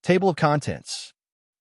Table of contents.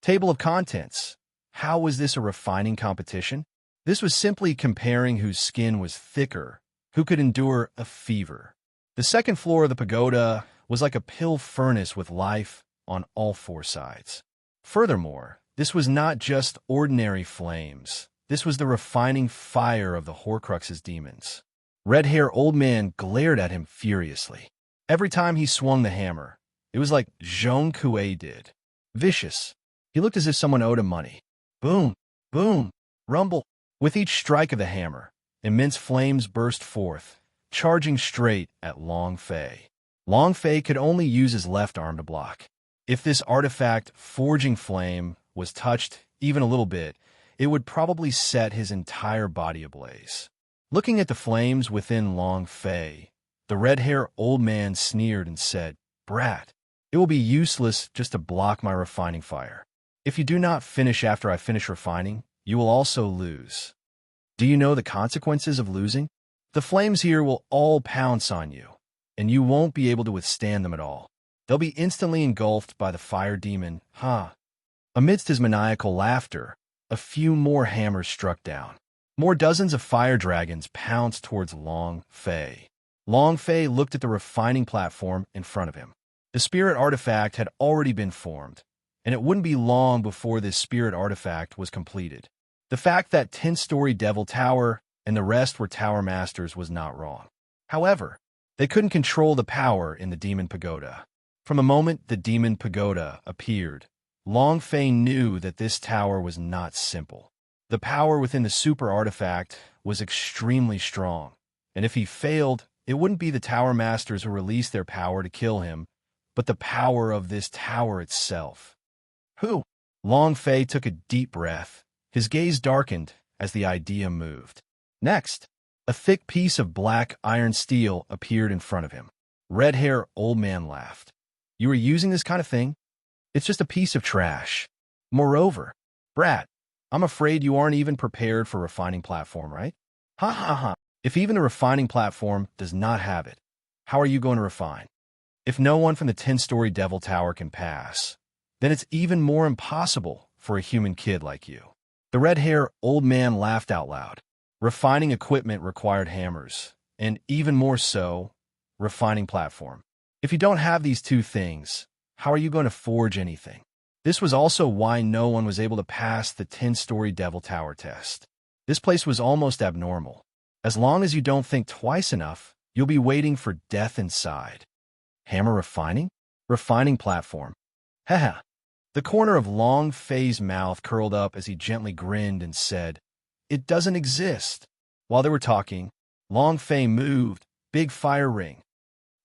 Table of contents. How was this a refining competition? This was simply comparing whose skin was thicker, who could endure a fever. The second floor of the pagoda was like a pill furnace with life on all four sides. Furthermore, this was not just ordinary flames. This was the refining fire of the Horcrux's demons. Red-haired old man glared at him furiously. Every time he swung the hammer, it was like Jean Coué did. Vicious. He looked as if someone owed him money. Boom, boom, rumble. With each strike of the hammer, immense flames burst forth, charging straight at Long Fei. Long Fei could only use his left arm to block. If this artifact forging flame was touched even a little bit, it would probably set his entire body ablaze. Looking at the flames within Long Fei, the red-haired old man sneered and said, "Brat, it will be useless just to block my refining fire. If you do not finish after I finish refining, you will also lose. Do you know the consequences of losing? The flames here will all pounce on you, and you won't be able to withstand them at all. They'll be instantly engulfed by the fire demon, huh?" Amidst his maniacal laughter, a few more hammers struck down. More dozens of fire dragons pounced towards Long Fei. Long Fei looked at the refining platform in front of him. The spirit artifact had already been formed, and it wouldn't be long before this spirit artifact was completed. The fact that 10-story Devil Tower and the rest were Tower Masters was not wrong. However, they couldn't control the power in the Demon Pagoda. From the moment the Demon Pagoda appeared, Long Fei knew that this tower was not simple. The power within the super artifact was extremely strong, and if he failed, it wouldn't be the Tower Masters who released their power to kill him, but the power of this tower itself. Who? Long Fei took a deep breath. His gaze darkened as the idea moved. Next, a thick piece of black iron steel appeared in front of him. Red-haired old man laughed. "You are using this kind of thing? It's just a piece of trash. Moreover, brat, I'm afraid you aren't even prepared for refining platform, right? Ha ha ha. If even the refining platform does not have it, how are you going to refine? If no one from the 10-story Devil Tower can pass, then it's even more impossible for a human kid like you." The red-haired old man laughed out loud. Refining equipment required hammers, and even more so, refining platform. If you don't have these two things, how are you going to forge anything? This was also why no one was able to pass the 10-story Devil Tower test. This place was almost abnormal. As long as you don't think twice enough, you'll be waiting for death inside. Hammer refining? Refining platform. Haha. The corner of Long Fei's mouth curled up as he gently grinned and said, "It doesn't exist." While they were talking, Long Fei moved, big fire ring.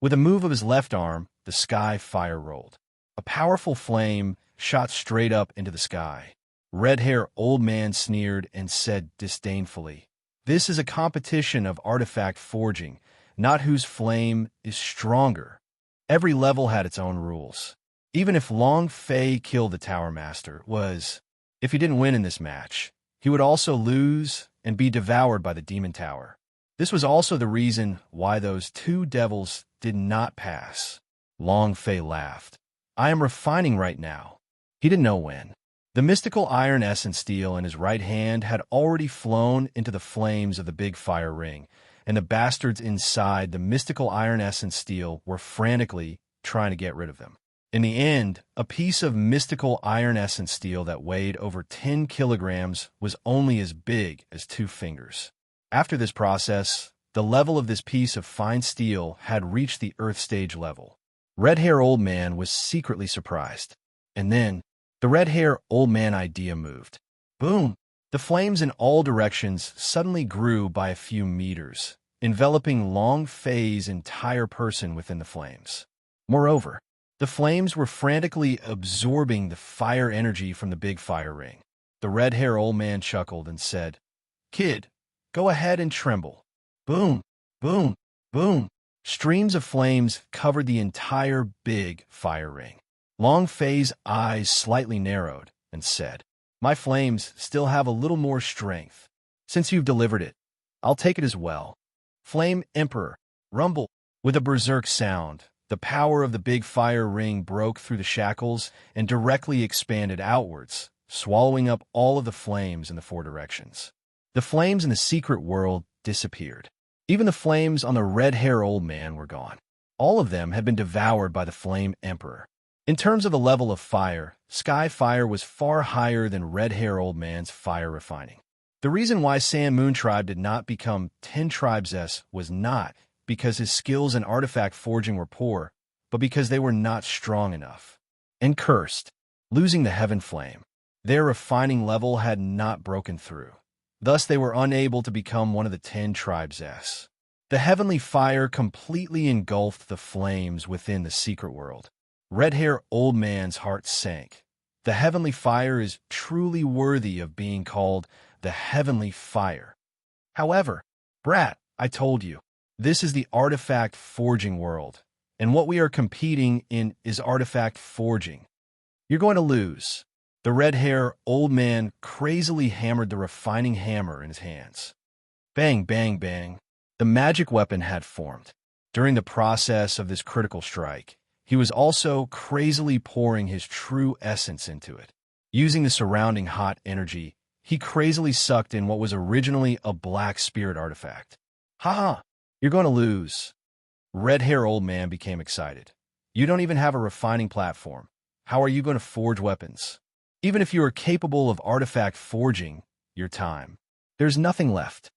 With a move of his left arm, the sky fire rolled. A powerful flame shot straight up into the sky. Red-haired old man sneered and said disdainfully, "This is a competition of artifact forging, not whose flame is stronger." Every level had its own rules. Even if Long Fei killed the Tower Master, if he didn't win in this match, he would also lose and be devoured by the Demon Tower. This was also the reason why those two devils did not pass. Long Fei laughed. "I am refining right now." He didn't know when. The mystical iron essence steel in his right hand had already flown into the flames of the big fire ring, and the bastards inside the mystical iron essence steel were frantically trying to get rid of them. In the end, a piece of mystical iron essence steel that weighed over 10 kilograms was only as big as 2 fingers. After this process, the level of this piece of fine steel had reached the Earth stage level. Red-haired old man was secretly surprised. And then, the red-haired old man idea moved. Boom! The flames in all directions suddenly grew by a few meters, enveloping Long Fei's entire person within the flames. Moreover, the flames were frantically absorbing the fire energy from the big fire ring. The red-haired old man chuckled and said, "Kid, go ahead and tremble." Boom, boom, boom. Streams of flames covered the entire big fire ring. Long Fei's eyes slightly narrowed and said, "My flames still have a little more strength. Since you've delivered it, I'll take it as well." Flame Emperor, rumble. With a berserk sound, The power of the big fire ring broke through the shackles and directly expanded outwards, swallowing up all of the flames in the four directions. The flames in the secret world disappeared. Even the flames on the red-haired old man were gone. All of them had been devoured by the Flame Emperor. In terms of the level of fire, Sky Fire was far higher than red-haired old man's fire refining. The reason why Sand Moon Tribe did not become 10 Tribes S was not because his skills in artifact forging were poor, but because they were not strong enough. And cursed, losing the Heaven Flame. Their refining level had not broken through. Thus, they were unable to become one of the 10 Tribes S. The heavenly fire completely engulfed the flames within the secret world. Red-haired old man's heart sank. The heavenly fire is truly worthy of being called the heavenly fire. However, Brat, I told you, this is the artifact forging world, and what we are competing in is artifact forging. You're going to lose. The red-haired old man crazily hammered the refining hammer in his hands. Bang, bang, bang. The magic weapon had formed. During the process of this critical strike, he was also crazily pouring his true essence into it. Using the surrounding hot energy, he crazily sucked in what was originally a black spirit artifact. Ha! You're going to lose. Red-haired old man became excited. You don't even have a refining platform. How are you going to forge weapons? Even if you are capable of artifact forging, your time, there's nothing left.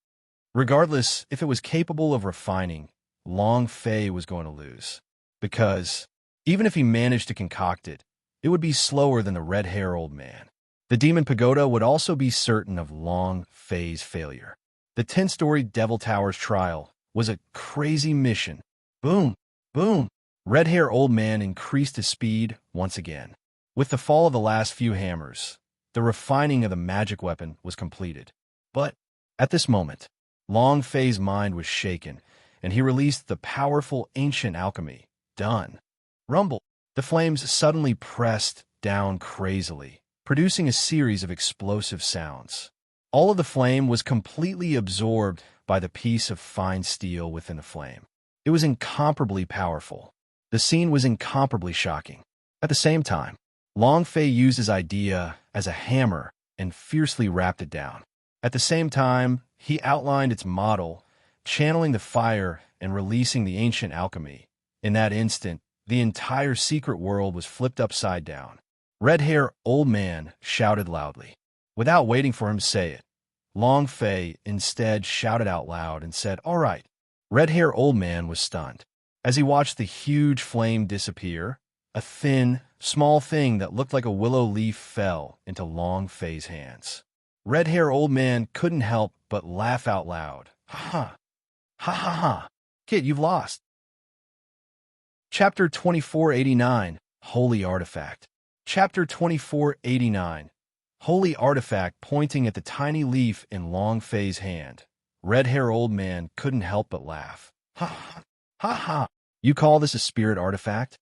Regardless if it was capable of refining, Long Fei was going to lose. Because, even if he managed to concoct it, it would be slower than the red-haired old man. The Demon Pagoda would also be certain of Long Fei's failure. The 10-story Devil Tower's trial was a crazy mission. Boom, boom. Red-haired old man increased his speed once again. With the fall of the last few hammers, the refining of the magic weapon was completed. But, at this moment, Long Fei's mind was shaken, and he released the powerful ancient alchemy. Done. Rumble. The flames suddenly pressed down crazily, producing a series of explosive sounds. All of the flame was completely absorbed by the piece of fine steel within the flame. It was incomparably powerful. The scene was incomparably shocking. At the same time, Long Fei used his idea as a hammer and fiercely rapped it down. At the same time, he outlined its model, channeling the fire and releasing the ancient alchemy. In that instant, the entire secret world was flipped upside down. Red-haired old man shouted loudly. Without waiting for him to say it, Long Fei instead shouted out loud and said, "All right." Red-haired old man was stunned. As he watched the huge flame disappear, a thin, small thing that looked like a willow leaf fell into Long Fei's hands. Red-haired old man couldn't help but laugh out loud. Ha ha. Ha ha ha. Kid, you've lost. Chapter 2489, Holy Artifact. Chapter 2489, Holy Artifact. Pointing at the tiny leaf in Long Fei's hand, red-haired old man couldn't help but laugh. Ha ha. Ha ha. You call this a spirit artifact?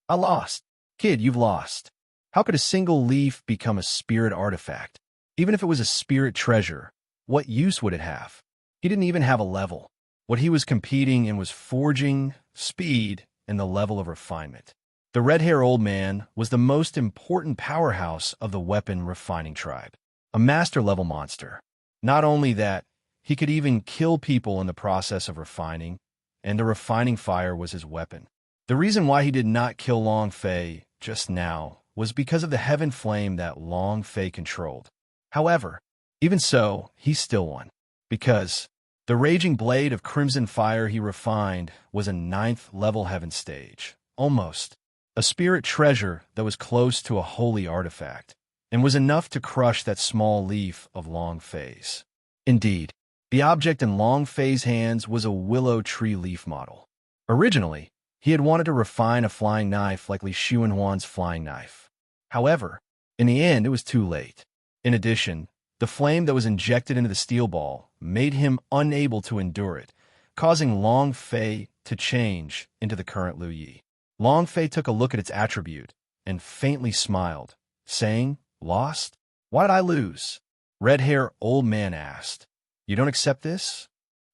I lost. Kid, you've lost. How could a single leaf become a spirit artifact? Even if it was a spirit treasure, what use would it have? He didn't even have a level. What he was competing in was forging, speed, and the level of refinement. The red-haired old man was the most important powerhouse of the weapon refining tribe, a master-level monster. Not only that, he could even kill people in the process of refining, and the refining fire was his weapon. The reason why he did not kill Long Fei just now was because of the heaven flame that Long Fei controlled. However, even so, he still won, because the raging blade of crimson fire he refined was a 9th level heaven stage, almost. A spirit treasure that was close to a holy artifact, and was enough to crush that small leaf of Long Fei's. Indeed, the object in Long Fei's hands was a willow tree leaf model. Originally, he had wanted to refine a flying knife like Li Xuanhuan's flying knife. However, in the end, it was too late. In addition, the flame that was injected into the steel ball made him unable to endure it, causing Long Fei to change into the current Liu Yi. Long Fei took a look at its attribute and faintly smiled, saying, "Lost? Why did I lose?" Red-haired old man asked. "You don't accept this?"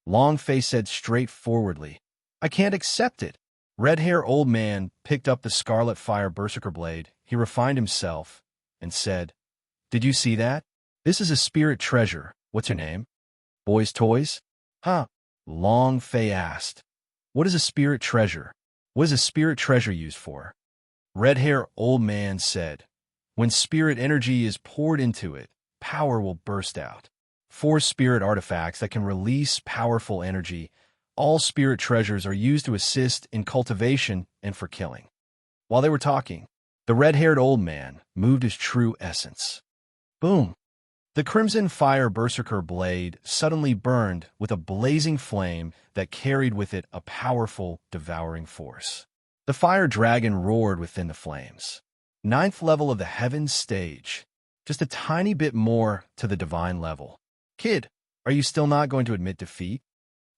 Long Fei said straightforwardly, "I can't accept it. Red-haired old man picked up the scarlet fire berserker blade. He refined himself and said, "Did you see that? This is a spirit treasure. What's your name? Boys' toys?" "Huh?" Long Fei asked. "What is a spirit treasure? What is a spirit treasure used for?" Red-haired old man said, "When spirit energy is poured into it, power will burst out. 4 spirit artifacts that can release powerful energy. All spirit treasures are used to assist in cultivation and for killing." While they were talking, the red-haired old man moved his true essence. Boom! The crimson fire berserker blade suddenly burned with a blazing flame that carried with it a powerful, devouring force. The fire dragon roared within the flames. 9th level of the heavens stage. Just a tiny bit more to the divine level. "Kid, are you still not going to admit defeat?"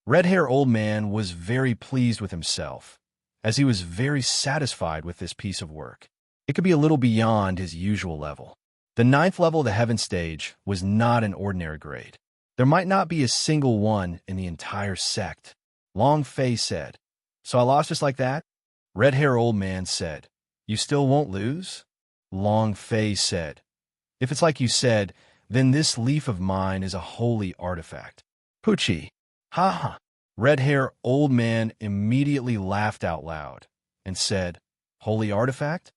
Red-haired old man was very pleased with himself, as he was very satisfied with this piece of work. It could be a little beyond his usual level. The 9th level of the heaven stage was not an ordinary grade. There might not be a single one in the entire sect. Long Fei said, "So I lost just like that?" Red-haired old man said, "You still won't lose?" Long Fei said, "If it's like you said, then this leaf of mine is a holy artifact." Poochie. Ha ha. Red-haired old man immediately laughed out loud and said, "Holy artifact?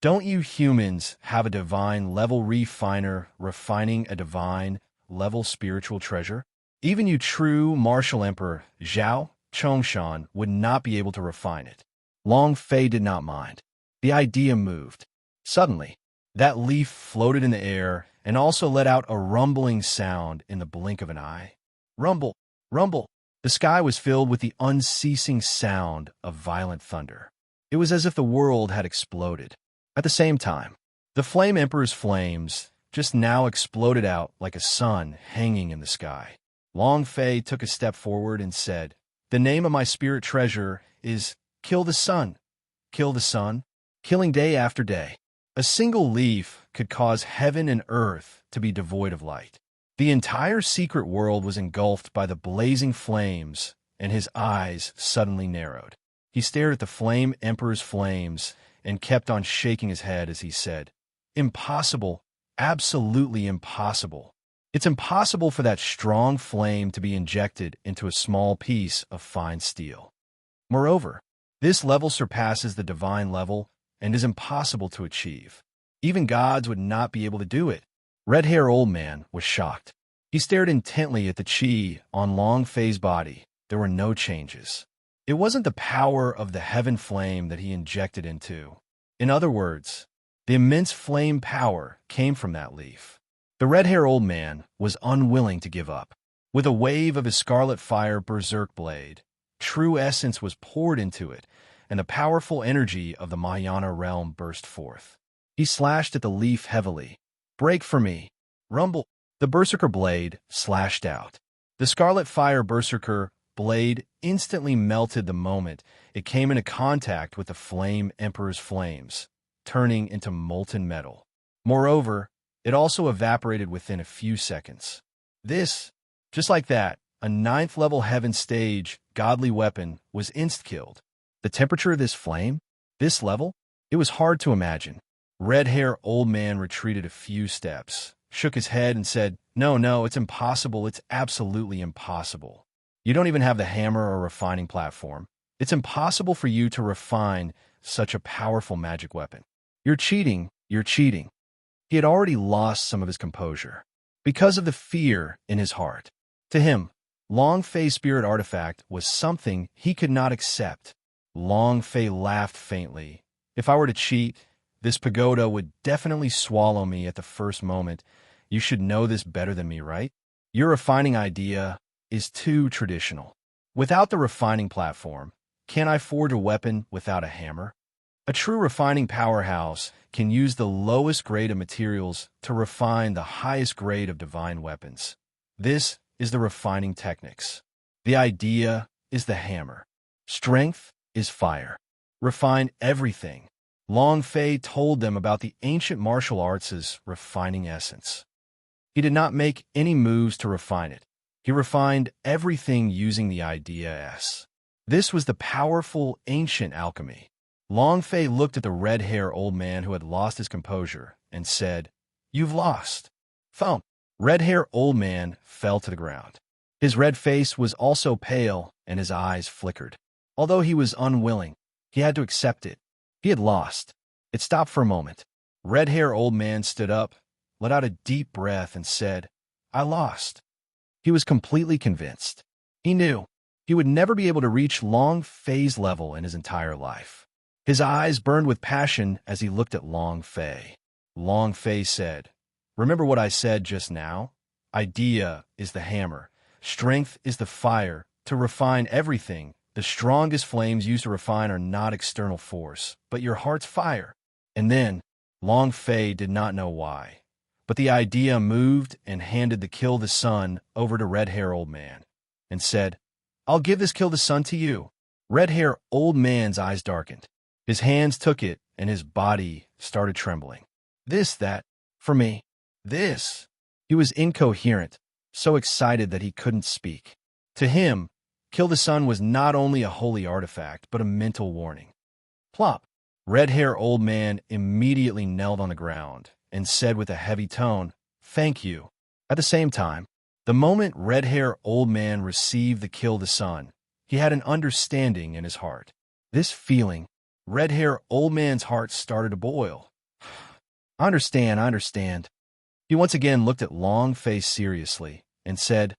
Don't you humans have a divine level refiner refining a divine level spiritual treasure? Even you true martial emperor Zhao Chongshan would not be able to refine it." Long Fei did not mind. The idea moved. Suddenly, that leaf floated in the air and also let out a rumbling sound in the blink of an eye. Rumble, rumble. The sky was filled with the unceasing sound of violent thunder. It was as if the world had exploded. At the same time, the Flame Emperor's flames just now exploded out like a sun hanging in the sky. Long Fei took a step forward and said, "The name of my spirit treasure is Kill the Sun. Kill the sun, killing day after day." A single leaf could cause heaven and earth to be devoid of light. The entire secret world was engulfed by the blazing flames, and his eyes suddenly narrowed. He stared at the Flame Emperor's flames and kept on shaking his head as he said, "Impossible, absolutely impossible. It's impossible for that strong flame to be injected into a small piece of fine steel. Moreover, this level surpasses the divine level and is impossible to achieve. Even gods would not be able to do it." Red-haired old man was shocked. He stared intently at the chi on Long Fei's body. There were no changes. It wasn't the power of the heaven flame that he injected into. In other words, the immense flame power came from that leaf. The red-haired old man was unwilling to give up. With a wave of his scarlet fire berserk blade, true essence was poured into it, and the powerful energy of the Mahayana realm burst forth. He slashed at the leaf heavily. "Break for me! Rumble!" The berserker blade slashed out. The scarlet fire berserker blade instantly melted the moment it came into contact with the Flame Emperor's flames, turning into molten metal. Moreover, it also evaporated within a few seconds. This, just like that, a 9th level heaven stage godly weapon was insta-killed. The temperature of this flame? This level? It was hard to imagine. Red-haired old man retreated a few steps, shook his head and said, No, it's impossible. It's absolutely impossible. You don't even have the hammer or refining platform. It's impossible for you to refine such a powerful magic weapon. You're cheating. He had already lost some of his composure because of the fear in his heart. To him, Long Fei's spirit artifact was something he could not accept. Long Fei laughed faintly. "If I were to cheat, this pagoda would definitely swallow me at the first moment. You should know this better than me, right? Your refining idea is too traditional. Without the refining platform, can I forge a weapon without a hammer? A true refining powerhouse can use the lowest grade of materials to refine the highest grade of divine weapons. This is the refining techniques. The idea is the hammer. Strength is fire. Refine everything." Long Fei told them about the ancient martial arts' refining essence. He did not make any moves to refine it. He refined everything using the idea S. This was the powerful, ancient alchemy. Long Fei looked at the red-haired old man who had lost his composure and said, "You've lost." Thump. Red-haired old man fell to the ground. His red face was also pale and his eyes flickered. Although he was unwilling, he had to accept it. He had lost. It stopped for a moment. Red-haired old man stood up, let out a deep breath, and said, "I lost." He was completely convinced. He knew he would never be able to reach Long Fei's level in his entire life. His eyes burned with passion as he looked at Long Fei. Long Fei said, "Remember what I said just now? Idea is the hammer. Strength is the fire. To refine everything, the strongest flames used to refine are not external force, but your heart's fire." And then, Long Fei did not know why, but the idea moved and handed the Kill the Sun over to red-haired old man and said, "I'll give this Kill the Sun to you." Red-haired old man's eyes darkened. His hands took it and his body started trembling. That, for me, this. He was incoherent, so excited that he couldn't speak. To him, Kill the Sun was not only a holy artifact, but a mental warning. Plop. Red-haired old man immediately knelt on the ground and said with a heavy tone, "Thank you." At the same time, the moment red-haired old man received the Kill the Sun, he had an understanding in his heart. This feeling, red-haired old man's heart started to boil. I understand. He once again looked at Long Fei seriously and said,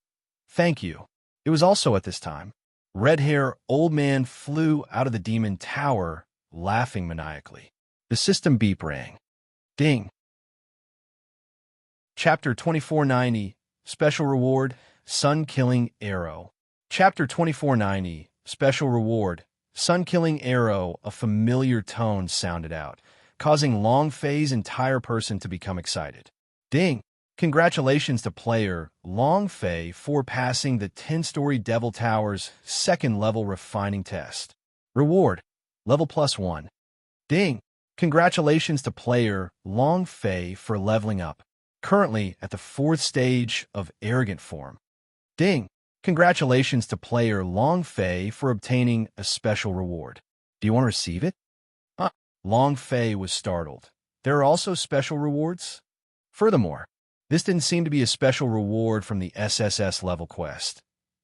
"Thank you." It was also at this time, red-haired old man flew out of the demon tower, laughing maniacally. The system beep rang. Ding. Chapter 2490, Special Reward, Sun-Killing Arrow. Chapter 2490, Special Reward, Sun-Killing Arrow. A familiar tone sounded out, causing Long Fei's entire person to become excited. Ding! Congratulations to player Long Fei for passing the 10-story Devil Tower's second-level refining test. Reward, level +1. Ding! Congratulations to player Long Fei for leveling up, currently at the 4th stage of Arrogant Form. Ding! Congratulations to player Long Fei for obtaining a special reward. Do you want to receive it? Long Fei was startled. There are also special rewards? Furthermore, this didn't seem to be a special reward from the SSS level quest,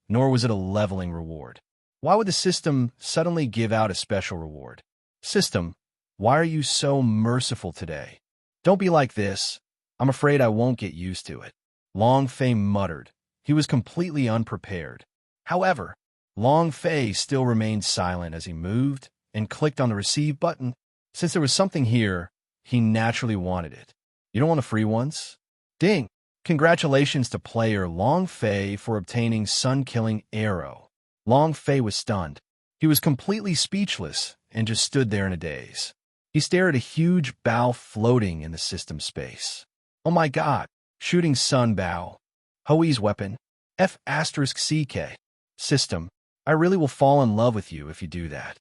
nor was it a leveling reward. Why would the system suddenly give out a special reward? System, why are you so merciful today? Don't be like this. I'm afraid I won't get used to it. Long Fei muttered. He was completely unprepared. However, Long Fei still remained silent as he moved and clicked on the receive button. Since there was something here, he naturally wanted it. You don't want the free ones? Ding! Congratulations to player Long Fei for obtaining Sun-Killing Arrow. Long Fei was stunned. He was completely speechless and just stood there in a daze. He stared at a huge bow floating in the system space. Oh my god! Shooting sun bow. Hoei's weapon. F***CK. System, I really will fall in love with you if you do that.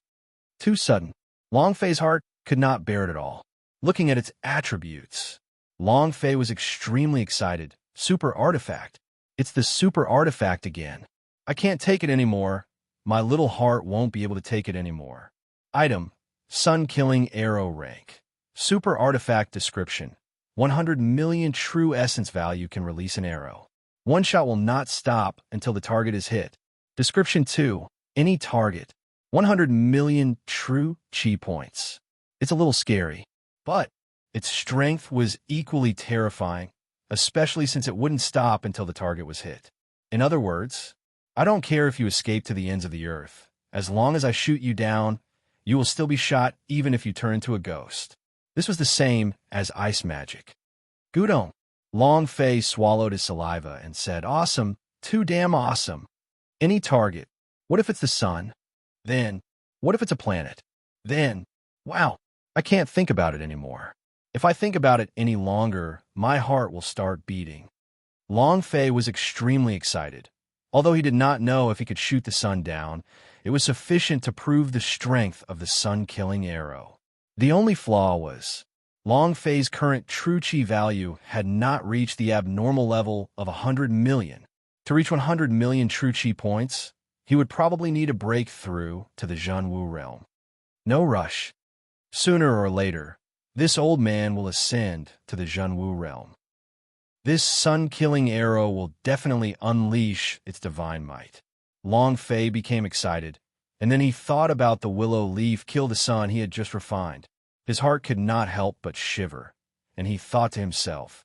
Too sudden. Long Fei's heart could not bear it at all. Looking at its attributes, Long Fei was extremely excited. Super artifact. It's the super artifact again. I can't take it anymore. My little heart won't be able to take it anymore. Item, Sun-Killing Arrow rank. Super artifact description. 100 million true essence value can release an arrow. One shot will not stop until the target is hit. Description 2. Any target. 100 million true chi points. It's a little scary, but its strength was equally terrifying, especially since it wouldn't stop until the target was hit. In other words, I don't care if you escape to the ends of the earth. As long as I shoot you down, you will still be shot even if you turn into a ghost. This was the same as ice magic. Gudon. Long Fei swallowed his saliva and said, "Awesome, too damn awesome. Any target. What if it's the sun? Then, what if it's a planet? Then, wow, I can't think about it anymore. If I think about it any longer, my heart will start beating." Long Fei was extremely excited. Although he did not know if he could shoot the sun down, it was sufficient to prove the strength of the sun-killing arrow. The only flaw was, Long Fei's current true chi value had not reached the abnormal level of 100 million. To reach 100 million true chi points, he would probably need a breakthrough to the Zhenwu realm. No rush. Sooner or later, this old man will ascend to the Zhenwu realm. This sun-killing arrow will definitely unleash its divine might. Long Fei became excited, and then he thought about the willow leaf kill the sun he had just refined. His heart could not help but shiver, and he thought to himself,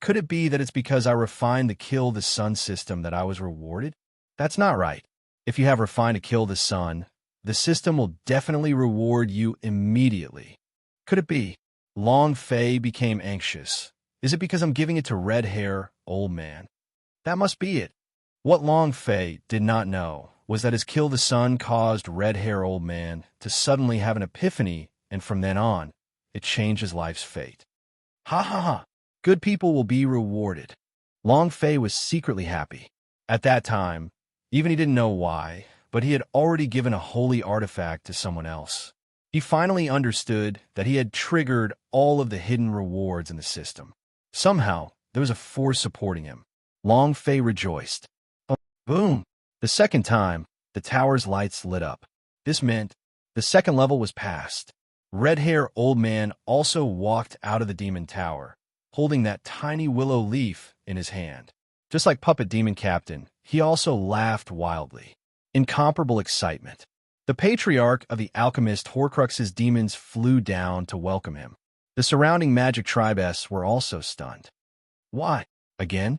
could it be that it's because I refined the kill the sun system that I was rewarded? That's not right. If you have refined to kill the sun, the system will definitely reward you immediately. Could it be? Long Fei became anxious. Is it because I'm giving it to red hair, old man? That must be it. What Long Fei did not know was that his kill the sun caused red hair old man to suddenly have an epiphany, and from then on, it changed his life's fate. Ha ha ha! Good people will be rewarded. Long Fei was secretly happy. At that time, even he didn't know why, but he had already given a holy artifact to someone else. He finally understood that he had triggered all of the hidden rewards in the system. Somehow, there was a force supporting him. Long Fei rejoiced. Boom! The second time, the tower's lights lit up. This meant the second level was passed. Red hair old man also walked out of the demon tower, holding that tiny willow leaf in his hand. Just like Puppet Demon Captain, he also laughed wildly. Incomparable excitement. The patriarch of the alchemist Horcrux's demons flew down to welcome him. The surrounding magic tribes were also stunned. Why? Again?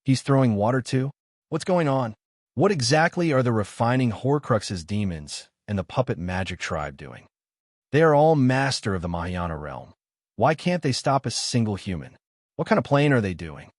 He's throwing water too? What's going on? What exactly are the refining Horcrux's demons and the puppet magic tribe doing? They are all master of the Mahayana realm. Why can't they stop a single human? What kind of playing are they doing?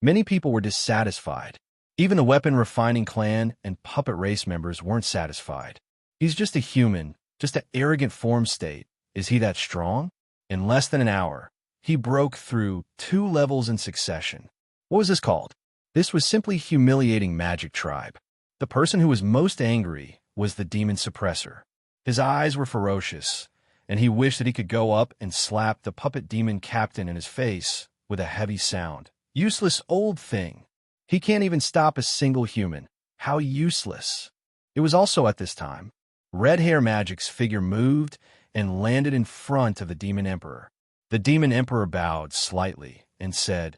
Many people were dissatisfied. Even the weapon refining clan and puppet race members weren't satisfied. He's just a human, just an arrogant form state. Is he that strong? In less than an hour, he broke through 2 levels in succession. What was this called? This was simply humiliating magic tribe. The person who was most angry was the demon suppressor. His eyes were ferocious, and he wished that he could go up and slap the puppet demon captain in his face with a heavy sound. Useless old thing. He can't even stop a single human. How useless. It was also at this time, Red Hair Magic's figure moved and landed in front of the Demon Emperor. The Demon Emperor bowed slightly and said,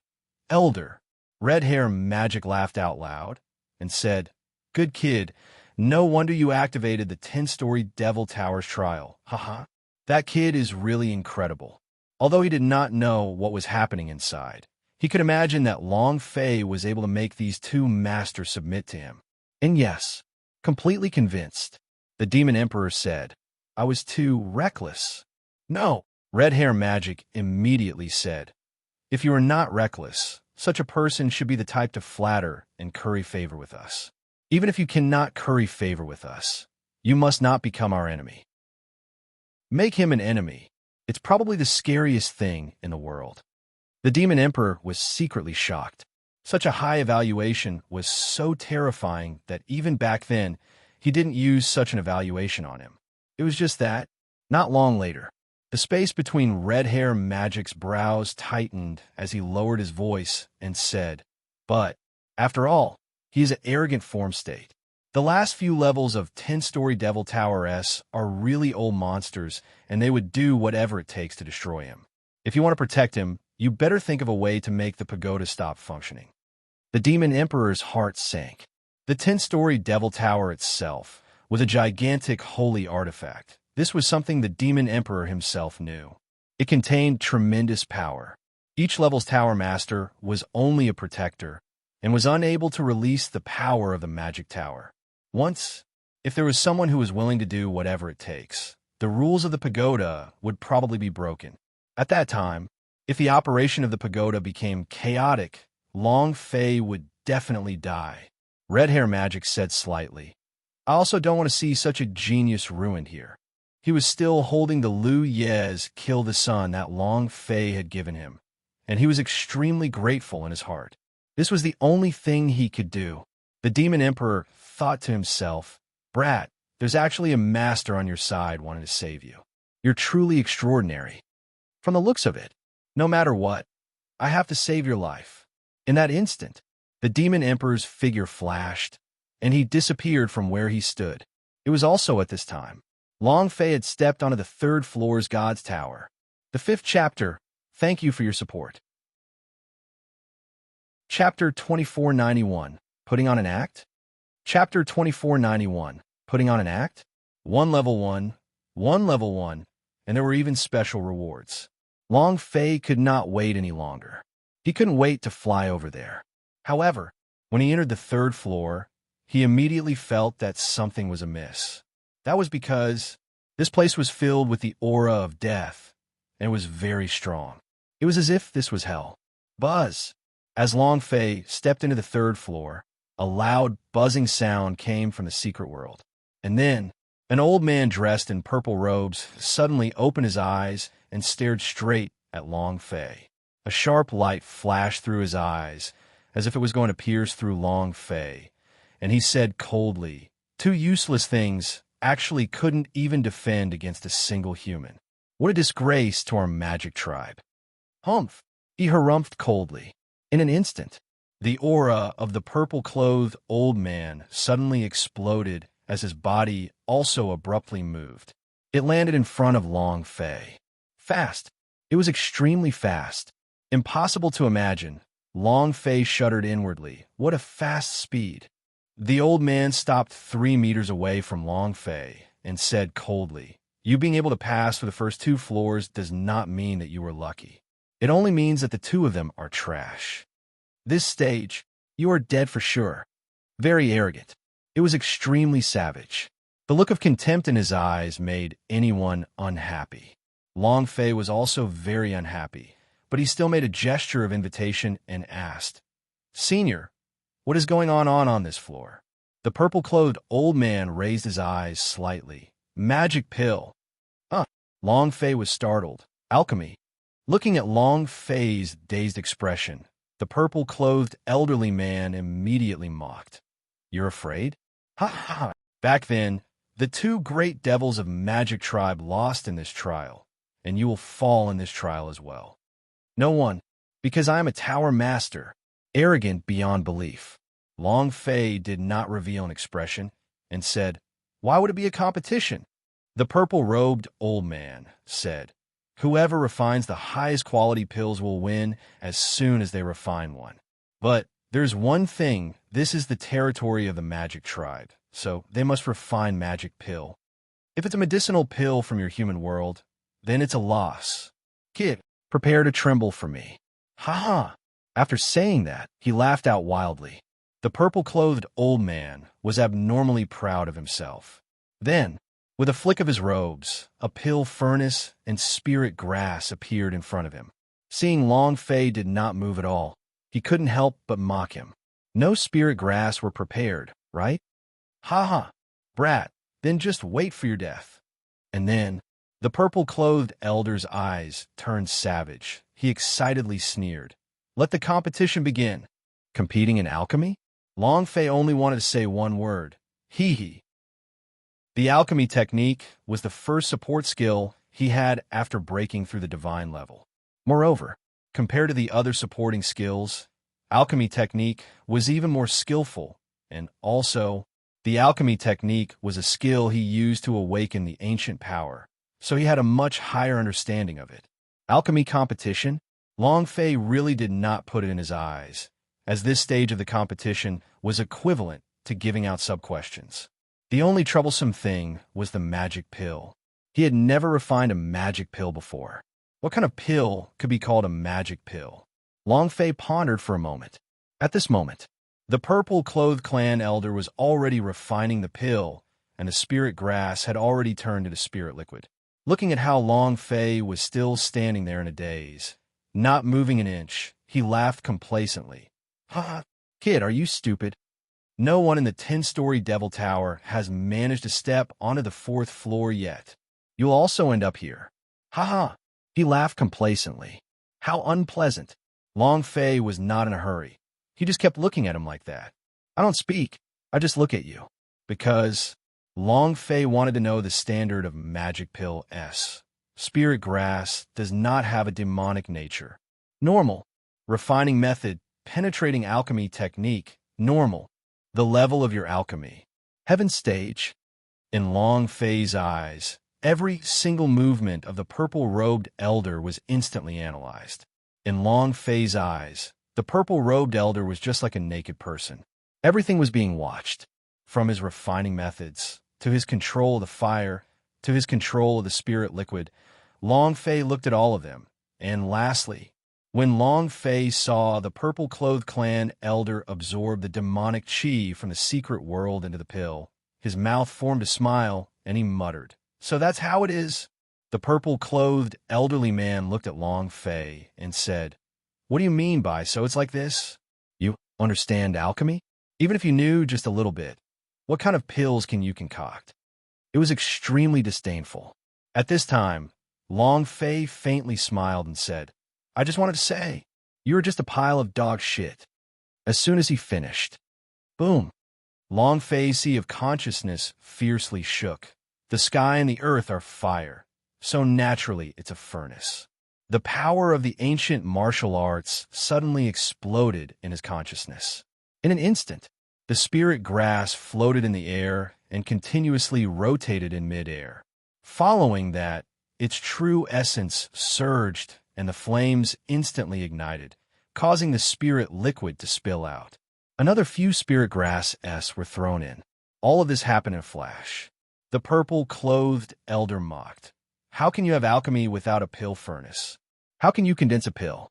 Elder. Red Hair Magic laughed out loud and said, Good kid, no wonder you activated the 10-story Devil Towers trial. Haha. That kid is really incredible. Although he did not know what was happening inside, he could imagine that Long Fei was able to make these 2 masters submit to him. And yes, completely convinced, the Demon Emperor said, I was too reckless. No, Red Hair Magic immediately said, If you are not reckless, such a person should be the type to flatter and curry favor with us. Even if you cannot curry favor with us, you must not become our enemy. Make him an enemy. It's probably the scariest thing in the world. The Demon Emperor was secretly shocked. Such a high evaluation was so terrifying that even back then, he didn't use such an evaluation on him. It was just that, not long later, the space between Red Hair Magic's brows tightened as he lowered his voice and said, But, after all, he is an arrogant form state. The last few levels of 10-story Devil Tower S are really old monsters, and they would do whatever it takes to destroy him. If you want to protect him, you better think of a way to make the pagoda stop functioning. The Demon Emperor's heart sank. The 10-story Devil Tower itself was a gigantic holy artifact. This was something the Demon Emperor himself knew. It contained tremendous power. Each level's Tower Master was only a protector and was unable to release the power of the Magic Tower. Once, if there was someone who was willing to do whatever it takes, the rules of the pagoda would probably be broken. At that time, if the operation of the pagoda became chaotic, Long Fei would definitely die. Red Hair Magic said slightly, I also don't want to see such a genius ruined here. He was still holding the Lu Ye's Kill the Sun that Long Fei had given him, and he was extremely grateful in his heart. This was the only thing he could do. The Demon Emperor thought to himself, Brat, there's actually a master on your side wanting to save you. You're truly extraordinary. From the looks of it, no matter what, I have to save your life. In that instant, the Demon Emperor's figure flashed, and he disappeared from where he stood. It was also at this time Long Fei had stepped onto the third floor's God's Tower. The fifth chapter. Thank you for your support. Chapter 2491. Putting on an act? Chapter 2491. Putting on an act? One level 1, and there were even special rewards. Long Fei could not wait any longer. He couldn't wait to fly over there. However, when he entered the third floor, he immediately felt that something was amiss. That was because this place was filled with the aura of death, and it was very strong. It was as if this was hell. Buzz! As Long Fei stepped into the third floor, a loud, buzzing sound came from the secret world. And then, an old man dressed in purple robes suddenly opened his eyes and stared straight at Long Fei. A sharp light flashed through his eyes, as if it was going to pierce through Long Fei, and he said coldly, "Two useless things actually couldn't even defend against a single human. What a disgrace to our magic tribe." "Humph," he harumphed coldly. In an instant, the aura of the purple-clothed old man suddenly exploded as his body also abruptly moved. It landed in front of Long Fei. Fast. It was extremely fast. Impossible to imagine. Long Fei shuddered inwardly. What a fast speed. The old man stopped 3 meters away from Long Fei and said coldly, "You being able to pass for the first 2 floors does not mean that you were lucky. It only means that the 2 of them are trash. This stage, you are dead for sure." Very arrogant. It was extremely savage. The look of contempt in his eyes made anyone unhappy. Long Fei was also very unhappy, but he still made a gesture of invitation and asked, "Senior, what is going on this floor?" The purple-clothed old man raised his eyes slightly. "Magic pill." "Huh." Long Fei was startled. "Alchemy." Looking at Long Fei's dazed expression, the purple-clothed elderly man immediately mocked. "You're afraid? Ha ha ha. Back then, the 2 great devils of Magic Tribe lost in this trial, and you will fall in this trial as well. No one, because I am a tower master, arrogant beyond belief." Long Fei did not reveal an expression and said, "Why would it be a competition?" The purple-robed old man said, "Whoever refines the highest quality pills will win as soon as they refine one. But there's one thing, this is the territory of the Magic Tribe, so they must refine magic pill. If it's a medicinal pill from your human world, then it's a loss. Kid, prepare to tremble for me." "Ha ha." After saying that, he laughed out wildly. The purple-clothed old man was abnormally proud of himself. Then, with a flick of his robes, a pill furnace and spirit grass appeared in front of him. Seeing Long Fei did not move at all, he couldn't help but mock him. "No spirit grass were prepared, right? Ha ha, brat, then just wait for your death." And then, the purple-clothed elder's eyes turned savage. He excitedly sneered. "Let the competition begin." Competing in alchemy? Long Fei only wanted to say one word. Hee. The alchemy technique was the first support skill he had after breaking through the divine level. Moreover, compared to the other supporting skills, alchemy technique was even more skillful, and also, the alchemy technique was a skill he used to awaken the ancient power, so he had a much higher understanding of it. Alchemy competition? Long Fei really did not put it in his eyes, as this stage of the competition was equivalent to giving out sub-questions. The only troublesome thing was the magic pill. He had never refined a magic pill before. What kind of pill could be called a magic pill? Long Fei pondered for a moment. At this moment, the purple-clothed clan elder was already refining the pill, and the spirit grass had already turned into spirit liquid. Looking at how Long Fei was still standing there in a daze, not moving an inch, he laughed complacently. "Ha, kid, are you stupid? No one in the 10-story Devil Tower has managed to step onto the 4th floor yet. You'll also end up here. Ha ha." He laughed complacently. How unpleasant. Long Fei was not in a hurry. He just kept looking at him like that. "I don't speak. I just look at you." Because Long Fei wanted to know the standard of Magic Pill S. Spirit grass does not have a demonic nature. Normal. Refining method, penetrating alchemy technique, normal. The level of your alchemy. Heaven's stage. In Long Fei's eyes, every single movement of the purple-robed elder was instantly analyzed. In Long Fei's eyes, the purple-robed elder was just like a naked person. Everything was being watched, from his refining methods, to his control of the fire, to his control of the spirit liquid. Long Fei looked at all of them, and lastly, when Long Fei saw the purple-clothed clan elder absorb the demonic qi from the secret world into the pill, his mouth formed a smile, and he muttered, "So that's how it is?" The purple-clothed elderly man looked at Long Fei and said, "What do you mean by so it's like this? You understand alchemy? Even if you knew just a little bit, what kind of pills can you concoct?" It was extremely disdainful. At this time, Long Fei faintly smiled and said, "I just wanted to say, you were just a pile of dog shit." As soon as he finished, boom, Long Fei's sea of consciousness fiercely shook. The sky and the earth are fire, so naturally it's a furnace. The power of the ancient martial arts suddenly exploded in his consciousness. In an instant, the spirit grass floated in the air and continuously rotated in midair. Following that, its true essence surged and the flames instantly ignited, causing the spirit liquid to spill out. Another few spirit grass-s were thrown in. All of this happened in a flash. The purple-clothed elder mocked. "How can you have alchemy without a pill furnace? How can you condense a pill?"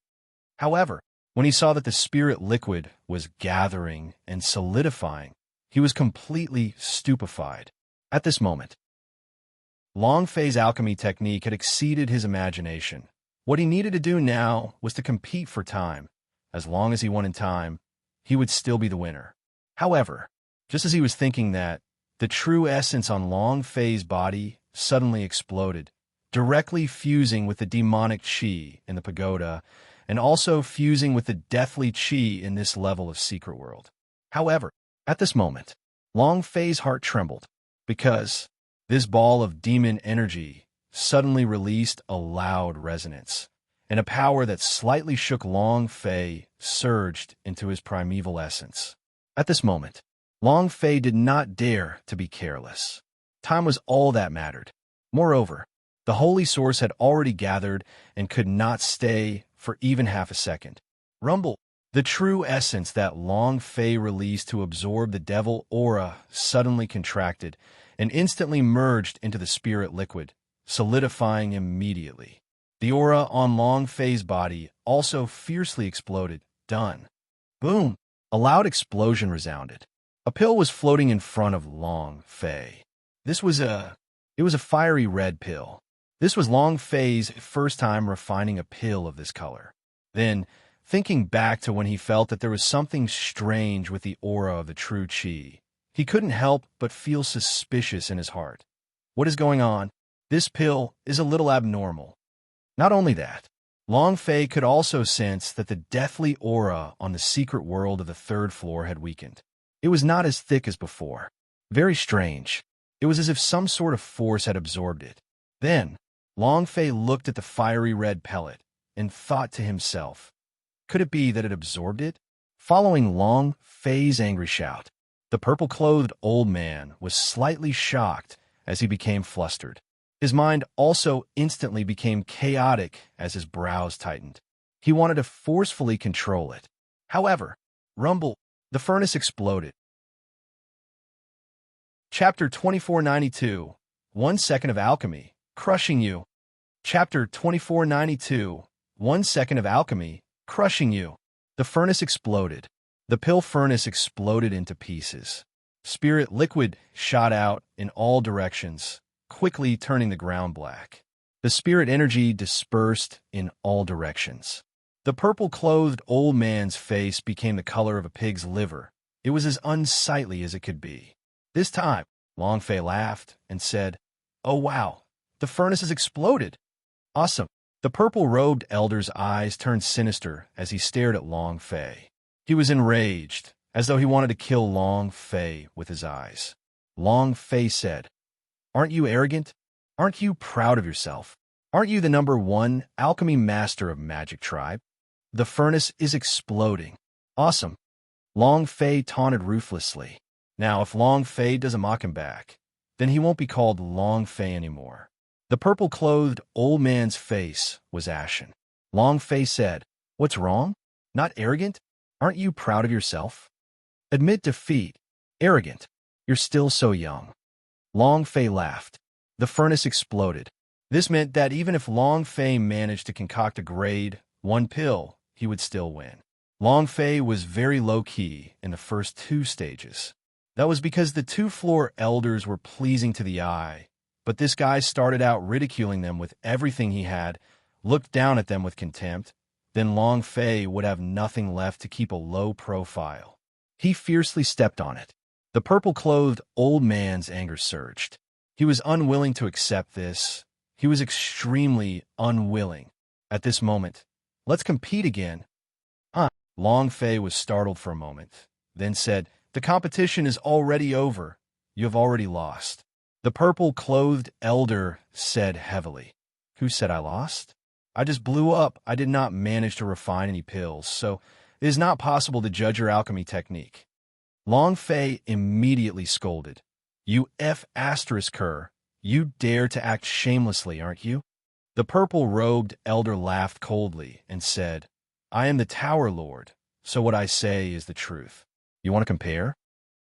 However, when he saw that the spirit liquid was gathering and solidifying, he was completely stupefied. At this moment, Long Fei's alchemy technique had exceeded his imagination. What he needed to do now was to compete for time. As long as he won in time, he would still be the winner. However, just as he was thinking that, the true essence on Long Fei's body suddenly exploded, directly fusing with the demonic qi in the pagoda, and also fusing with the deathly qi in this level of secret world. However, at this moment, Long Fei's heart trembled, because this ball of demon energy suddenly released a loud resonance, and a power that slightly shook Long Fei surged into his primeval essence. At this moment, Long Fei did not dare to be careless. Time was all that mattered. Moreover, the holy source had already gathered and could not stay for even half a second. Rumble, the true essence that Long Fei released to absorb the devil aura, suddenly contracted and instantly merged into the spirit liquid, solidifying immediately. The aura on Long Fei's body also fiercely exploded. Done. Boom! A loud explosion resounded. A pill was floating in front of Long Fei. It was a fiery red pill. This was Long Fei's first time refining a pill of this color. Then, thinking back to when he felt that there was something strange with the aura of the true qi, he couldn't help but feel suspicious in his heart. What is going on? This pill is a little abnormal. Not only that, Long Fei could also sense that the deathly aura on the secret world of the third floor had weakened. It was not as thick as before. Very strange. It was as if some sort of force had absorbed it. Then, Long Fei looked at the fiery red pellet and thought to himself, could it be that it absorbed it? Following Long Fei's angry shout, the purple-clothed old man was slightly shocked as he became flustered. His mind also instantly became chaotic as his brows tightened. He wanted to forcefully control it. However, rumble, the furnace exploded. Chapter 2492, 1 Second of Alchemy, Crushing You. Chapter 2492, 1 Second of Alchemy, Crushing You. The furnace exploded. The pill furnace exploded into pieces. Spirit liquid shot out in all directions, quickly turning the ground black. The spirit energy dispersed in all directions. The purple-clothed old man's face became the color of a pig's liver. It was as unsightly as it could be. This time, Long Fei laughed and said, "Oh wow, the furnace has exploded. Awesome." The purple-robed elder's eyes turned sinister as he stared at Long Fei. He was enraged, as though he wanted to kill Long Fei with his eyes. Long Fei said, "Aren't you arrogant? Aren't you proud of yourself? Aren't you the #1 alchemy master of Magic Tribe? The furnace is exploding. Awesome. Long Fei taunted ruthlessly. Now, if Long Fei doesn't mock him back, then he won't be called Long Fei anymore. The purple-clothed old man's face was ashen. Long Fei said, "What's wrong? Not arrogant? Aren't you proud of yourself? Admit defeat. Arrogant. You're still so young." Long Fei laughed. The furnace exploded. This meant that even if Long Fei managed to concoct a grade 1 pill, he would still win. Long Fei was very low-key in the first 2 stages. That was because the 2 floor elders were pleasing to the eye, but this guy started out ridiculing them with everything he had, looked down at them with contempt. Then Long Fei would have nothing left to keep a low profile. He fiercely stepped on it. The purple-clothed old man's anger surged. He was unwilling to accept this. He was extremely unwilling. At this moment, "Let's compete again." Huh? Long Fei was startled for a moment, then said, "The competition is already over. You have already lost." The purple-clothed elder said heavily, "Who said I lost? I just blew up. I did not manage to refine any pills, so it is not possible to judge your alchemy technique." Long Fei immediately scolded. "You F***er. You dare to act shamelessly, aren't you?" The purple-robed elder laughed coldly and said, "I am the Tower Lord, so what I say is the truth. You want to compare?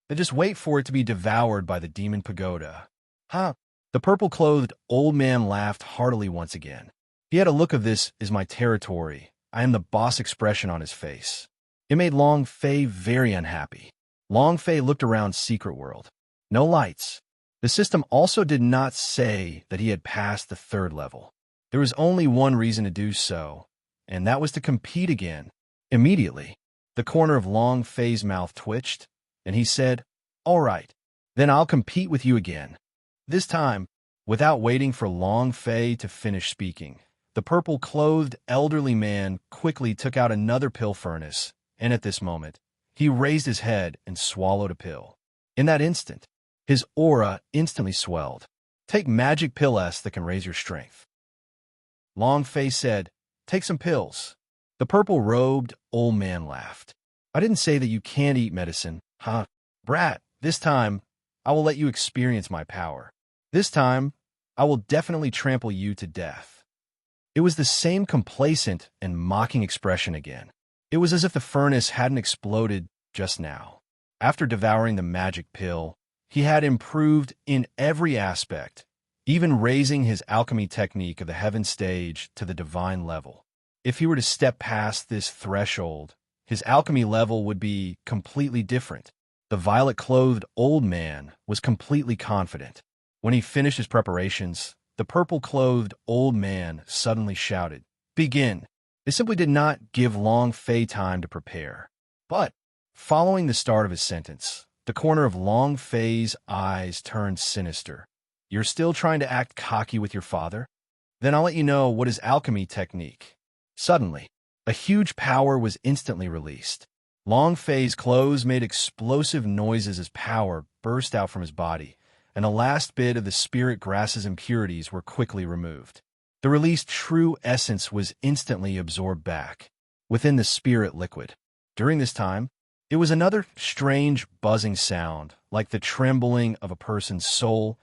Then just wait for it to be devoured by the demon pagoda." "Huh?" The purple-clothed old man laughed heartily once again. He had a look of "this is my territory, I am the boss" expression on his face. It made Long Fei very unhappy. Long Fei looked around Secret World. No lights. The system also did not say that he had passed the 3rd level. There was only one reason to do so, and that was to compete again. Immediately, the corner of Long Fei's mouth twitched, and he said, "All right, then I'll compete with you again." This time, without waiting for Long Fei to finish speaking, the purple-clothed elderly man quickly took out another pill furnace, and at this moment, he raised his head and swallowed a pill. In that instant, his aura instantly swelled. "Take magic pill S that can raise your strength." Long Fei said, "Take some pills." The purple-robed old man laughed. "I didn't say that you can't eat medicine, huh? Brat, this time, I will let you experience my power. This time, I will definitely trample you to death." It was the same complacent and mocking expression again. It was as if the furnace hadn't exploded just now. After devouring the magic pill, he had improved in every aspect, even raising his alchemy technique of the heaven stage to the divine level. If he were to step past this threshold, his alchemy level would be completely different. The violet-clothed old man was completely confident. When he finished his preparations, the purple-clothed old man suddenly shouted, "Begin!" They simply did not give Long Fei time to prepare. But, following the start of his sentence, the corner of Long Fei's eyes turned sinister. "You're still trying to act cocky with your father? Then I'll let you know what is alchemy technique." Suddenly, a huge power was instantly released. Long Fei's clothes made explosive noises as power burst out from his body, and the last bit of the spirit grass's impurities were quickly removed. The released true essence was instantly absorbed back within the spirit liquid. During this time, it was another strange buzzing sound, like the trembling of a person's soul,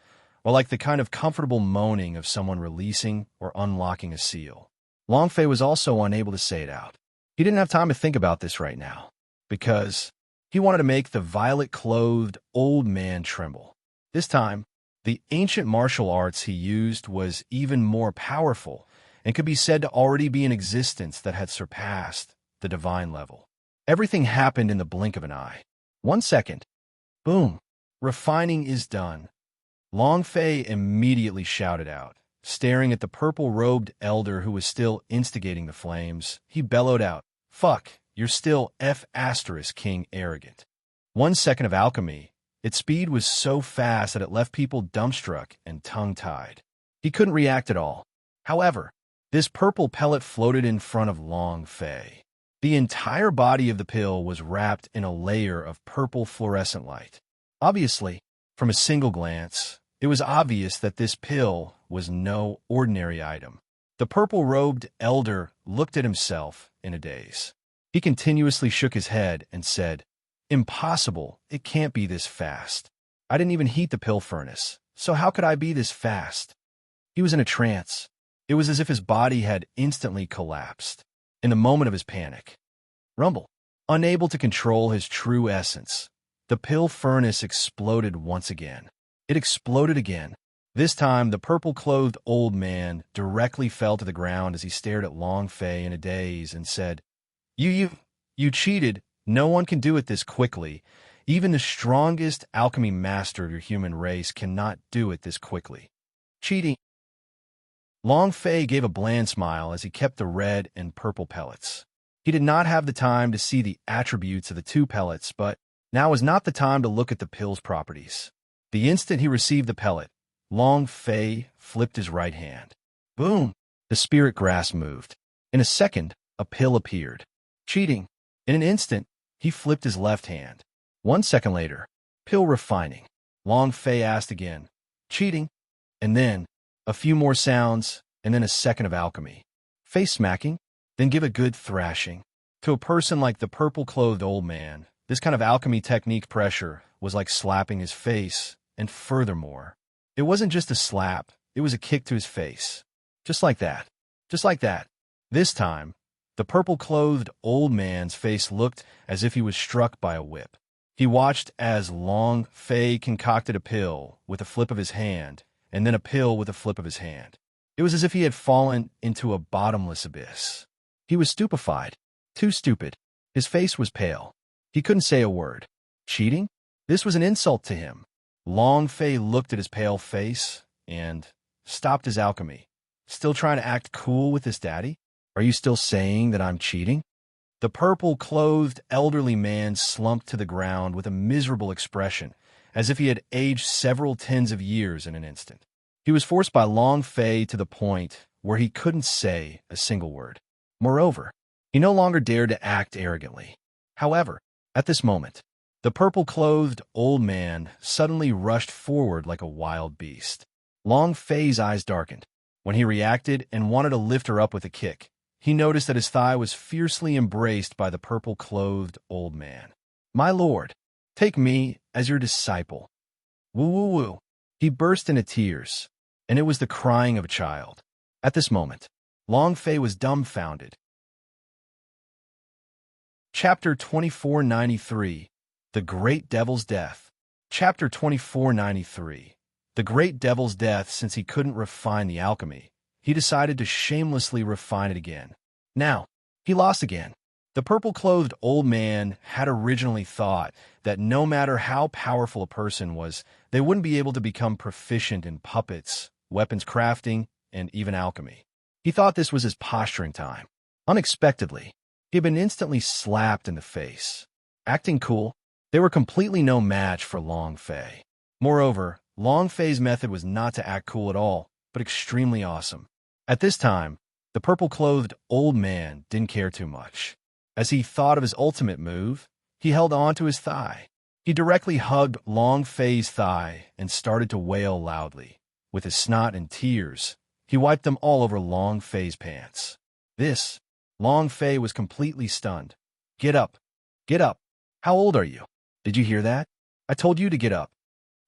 or like the kind of comfortable moaning of someone releasing or unlocking a seal. Long Fei was also unable to say it out. He didn't have time to think about this right now, because he wanted to make the violet-clothed old man tremble. This time, the ancient martial arts he used was even more powerful and could be said to already be in existence that had surpassed the divine level. Everything happened in the blink of an eye. 1 second. Boom. Refining is done. Long Fei immediately shouted out. Staring at the purple-robed elder who was still instigating the flames, he bellowed out, "Fuck, you're still King arrogant." 1 second of alchemy. Its speed was so fast that it left people dumbstruck and tongue-tied. He couldn't react at all. However, this purple pellet floated in front of Long Fei. The entire body of the pill was wrapped in a layer of purple fluorescent light. Obviously, from a single glance, it was obvious that this pill was no ordinary item. The purple-robed elder looked at himself in a daze. He continuously shook his head and said, Impossible. It can't be this fast. I didn't even heat the pill furnace, so how could I be this fast? He was in a trance. It was as if his body had instantly collapsed. In the moment of his panic. Rumble. Unable to control his true essence, the pill furnace exploded once again. It exploded again. This time, the purple-clothed old man directly fell to the ground as he stared at Long Fei in a daze and said, You cheated. No one can do it this quickly. Even the strongest alchemy master of your human race cannot do it this quickly. Cheating. Long Fei gave a bland smile as he kept the red and purple pellets. He did not have the time to see the attributes of the two pellets, but now was not the time to look at the pill's properties. The instant he received the pellet, Long Fei flipped his right hand. Boom! The spirit grass moved. In a second, a pill appeared. Cheating. In an instant, he flipped his left hand. 1 second later, pill refining. Long Fei asked again, cheating? And then, a few more sounds, and then a second of alchemy. Face smacking, then give a good thrashing. To a person like the purple-clothed old man, this kind of alchemy technique pressure was like slapping his face, and furthermore, it wasn't just a slap, it was a kick to his face. Just like that. Just like that. This time, the purple-clothed old man's face looked as if he was struck by a whip. He watched as Long Fei concocted a pill with a flip of his hand, and then a pill with a flip of his hand. It was as if he had fallen into a bottomless abyss. He was stupefied. Too stupid. His face was pale. He couldn't say a word. Cheating? This was an insult to him. Long Fei looked at his pale face and stopped his alchemy. Still trying to act cool with his daddy? Are you still saying that I'm cheating? The purple-clothed elderly man slumped to the ground with a miserable expression, as if he had aged several tens of years in an instant. He was forced by Long Fei to the point where he couldn't say a single word. Moreover, he no longer dared to act arrogantly. However, at this moment, the purple-clothed old man suddenly rushed forward like a wild beast. Long Fei's eyes darkened. When he reacted and wanted to lift her up with a kick, he noticed that his thigh was fiercely embraced by the purple-clothed old man. My lord, take me as your disciple. Woo woo woo. He burst into tears, and it was the crying of a child. At this moment, Long Fei was dumbfounded. Chapter 2493. The Great Devil's Death. Chapter 2493. The Great Devil's Death. Since he couldn't refine the alchemy, he decided to shamelessly refine it again. Now, he lost again. The purple-clothed old man had originally thought that no matter how powerful a person was, they wouldn't be able to become proficient in puppets, weapons crafting, and even alchemy. He thought this was his posturing time. Unexpectedly, he had been instantly slapped in the face. Acting cool, they were completely no match for Long Fei. Moreover, Long Fei's method was not to act cool at all, but extremely awesome. At this time, the purple-clothed old man didn't care too much. As he thought of his ultimate move, he held on to his thigh. He directly hugged Long Fei's thigh and started to wail loudly. With his snot and tears, he wiped them all over Long Fei's pants. Long Fei was completely stunned. Get up. Get up. How old are you? Did you hear that? I told you to get up.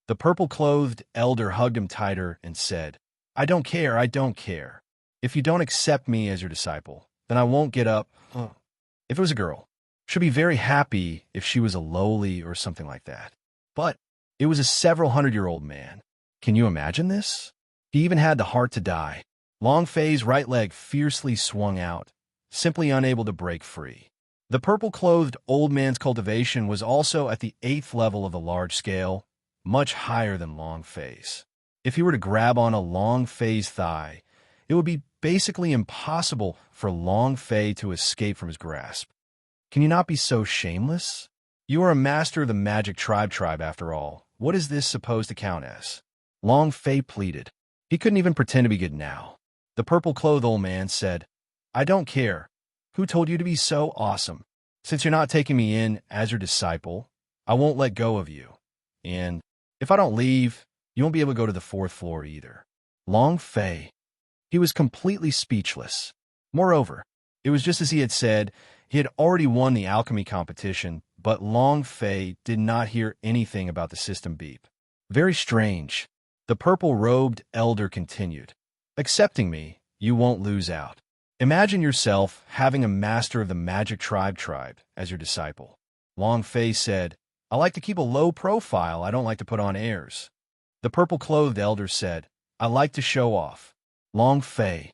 The purple-clothed elder hugged him tighter and said, I don't care, I don't care. If you don't accept me as your disciple, then I won't get up. If it was a girl, she'd be very happy if she was a lowly or something like that. But it was a several hundred-year-old man. Can you imagine this? He even had the heart to die. Long Fei's right leg fiercely swung out, simply unable to break free. The purple-clothed old man's cultivation was also at the 8th level of the large scale, much higher than Long Fei's. If he were to grab on a Long Fei's thigh, it would be basically impossible for Long Fei to escape from his grasp. Can you not be so shameless? You are a master of the magic tribe after all. What is this supposed to count as? Long Fei pleaded. He couldn't even pretend to be good now. The purple-clothed old man said, I don't care. Who told you to be so awesome? Since you're not taking me in as your disciple, I won't let go of you. And if I don't leave, you won't be able to go to the 4th floor either. Long Fei. He was completely speechless. Moreover, it was just as he had said, he had already won the alchemy competition but Long Fei did not hear anything about the system beep. Very strange. The purple-robed elder continued. Accepting me, you won't lose out. Imagine yourself having a master of the magic tribe as your disciple. Long Fei said, I like to keep a low profile. I don't like to put on airs. The purple-clothed elder said, I like to show off. Long Fei.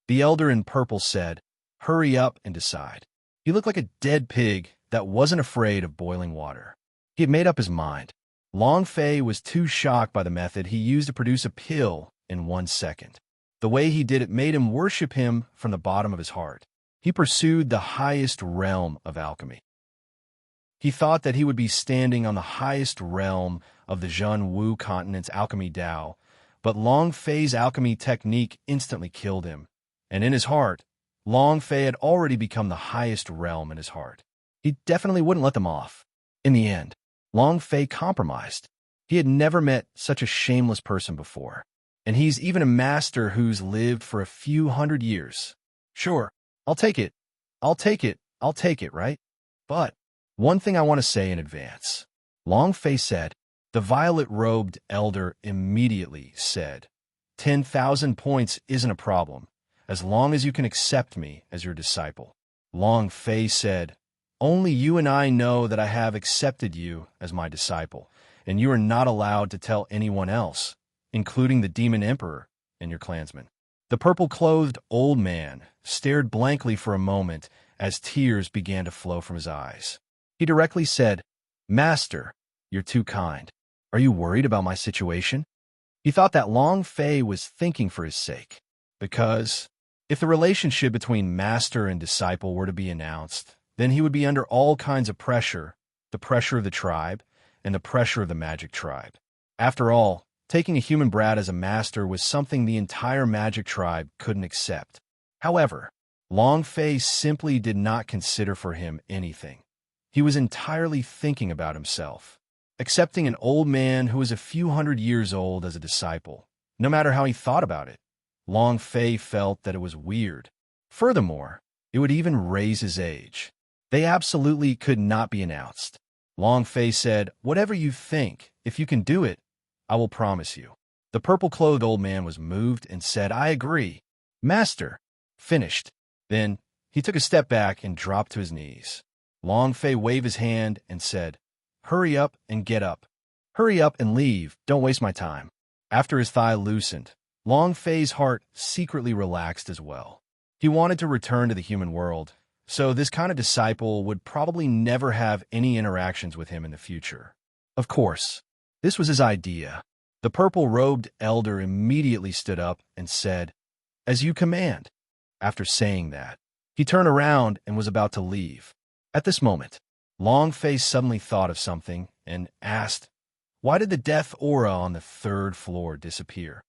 The elder in purple said, hurry up and decide. He looked like a dead pig that wasn't afraid of boiling water. He had made up his mind. Long Fei was too shocked by the method he used to produce a pill in 1 second. The way he did it made him worship him from the bottom of his heart. He pursued the highest realm of alchemy. He thought that he would be standing on the highest realm of the Zhen Wu continent's alchemy Tao, but Long Fei's alchemy technique instantly killed him. And in his heart, Long Fei had already become the highest realm in his heart. He definitely wouldn't let them off. In the end, Long Fei compromised. He had never met such a shameless person before. And he's even a master who's lived for a few hundred years. Sure, I'll take it. I'll take it, right? But one thing I want to say in advance. Long Fei said. The violet-robed elder immediately said, 10,000 points isn't a problem, as long as you can accept me as your disciple. Long Fei said, only you and I know that I have accepted you as my disciple, and you are not allowed to tell anyone else, including the demon emperor and your clansmen. The purple-clothed old man stared blankly for a moment as tears began to flow from his eyes. He directly said, Master, you're too kind. Are you worried about my situation? He thought that Long Fei was thinking for his sake, because if the relationship between master and disciple were to be announced, then he would be under all kinds of pressure, the pressure of the tribe and the pressure of the magic tribe. After all, taking a human brat as a master was something the entire magic tribe couldn't accept. However, Long Fei simply did not consider for him anything. He was entirely thinking about himself. Accepting an old man who was a few hundred years old as a disciple, no matter how he thought about it, Long Fei felt that it was weird. Furthermore, it would even raise his age. They absolutely could not be announced. Long Fei said, whatever you think, if you can do it, I will promise you. The purple-clothed old man was moved and said, I agree. Master. Finished. Then he took a step back and dropped to his knees. Long Fei waved his hand and said, hurry up and get up. Hurry up and leave. Don't waste my time. After his thigh loosened, Long Fei's heart secretly relaxed as well. He wanted to return to the human world, so this kind of disciple would probably never have any interactions with him in the future. Of course, this was his idea. The purple-robed elder immediately stood up and said, as you command. After saying that, he turned around and was about to leave. At this moment, Long Fei suddenly thought of something and asked, why did the death aura on the 3rd floor disappear?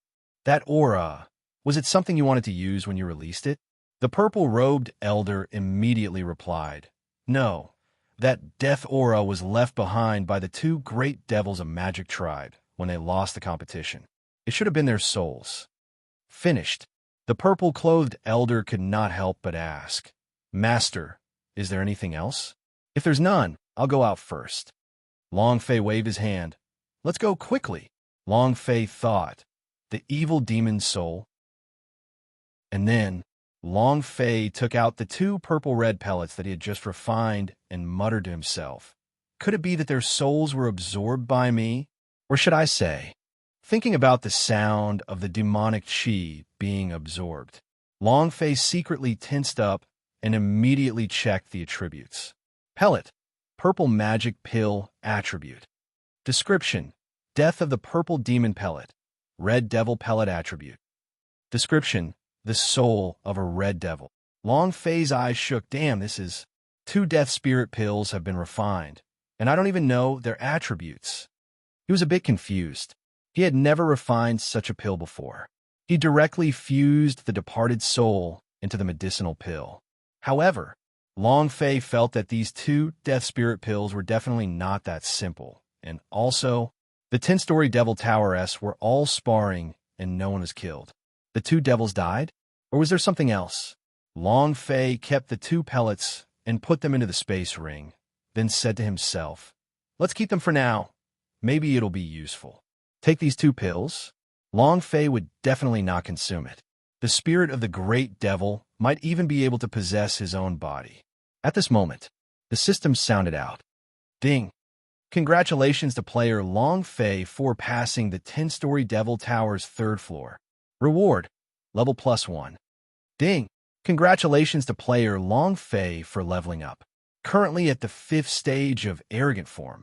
That aura, was it something you wanted to use when you released it? The purple-robed elder immediately replied, no, that death aura was left behind by the 2 great devils of magic tribe when they lost the competition. It should have been their souls. Finished. The purple-clothed elder could not help but ask, Master, is there anything else? If there's none, I'll go out first. Long Fei waved his hand. Let's go quickly. Long Fei thought, the evil demon's soul. And then, Long Fei took out the 2 purple-red pellets that he had just refined and muttered to himself. Could it be that their souls were absorbed by me? Or should I say, thinking about the sound of the demonic chi being absorbed, Long Fei secretly tensed up and immediately checked the attributes. Pellet, purple magic pill attribute. Description, death of the purple demon pellet, red devil pellet attribute. Description, the soul of a red devil. Long Fei's eyes shook. Damn, this is 2 death spirit pills have been refined, and I don't even know their attributes. He was a bit confused. He had never refined such a pill before. He directly fused the departed soul into the medicinal pill. However, Long Fei felt that these 2 death spirit pills were definitely not that simple, and also, the 10-story Devil Tower-S were all sparring and no one was killed. The 2 devils died? Or was there something else? Long Fei kept the 2 pellets and put them into the space ring, then said to himself, "Let's keep them for now. Maybe it'll be useful. Take these 2 pills. Long Fei would definitely not consume it. The spirit of the great devil might even be able to possess his own body." At this moment, the system sounded out. Ding! Congratulations to player Long Fei for passing the 10-story Devil Tower's 3rd floor. Reward, level +1. Ding! Congratulations to player Long Fei for leveling up. Currently at the 5th stage of Arrogant Form.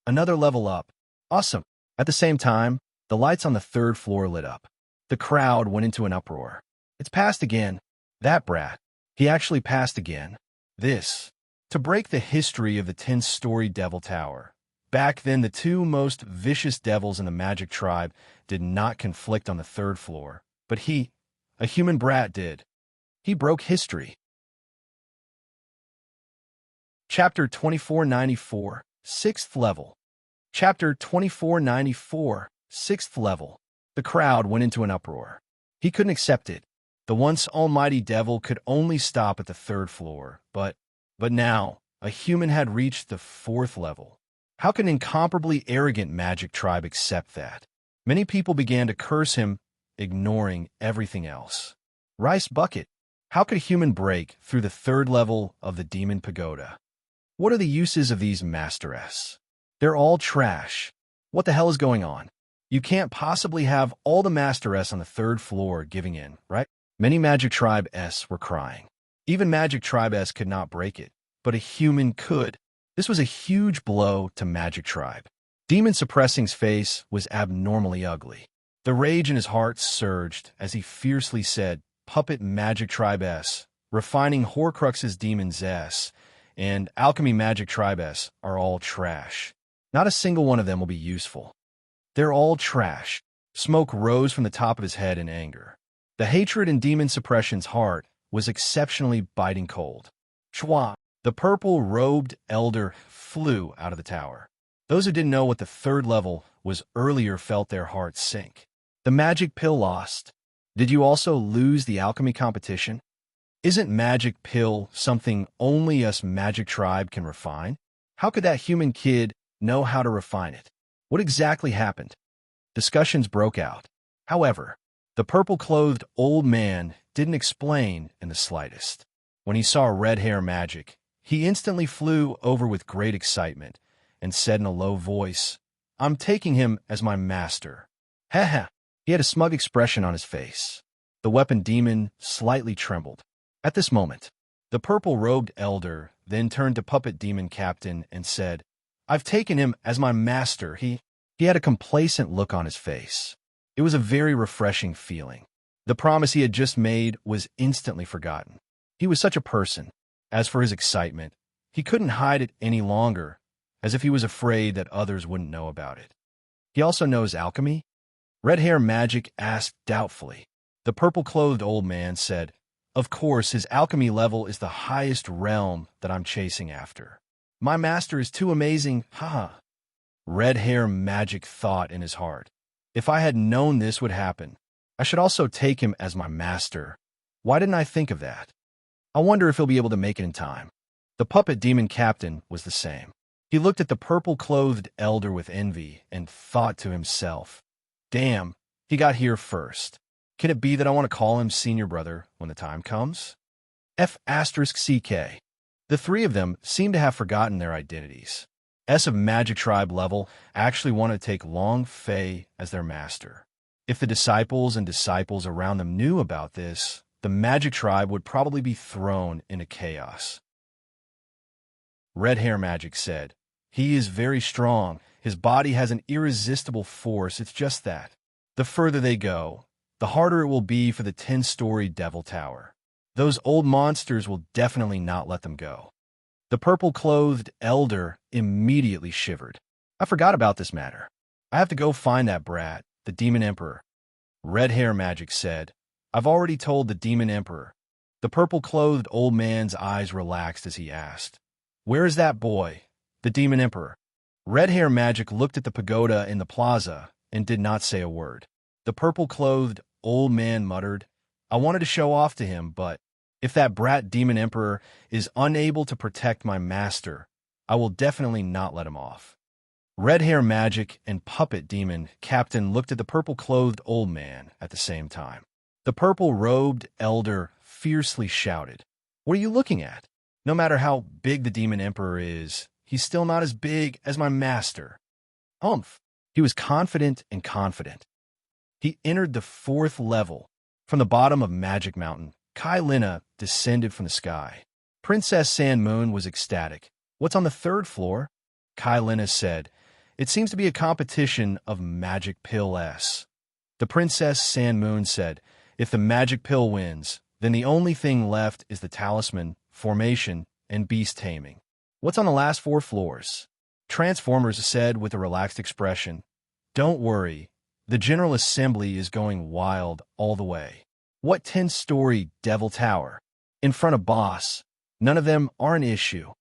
Another level up. Awesome. At the same time, the lights on the 3rd floor lit up. The crowd went into an uproar. It's passed again. That brat. He actually passed again. This. To break the history of the 10-story Devil Tower. Back then, the 2 most vicious devils in the Magic Tribe did not conflict on the 3rd floor, but he, a human brat, did. He broke history. Chapter 2494, 6th level. Chapter 2494, 6th level. The crowd went into an uproar. He couldn't accept it. The once almighty devil could only stop at the 3rd floor, but now, a human had reached the 4th level. How can incomparably arrogant Magic Tribe accept that? Many people began to curse him, ignoring everything else. Rice Bucket. How could a human break through the 3rd level of the Demon Pagoda? What are the uses of these Master S? They're all trash. What the hell is going on? You can't possibly have all the Master S on the 3rd floor giving in, right? Many Magic Tribe S were crying. Even Magic Tribe S could not break it, but a human could. This was a huge blow to Magic Tribe. Demon Suppressing's face was abnormally ugly. The rage in his heart surged as he fiercely said, "Puppet Magic Tribe S, Refining Horcrux's Demons S, and Alchemy Magic Tribe S are all trash. Not a single one of them will be useful. They're all trash." Smoke rose from the top of his head in anger. The hatred in Demon Suppression's heart was exceptionally biting cold. Chua! The purple-robed elder flew out of the tower. Those who didn't know what the 3rd level was earlier felt their hearts sink. The magic pill lost. Did you also lose the alchemy competition? Isn't magic pill something only us Magic Tribe can refine? How could that human kid know how to refine it? What exactly happened? Discussions broke out. However, the purple-clothed old man didn't explain in the slightest. When he saw red hair magic, he instantly flew over with great excitement and said in a low voice, "I'm taking him as my master." Haha. He had a smug expression on his face. The weapon demon slightly trembled. At this moment, the purple-robed elder then turned to Puppet Demon Captain and said, "I've taken him as my master." He had a complacent look on his face. It was a very refreshing feeling. The promise he had just made was instantly forgotten. He was such a person. As for his excitement, he couldn't hide it any longer, as if he was afraid that others wouldn't know about it. He also knows alchemy? Red Hair Magic asked doubtfully. The purple-clothed old man said, "Of course, his alchemy level is the highest realm that I'm chasing after. My master is too amazing, haha." Red Hair Magic thought in his heart, "If I had known this would happen, I should also take him as my master. Why didn't I think of that? I wonder if he'll be able to make it in time." The Puppet Demon Captain was the same. He looked at the purple-clothed elder with envy and thought to himself, "Damn, he got here first. Can it be that I want to call him senior brother when the time comes?" F***CK. The 3 of them seemed to have forgotten their identities. S of Magic Tribe level actually wanted to take Long Fei as their master. If the disciples and disciples around them knew about this, the Magic Tribe would probably be thrown into chaos. Red Hair Magic said, "He is very strong. His body has an irresistible force. It's just that. The further they go, the harder it will be for the 10-story Devil Tower. Those old monsters will definitely not let them go." The purple-clothed elder immediately shivered. "I forgot about this matter. I have to go find that brat, the Demon Emperor." Red Hair Magic said, "I've already told the Demon Emperor." The purple-clothed old man's eyes relaxed as he asked, "Where is that boy, the Demon Emperor?" Red Hair Magic looked at the pagoda in the plaza and did not say a word. The purple-clothed old man muttered, "I wanted to show off to him, but if that brat Demon Emperor is unable to protect my master, I will definitely not let him off. Red Hair Magic and Puppet Demon Captain looked at the purple-clothed old man at the same time. The purple-robed elder fiercely shouted, "What are you looking at? No matter how big the Demon Emperor is, he's still not as big as my master." Humph! He was confident and confident. He entered the 4th level. From the bottom of Magic Mountain, Kai Lina descended from the sky. Princess Sand Moon was ecstatic. "What's on the 3rd floor?" Kai Lina said. "It seems to be a competition of Magic Pill S." The Princess Sand Moon said, "If the Magic Pill wins, then the only thing left is the Talisman, Formation, and Beast Taming." "What's on the last 4 floors?" Transformers said with a relaxed expression. "Don't worry, the General Assembly is going wild all the way." "What 10-story Devil Tower?" "In front of Boss. None of them are an issue."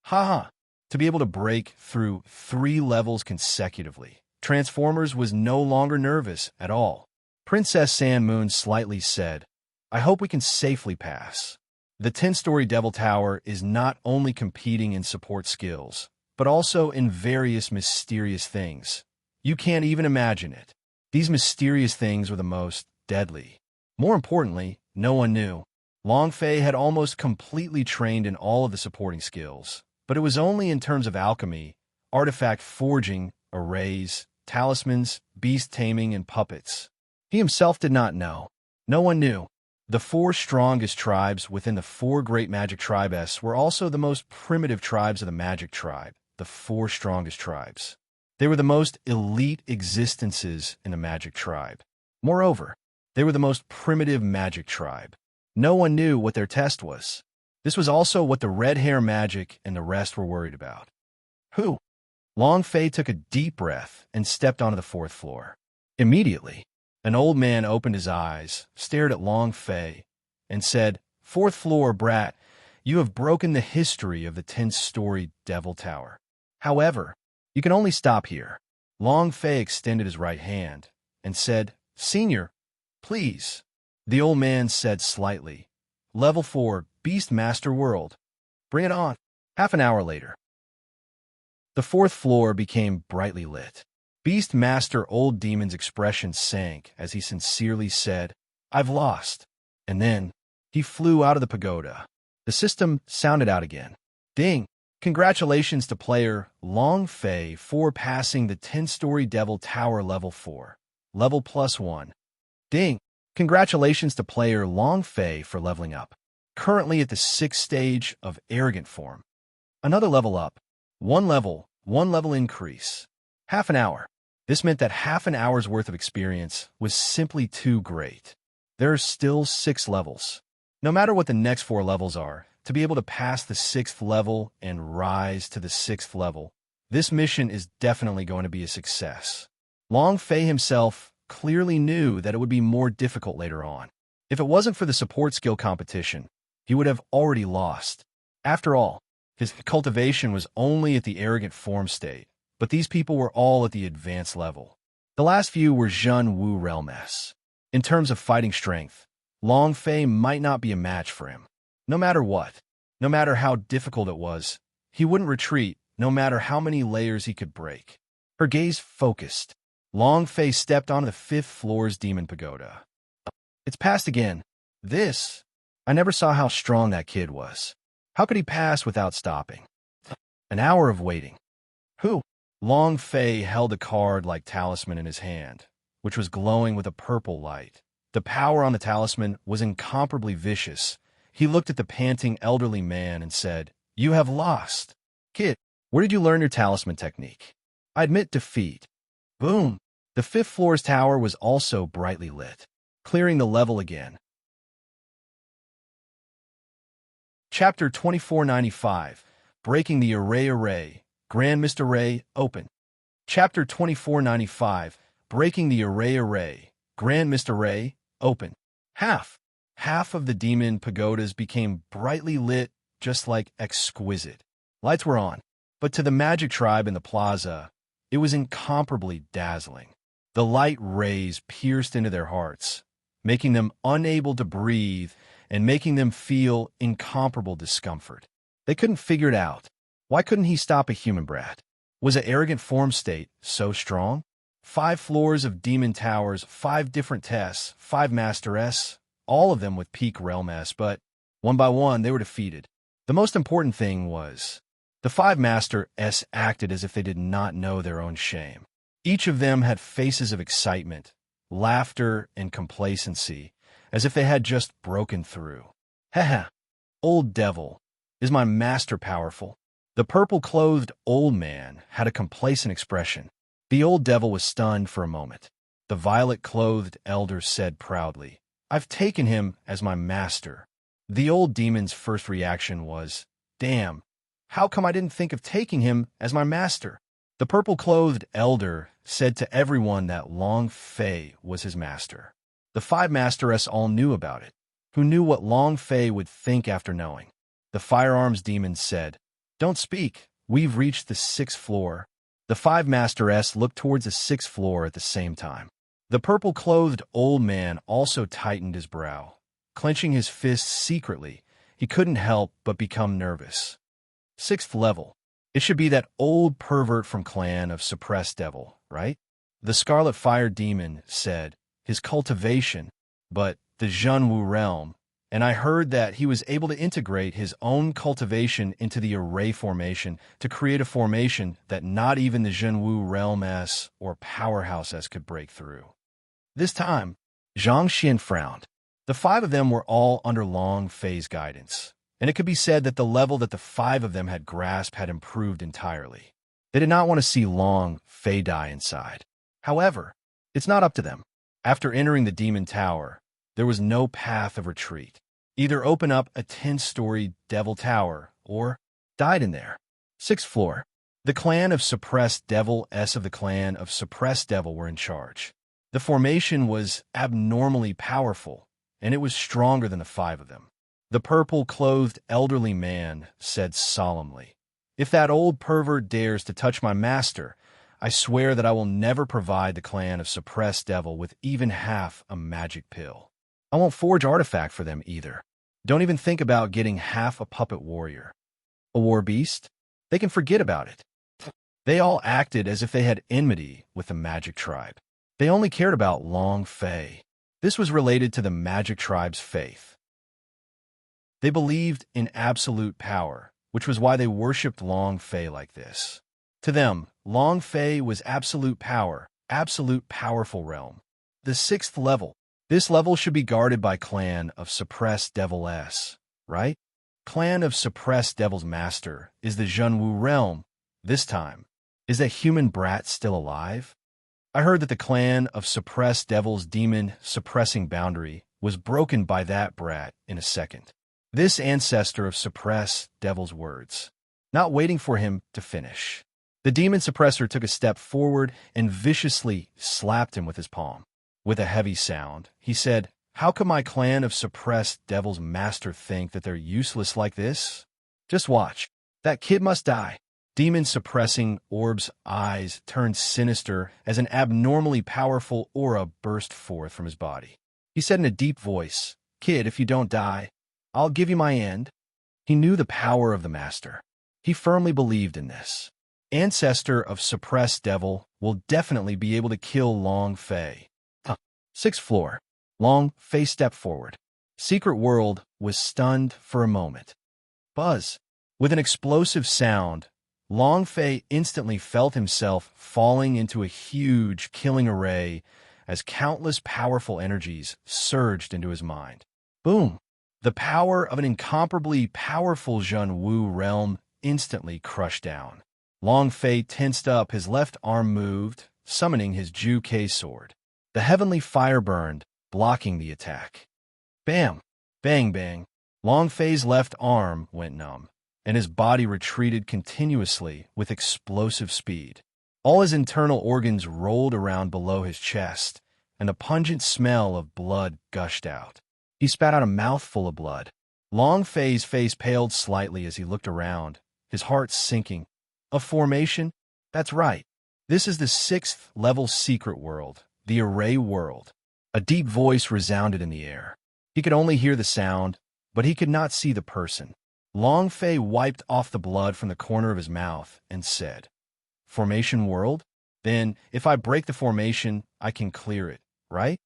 "Ha ha." To be able to break through 3 levels consecutively, Transformers was no longer nervous at all. Princess Sand Moon slightly said, "I hope we can safely pass." The 10-story Devil Tower is not only competing in support skills, but also in various mysterious things. You can't even imagine it. These mysterious things were the most deadly. More importantly, no one knew. Long Fei had almost completely trained in all of the supporting skills, but it was only in terms of alchemy, artifact forging, arrays, talismans, beast taming, and puppets. He himself did not know. No one knew. The 4 strongest tribes within the 4 great magic tribes were also the most primitive tribes of the magic tribe, the 4 strongest tribes. They were the most elite existences in the magic tribe. Moreover, they were the most primitive magic tribe. No one knew what their test was. This was also what the Red Hair Magic and the rest were worried about. Who? Long Fei took a deep breath and stepped onto the 4th floor. Immediately, an old man opened his eyes, stared at Long Fei, and said, "4th floor, brat, you have broken the history of the 10-story Devil Tower. However, you can only stop here." Long Fei extended his right hand and said, "Senior, please." The old man said slightly, "Level 4, Beastmaster World. Bring it on." Half an hour later, the 4th floor became brightly lit. Beastmaster Old Demon's expression sank as he sincerely said, "I've lost." And then he flew out of the pagoda. The system sounded out again. Ding! Congratulations to player Long Fei for passing the 10-story Devil Tower Level 4. Level +1. Ding! Congratulations to player Long Fei for leveling up. Currently at the 6th stage of Arrogant Form. Another level up. 1 level increase. Half an hour. This meant that half an hour's worth of experience was simply too great. There are still 6 levels. No matter what the next 4 levels are, to be able to pass the 6th level and rise to the 6th level, this mission is definitely going to be a success. Long Fei himself clearly knew that it would be more difficult later on. If it wasn't for the support skill competition, he would have already lost. After all, his cultivation was only at the Arrogant Form state, but these people were all at the advanced level. The last few were Zhen Wu Realmess. In terms of fighting strength, Long Fei might not be a match for him. No matter what, no matter how difficult it was, he wouldn't retreat, no matter how many layers he could break. Her gaze focused. Long Fei stepped onto the 5th floor's Demon Pagoda. It's passed again. I never saw how strong that kid was. How could he pass without stopping? An hour of waiting. Who? Long Fei held a card-like talisman in his hand, which was glowing with a purple light. The power on the talisman was incomparably vicious. He looked at the panting elderly man and said, "You have lost. Kid, where did you learn your talisman technique?" "I admit defeat." Boom! The 5th floor's tower was also brightly lit, clearing the level again. Chapter 2495, Breaking the Array, Grand Mist Array, Open. Chapter 2495, Breaking the Array, Grand Mist Array, Open. Half of the demon pagodas became brightly lit, just like exquisite. Lights were on, but to the magic tribe in the plaza, it was incomparably dazzling. The light rays pierced into their hearts, making them unable to breathe and making them feel incomparable discomfort. They couldn't figure it out. Why couldn't he stop a human brat? Was an arrogant form state so strong? 5 floors of demon towers, 5 different tests, 5 Master S, all of them with peak realm S, but one by one they were defeated. The most important thing was, the 5 Master S acted as if they did not know their own shame. Each of them had faces of excitement, laughter, and complacency, as if they had just broken through. Haha, old devil, is my master powerful? The purple-clothed old man had a complacent expression. The old devil was stunned for a moment. The violet-clothed elder said proudly, I've taken him as my master. The old demon's first reaction was, damn, how come I didn't think of taking him as my master? The purple-clothed elder said to everyone that Long Fei was his master. The 5 Masteress all knew about it. Who knew what Long Fei would think after knowing? The firearms demon said, Don't speak, we've reached the 6th floor. The 5 Masteress looked towards the 6th floor at the same time. The purple-clothed old man also tightened his brow. Clenching his fists secretly, he couldn't help but become nervous. 6th level. It should be that old pervert from clan of Suppressed Devil, right? The Scarlet Fire Demon said, his cultivation, but the Zhenwu realm, and I heard that he was able to integrate his own cultivation into the array formation to create a formation that not even the Zhenwu realm S or powerhouse S could break through. This time, Zhang Xian frowned. The 5 of them were all under Long Fei's guidance, and it could be said that the level that the 5 of them had grasped had improved entirely. They did not want to see Long Fei die inside. However, it's not up to them. After entering the demon tower, there was no path of retreat. Either open up a 10-story devil tower, or died in there. 6th floor. The clan of Suppressed Devil S of the clan of Suppressed Devil were in charge. The formation was abnormally powerful, and it was stronger than the 5 of them. The purple-clothed elderly man said solemnly, If that old pervert dares to touch my master, I swear that I will never provide the clan of Suppressed Devil with even half a magic pill. I won't forge artifact for them either. Don't even think about getting half a puppet warrior. A war beast? They can forget about it. They all acted as if they had enmity with the magic tribe. They only cared about Long Fei. This was related to the magic tribe's faith. They believed in absolute power, which was why they worshipped Long Fei like this. To them, Long Fei was absolute power, absolute powerful realm. The 6th level. This level should be guarded by Clan of Suppressed Devil S, right? Clan of Suppressed Devil's master is the Zhenwu realm. This time, is that human brat still alive? I heard that the Clan of Suppressed Devil's demon suppressing boundary was broken by that brat in a second. This ancestor of Suppressed Devil's words, not waiting for him to finish. The demon suppressor took a step forward and viciously slapped him with his palm. With a heavy sound, he said, How could my clan of Suppressed Devil's master think that they're useless like this? Just watch. That kid must die. Demon-suppressing orb's eyes turned sinister as an abnormally powerful aura burst forth from his body. He said in a deep voice, Kid, if you don't die, I'll give you my end. He knew the power of the master. He firmly believed in this. Ancestor of Suppressed Devil will definitely be able to kill Long Fei. 6th floor. Long Fei stepped forward. Secret World was stunned for a moment. Buzz. With an explosive sound, Long Fei instantly felt himself falling into a huge killing array as countless powerful energies surged into his mind. Boom! The power of an incomparably powerful Zhenwu realm instantly crushed down. Long Fei tensed up, his left arm moved, summoning his Ju Kei sword. The heavenly fire burned, blocking the attack. Bam! Bang bang! Long Fei's left arm went numb, and his body retreated continuously with explosive speed. All his internal organs rolled around below his chest, and a pungent smell of blood gushed out. He spat out a mouthful of blood. Long Fei's face paled slightly as he looked around, his heart sinking. A formation? That's right. This is the 6th level secret world, the array world. A deep voice resounded in the air. He could only hear the sound, but he could not see the person. Long Fei wiped off the blood from the corner of his mouth and said, "Formation world? Then, if I break the formation, I can clear it, right?"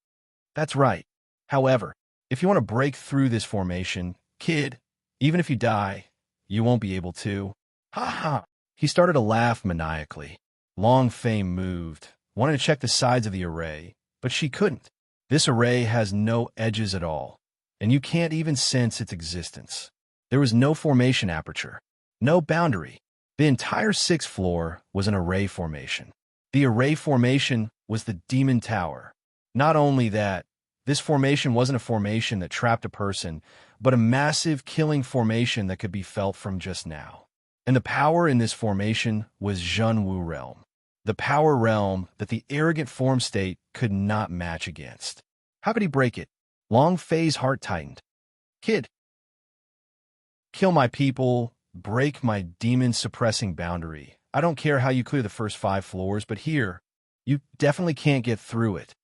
"That's right. However, if you want to break through this formation, kid, even if you die, you won't be able to." Ha ha! He started to laugh maniacally. Long Fei moved, wanted to check the sides of the array, but she couldn't. This array has no edges at all, and you can't even sense its existence. There was no formation aperture, no boundary. The entire sixth floor was an array formation. The array formation was the Demon Tower. Not only that, this formation wasn't a formation that trapped a person, but a massive killing formation that could be felt from just now. And the power in this formation was Zhenwu realm, the power realm that the arrogant form state could not match against. How could he break it? Long Fei's heart tightened. "Kid, kill my people, break my demon-suppressing boundary. I don't care how you clear the first 5 floors, but here, you definitely can't get through it,"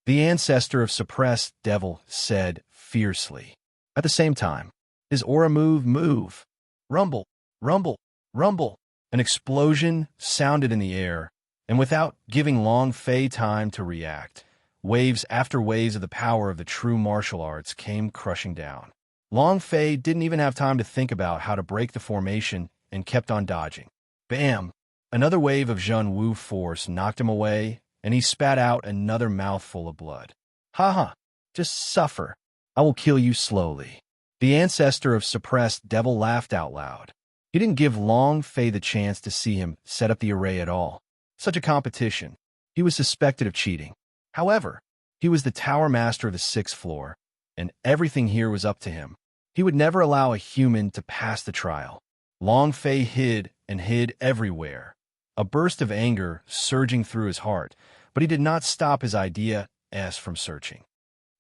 the ancestor of suppressed devil said fiercely. At the same time, his aura move. Rumble, rumble, rumble. An explosion sounded in the air, and without giving Long Fei time to react, waves after waves of the power of the true martial arts came crushing down. Long Fei didn't even have time to think about how to break the formation and kept on dodging. Bam! Another wave of Zhen Wu force knocked him away, and he spat out another mouthful of blood. "Ha ha! Just suffer. I will kill you slowly." The ancestor of suppressed devil laughed out loud. He didn't give Long Fei the chance to see him set up the array at all. Such a competition. He was suspected of cheating. However, he was the tower master of the 6th floor, and everything here was up to him. He would never allow a human to pass the trial. Long Fei hid and hid everywhere, a burst of anger surging through his heart, but he did not stop his idea from searching.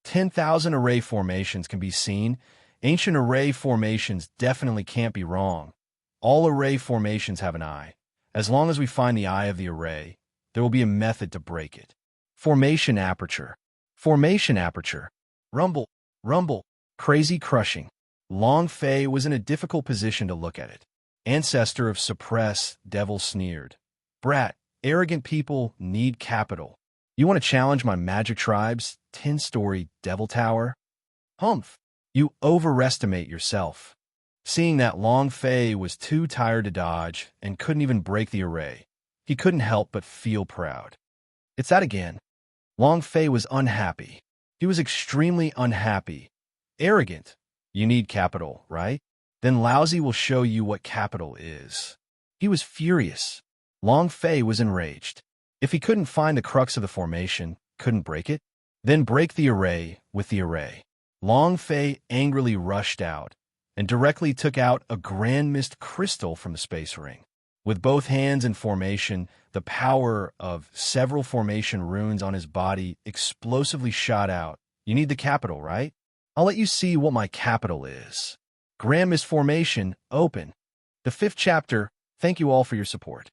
10,000 array formations can be seen. Ancient array formations definitely can't be wrong. All array formations have an eye. As long as we find the eye of the array, there will be a method to break it. Formation aperture. Formation aperture. Rumble, rumble, crazy crushing. Long Fei was in a difficult position to look at it. Ancestor of suppress, devil sneered. "Brat, arrogant people need capital. You want to challenge my magic tribe's 10-story devil tower? Humph, you overestimate yourself." Seeing that Long Fei was too tired to dodge and couldn't even break the array, he couldn't help but feel proud. It's that again. Long Fei was unhappy. He was extremely unhappy. Arrogant. You need capital, right? Then Lousy will show you what capital is. He was furious. Long Fei was enraged. If he couldn't find the crux of the formation, couldn't break it, then break the array with the array. Long Fei angrily rushed out and directly took out a grand mist crystal from the space ring. With both hands in formation, the power of several formation runes on his body explosively shot out. You need the capital, right? I'll let you see what my capital is. Grand Mist Formation, open. The 5th chapter. Thank you all for your support.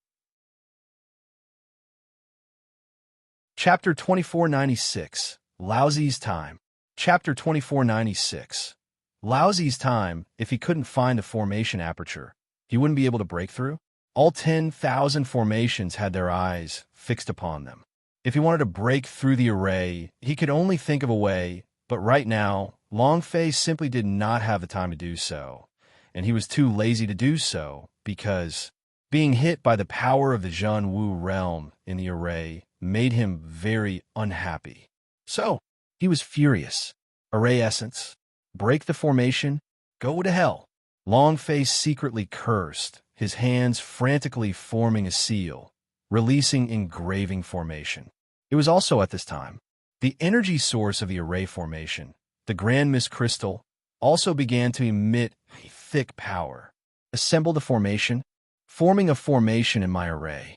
Chapter 2496, Lousy's Time. Chapter 2496. Lousy's time. If he couldn't find the formation aperture, he wouldn't be able to break through. All 10,000 formations had their eyes fixed upon them. If he wanted to break through the array, he could only think of a way, but right now, Long Fei simply did not have the time to do so, and he was too lazy to do so because being hit by the power of the Zhen Wu realm in the array made him very unhappy. So, he was furious. Array essence. Break the formation. Go to hell. Long Fei secretly cursed, his hands frantically forming a seal, releasing engraving formation. It was also at this time, the energy source of the array formation, the Grand Mist Crystal, also began to emit a thick power. Assemble the formation, forming a formation in my array.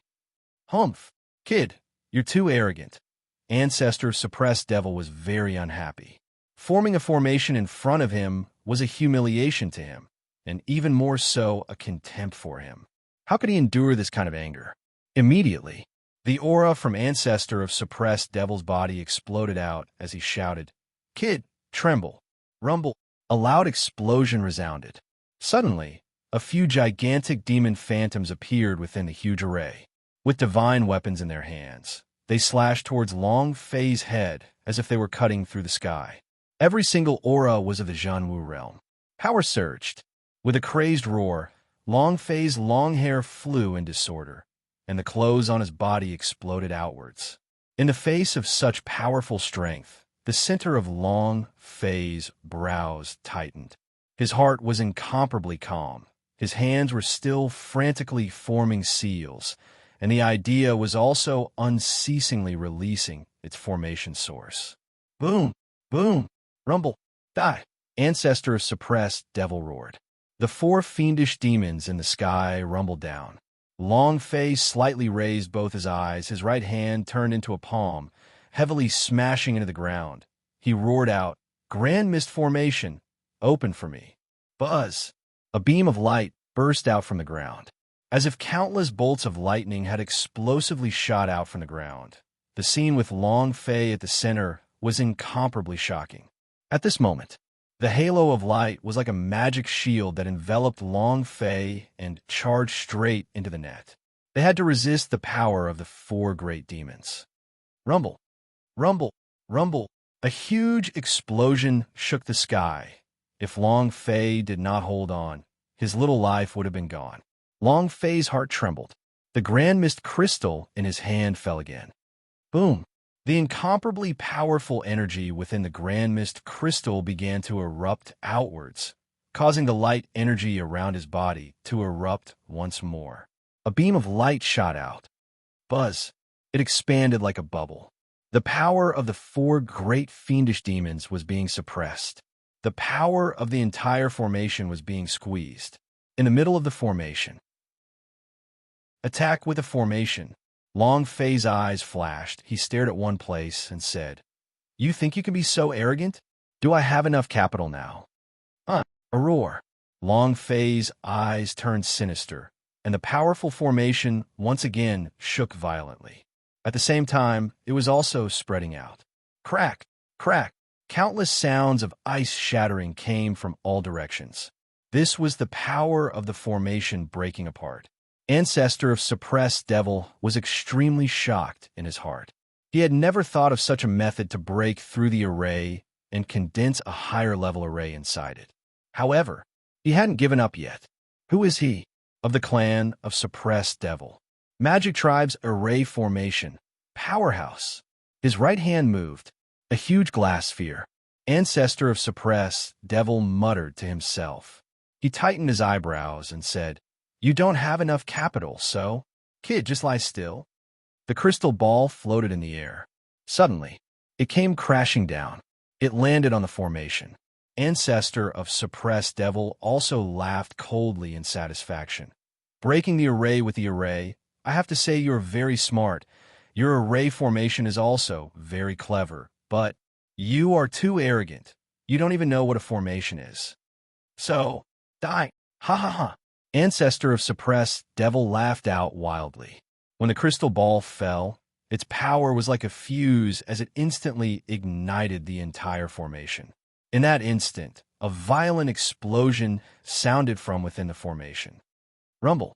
Humph, kid, you're too arrogant. Ancestor suppressed devil was very unhappy. Forming a formation in front of him was a humiliation to him, and even more so a contempt for him. How could he endure this kind of anger? Immediately, the aura from Ancestor of suppressed devil's body exploded out as he shouted, "Kid, tremble, rumble." A loud explosion resounded. Suddenly, a few gigantic demon phantoms appeared within the huge array. With divine weapons in their hands, they slashed towards Long Fei's head as if they were cutting through the sky. Every single aura was of the Zhanwu realm. Power surged. With a crazed roar, Long Fei's long hair flew in disorder, and the clothes on his body exploded outwards. In the face of such powerful strength, the center of Long Fei's brows tightened. His heart was incomparably calm. His hands were still frantically forming seals, and the idea was also unceasingly releasing its formation source. Boom! Boom! Rumble! Die! Ancestor of suppressed devil roared. The four fiendish demons in the sky rumbled down. Long Fei slightly raised both his eyes, his right hand turned into a palm, heavily smashing into the ground. He roared out, "Grand Mist Formation, open for me." Buzz! A beam of light burst out from the ground. As if countless bolts of lightning had explosively shot out from the ground, the scene with Long Fei at the center was incomparably shocking. At this moment, the halo of light was like a magic shield that enveloped Long Fei and charged straight into the net. They had to resist the power of the four great demons. Rumble! Rumble! Rumble! A huge explosion shook the sky. If Long Fei did not hold on, his little life would have been gone. Long Fei's heart trembled. The grand mist crystal in his hand fell again. Boom! The incomparably powerful energy within the grand mist crystal began to erupt outwards, causing the light energy around his body to erupt once more. A beam of light shot out. Buzz! It expanded like a bubble. The power of the four great fiendish demons was being suppressed. The power of the entire formation was being squeezed. In the middle of the formation. Attack with a formation. Long Fei's eyes flashed. He stared at one place and said, "You think you can be so arrogant? Do I have enough capital now?" A roar. Long Fei's eyes turned sinister, and the powerful formation once again shook violently. At the same time, it was also spreading out. Crack! Crack! Countless sounds of ice shattering came from all directions. This was the power of the formation breaking apart. Ancestor of suppressed devil was extremely shocked in his heart. He had never thought of such a method to break through the array and condense a higher-level array inside it. However, he hadn't given up yet. Who is he? Of the clan of suppressed devil. Magic Tribe's array formation. Powerhouse. His right hand moved. A huge glass sphere. Ancestor of suppressed devil muttered to himself. He tightened his eyebrows and said, "You don't have enough capital, so, kid, just lie still." The crystal ball floated in the air. Suddenly, it came crashing down. It landed on the formation. Ancestor of suppressed devil also laughed coldly in satisfaction. Breaking the array with the array, I have to say you're very smart. Your array formation is also very clever, but you are too arrogant. You don't even know what a formation is. So, die. Ha ha ha. Ancestor of suppressed devil laughed out wildly. When the crystal ball fell, its power was like a fuse as it instantly ignited the entire formation. In that instant, a violent explosion sounded from within the formation. Rumble,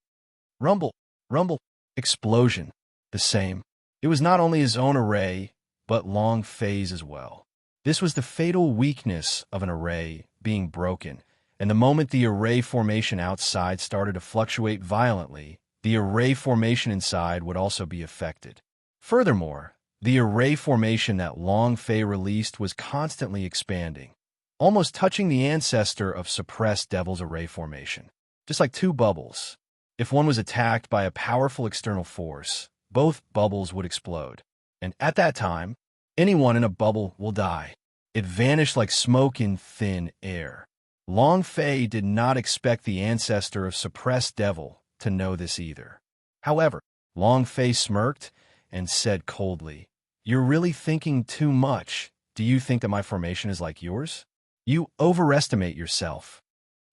rumble, rumble, explosion. The same. It was not only his own array, but Long Fei's as well. This was the fatal weakness of an array being broken, and the moment the array formation outside started to fluctuate violently, the array formation inside would also be affected. Furthermore, the array formation that Long Fei released was constantly expanding, almost touching the ancestor of suppressed devil's array formation. Just like two bubbles. If one was attacked by a powerful external force, both bubbles would explode. And at that time, anyone in a bubble will die. It vanished like smoke in thin air. Long Fei did not expect the ancestor of suppressed devil to know this either. However, Long Fei smirked and said coldly, "You're really thinking too much. Do you think that my formation is like yours? You overestimate yourself."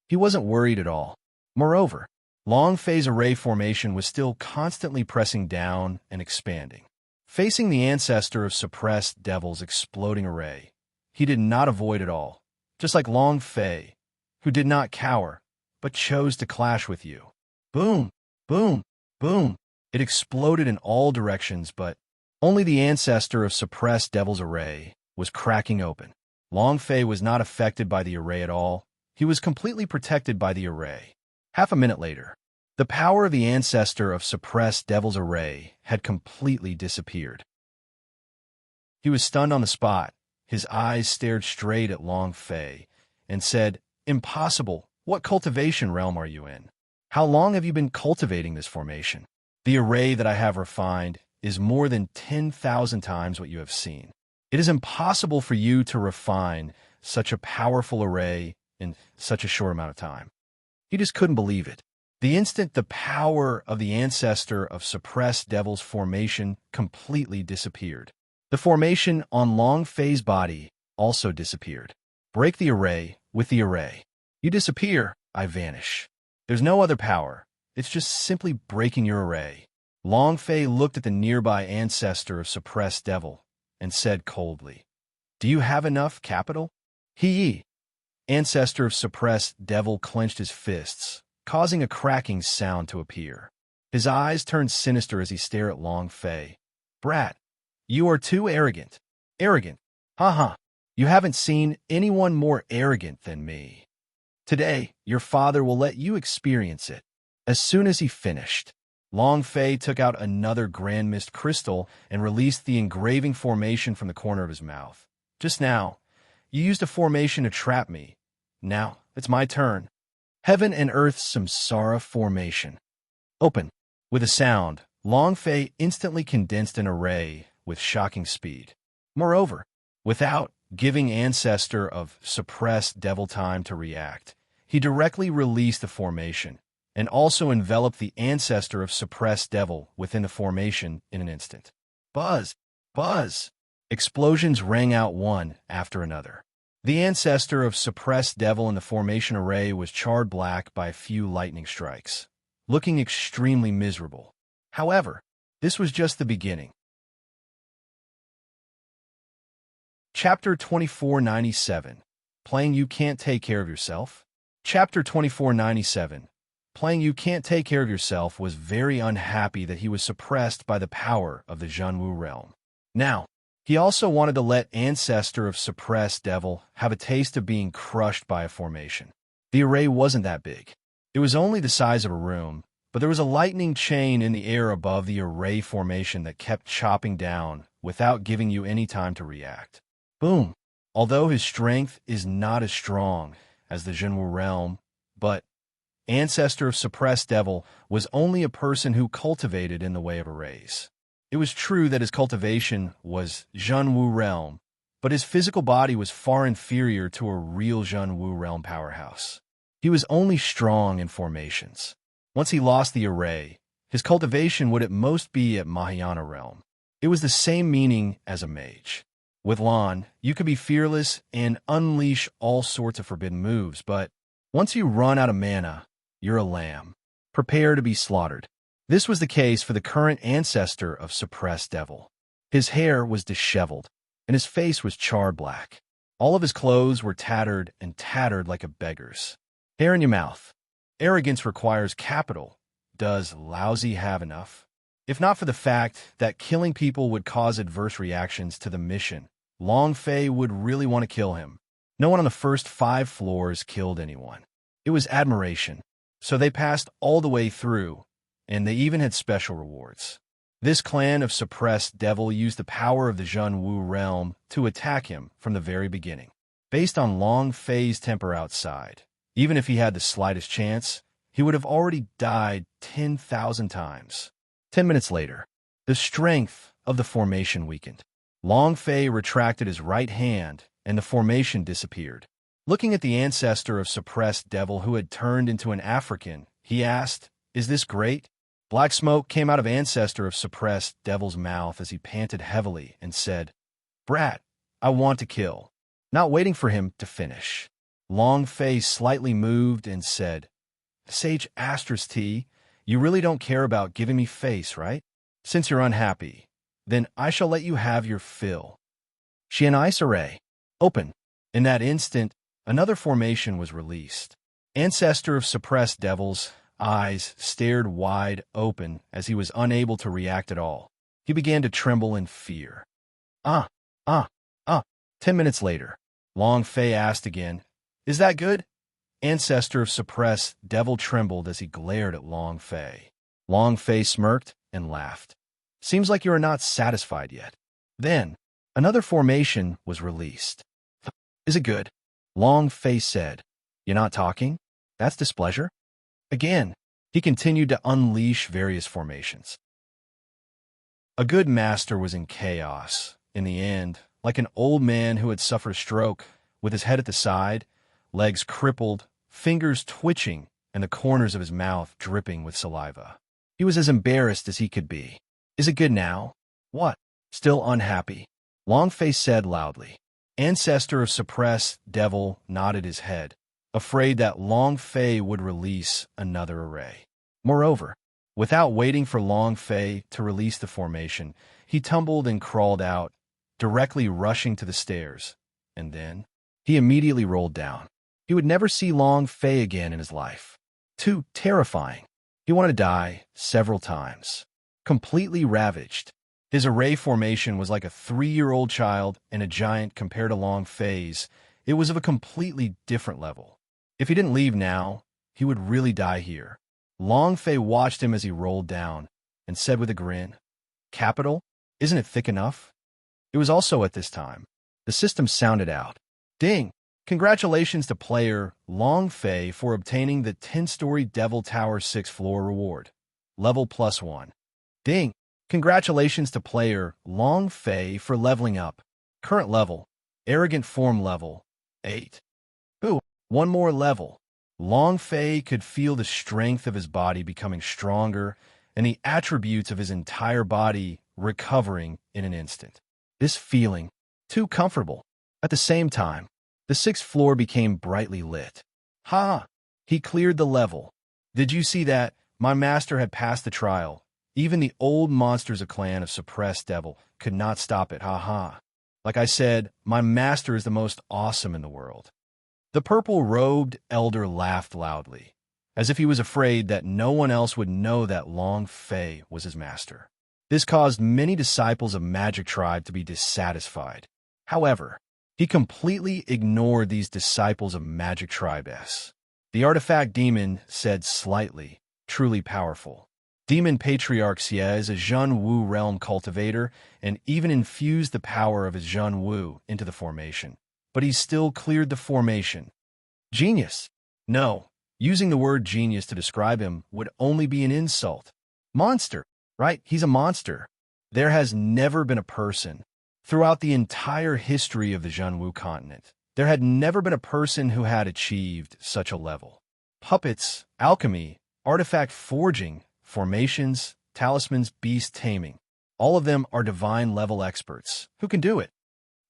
He wasn't worried at all. Moreover, Long Fei's array formation was still constantly pressing down and expanding. Facing the ancestor of suppressed devil's exploding array, he did not avoid at all. Just like Long Fei, who did not cower, but chose to clash with you. Boom, boom, boom. It exploded in all directions, but only the ancestor of suppressed devil's array was cracking open. Long Fei was not affected by the array at all. He was completely protected by the array. Half a minute later, the power of the ancestor of suppressed devil's array had completely disappeared. He was stunned on the spot. His eyes stared straight at Long Fei and said, "Impossible. What cultivation realm are you in? How long have you been cultivating this formation? The array that I have refined is more than 10,000 times what you have seen. It is impossible for you to refine such a powerful array in such a short amount of time." He just couldn't believe it. The instant the power of the ancestor of suppressed devil's formation completely disappeared. The formation on Long Fei's body also disappeared. Break the array with the array. You disappear, I vanish. There's no other power. It's just simply breaking your array. Long Fei looked at the nearby ancestor of suppressed devil and said coldly, "Do you have enough capital?" He, ancestor of suppressed devil, clenched his fists, causing a cracking sound to appear. His eyes turned sinister as he stared at Long Fei. "Brat, you are too arrogant." "Arrogant? Haha. You haven't seen anyone more arrogant than me. Today, your father will let you experience it." As soon as he finished, Long Fei took out another Grand Mist crystal and released the engraving formation from the corner of his mouth. "Just now, you used a formation to trap me. Now, it's my turn. Heaven and Earth's Samsara formation. Open." With a sound, Long Fei instantly condensed an array with shocking speed. Moreover, without giving ancestor of suppressed devil time to react, he directly released the formation and also enveloped the ancestor of suppressed devil within the formation in an instant. Buzz! Buzz! Explosions rang out one after another. The ancestor of suppressed devil in the formation array was charred black by a few lightning strikes, looking extremely miserable. However, this was just the beginning. Chapter 2497. Playing You Can't Take Care of Yourself? Chapter 2497. Playing You Can't Take Care of Yourself was very unhappy that he was suppressed by the power of the Zhenwu realm. Now, he also wanted to let ancestor of suppressed devil have a taste of being crushed by a formation. The array wasn't that big. It was only the size of a room, but there was a lightning chain in the air above the array formation that kept chopping down without giving you any time to react. Boom! Although his strength is not as strong as the Zhenwu realm, but ancestor of suppressed devil was only a person who cultivated in the way of arrays. It was true that his cultivation was Zhenwu realm, but his physical body was far inferior to a real Zhenwu realm powerhouse. He was only strong in formations. Once he lost the array, his cultivation would at most be at Mahayana realm. It was the same meaning as a mage. With Lan, you could be fearless and unleash all sorts of forbidden moves, but once you run out of mana, you're a lamb. Prepare to be slaughtered. This was the case for the current ancestor of suppressed devil. His hair was disheveled, and his face was charred black. All of his clothes were tattered like a beggar's. Hair in your mouth. Arrogance requires capital. Does Lousy have enough? If not for the fact that killing people would cause adverse reactions to the mission, Long Fei would really want to kill him. No one on the first 5 floors killed anyone. It was admiration. So they passed all the way through, and they even had special rewards. This clan of suppressed devil used the power of the Zhenwu realm to attack him from the very beginning. Based on Long Fei's temper outside, even if he had the slightest chance, he would have already died 10,000 times. 10 minutes later, the strength of the formation weakened. Long Fei retracted his right hand, and the formation disappeared. Looking at the ancestor of suppressed devil who had turned into an African, he asked, "Is this great?" Black smoke came out of ancestor of suppressed devil's mouth as he panted heavily and said, "Brat, I want to kill." Not waiting for him to finish, Long Fei slightly moved and said, "Sage Asterisk T, you really don't care about giving me face, right? Since you're unhappy, then I shall let you have your fill." She an ice array. Open. In that instant, another formation was released. Ancestor of suppressed devils, eyes stared wide open as he was unable to react at all. He began to tremble in fear. Ah, ah, ah. 10 minutes later, Long Fei asked again, "Is that good?" Ancestor of suppressed devil trembled as he glared at Long Fei. Long Fei smirked and laughed. "Seems like you are not satisfied yet." Then, another formation was released. "Is it good?" Long Fei said. "You're not talking? That's displeasure." Again, he continued to unleash various formations. A good master was in chaos. In the end, like an old man who had suffered a stroke, with his head at the side, legs crippled, fingers twitching, and the corners of his mouth dripping with saliva. He was as embarrassed as he could be. "Is it good now?" "What? Still unhappy?" Long Fei said loudly. Ancestor of suppressed devil nodded his head, afraid that Long Fei would release another array. Moreover, without waiting for Long Fei to release the formation, he tumbled and crawled out, directly rushing to the stairs, and then he immediately rolled down. He would never see Long Fei again in his life. Too terrifying. He wanted to die several times. Completely ravaged. His array formation was like a 3-year-old child and a giant compared to Long Fei's. It was of a completely different level. If he didn't leave now, he would really die here. Long Fei watched him as he rolled down and said with a grin, "Capital? Isn't it thick enough?" It was also at this time. The system sounded out. "Ding! Congratulations to player Long Fei for obtaining the 10-story Devil Tower 6th floor reward. Level +1. Ding! Congratulations to player Long Fei for leveling up. Current level, Arrogant Form level, 8. Ooh, one more level." Long Fei could feel the strength of his body becoming stronger and the attributes of his entire body recovering in an instant. This feeling, too comfortable. At the same time, the 6th floor became brightly lit. "Ha! He cleared the level. Did you see that? My master had passed the trial. Even the old monsters of clan of suppressed devil could not stop it. Ha ha. Like I said, my master is the most awesome in the world." The purple-robed elder laughed loudly, as if he was afraid that no one else would know that Long Fei was his master. This caused many disciples of Magic Tribe to be dissatisfied. However, he completely ignored these disciples of Magic Tribe S. The artifact demon said slightly, "Truly powerful. Demon Patriarch Xie is a Zhen Wu realm cultivator and even infused the power of his Zhen Wu into the formation. But he still cleared the formation. Genius? No, using the word genius to describe him would only be an insult. Monster, right? He's a monster. There has never been a person, throughout the entire history of the Zhenwu continent, there had never been a person who had achieved such a level. Puppets, alchemy, artifact forging, formations, talismans, beast taming. All of them are divine level experts. Who can do it?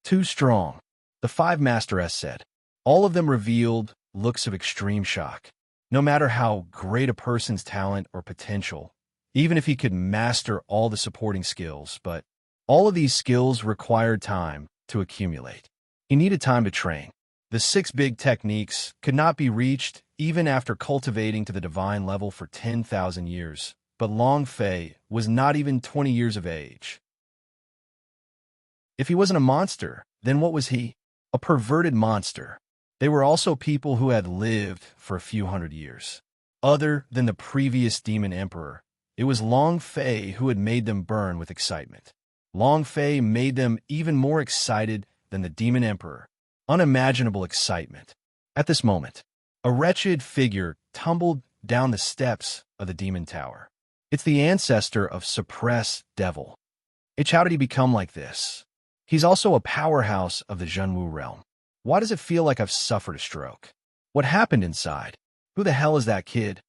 Too strong. The 5 Master said. All of them revealed looks of extreme shock. No matter how great a person's talent or potential, even if he could master all the supporting skills, but all of these skills required time to accumulate. He needed time to train. The 6 big techniques could not be reached even after cultivating to the divine level for 10,000 years, but Long Fei was not even 20 years of age. If he wasn't a monster, then what was he? A perverted monster. They were also people who had lived for a few hundred years. Other than the previous demon emperor, it was Long Fei who had made them burn with excitement. Long Fei made them even more excited than the demon emperor. Unimaginable excitement. At this moment, a wretched figure tumbled down the steps of the demon tower. It's the ancestor of suppressed devil. How did he become like this? He's also a powerhouse of the Zhenwu realm. Why does it feel like I've suffered a stroke? What happened inside? Who the hell is that kid?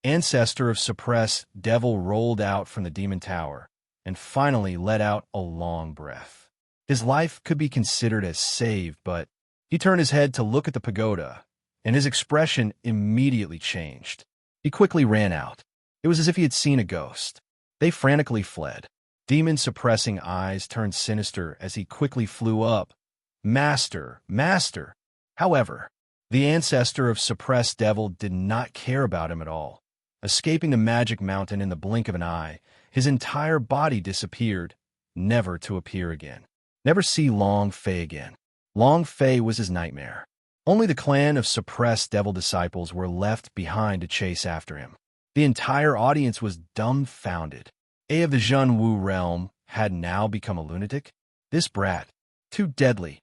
Ancestor of suppressed devil rolled out from the demon tower and finally let out a long breath. His life could be considered as saved, but he turned his head to look at the pagoda, and his expression immediately changed. He quickly ran out. It was as if he had seen a ghost. They frantically fled. Demon-suppressing eyes turned sinister as he quickly flew up. Master, master! However, The ancestor of suppressed devil did not care about him at all. Escaping the magic mountain in the blink of an eye, his entire body disappeared, never to appear again. Never see Long Fei again. Long Fei was his nightmare. Only the clan of suppressed devil disciples were left behind to chase after him. The entire audience was dumbfounded. A of the Zhen Wu realm had now become a lunatic? This brat, too deadly.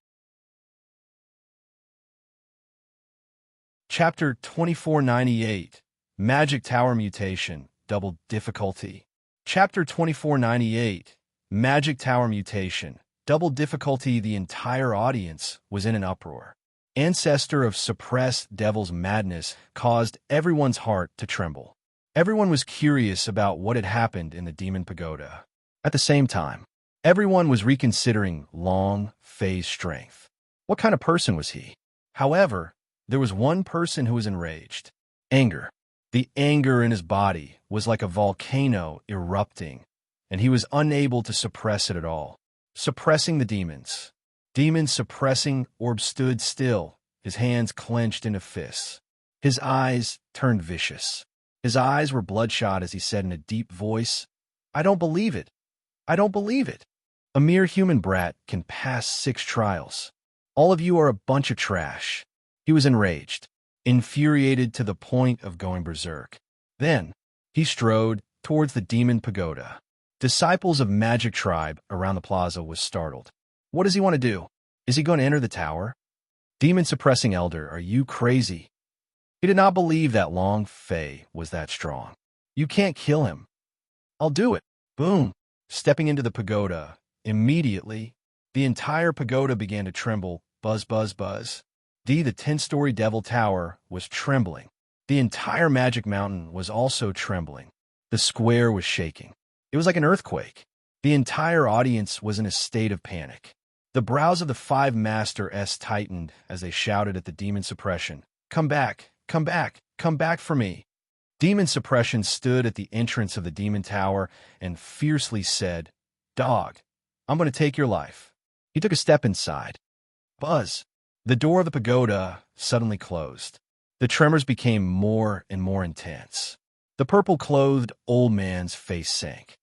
Chapter 2498, Magic Tower Mutation, Double Difficulty. Chapter 2498, Magic Tower Mutation, Double Difficulty. The entire audience was in an uproar. Ancestor of suppressed devil's madness caused everyone's heart to tremble. Everyone was curious about what had happened in the Demon Pagoda. At the same time, everyone was reconsidering Long Fei's strength. What kind of person was he? However, there was one person who was enraged. Anger. The anger in his body was like a volcano erupting, and he was unable to suppress it at all. Suppressing the demons. Demons suppressing orb stood still, his hands clenched into fists. His eyes turned vicious. His eyes were bloodshot as he said in a deep voice, "I don't believe it. I don't believe it. A mere human brat can pass 6 trials. All of you are a bunch of trash." He was enraged, infuriated to the point of going berserk. Then, he strode towards the Demon Pagoda. Disciples of Magic Tribe around the plaza was startled. What does he want to do? Is he going to enter the tower? Demon Suppressing Elder, are you crazy? He did not believe that Long Fei was that strong. You can't kill him. I'll do it. Boom. Stepping into the pagoda, immediately, the entire pagoda began to tremble. Buzz, buzz, buzz. The 10-story Devil Tower was trembling. The entire Magic Mountain was also trembling. The square was shaking. It was like an earthquake. The entire audience was in a state of panic. The brows of the 5 Master S tightened as they shouted at the Demon Suppression. Come back, come back, come back for me. Demon Suppression stood at the entrance of the Demon Tower and fiercely said, Dog, I'm going to take your life. He took a step inside. Buzz. The door of the pagoda suddenly closed. The tremors became more and more intense. The purple-clothed old man's face sank.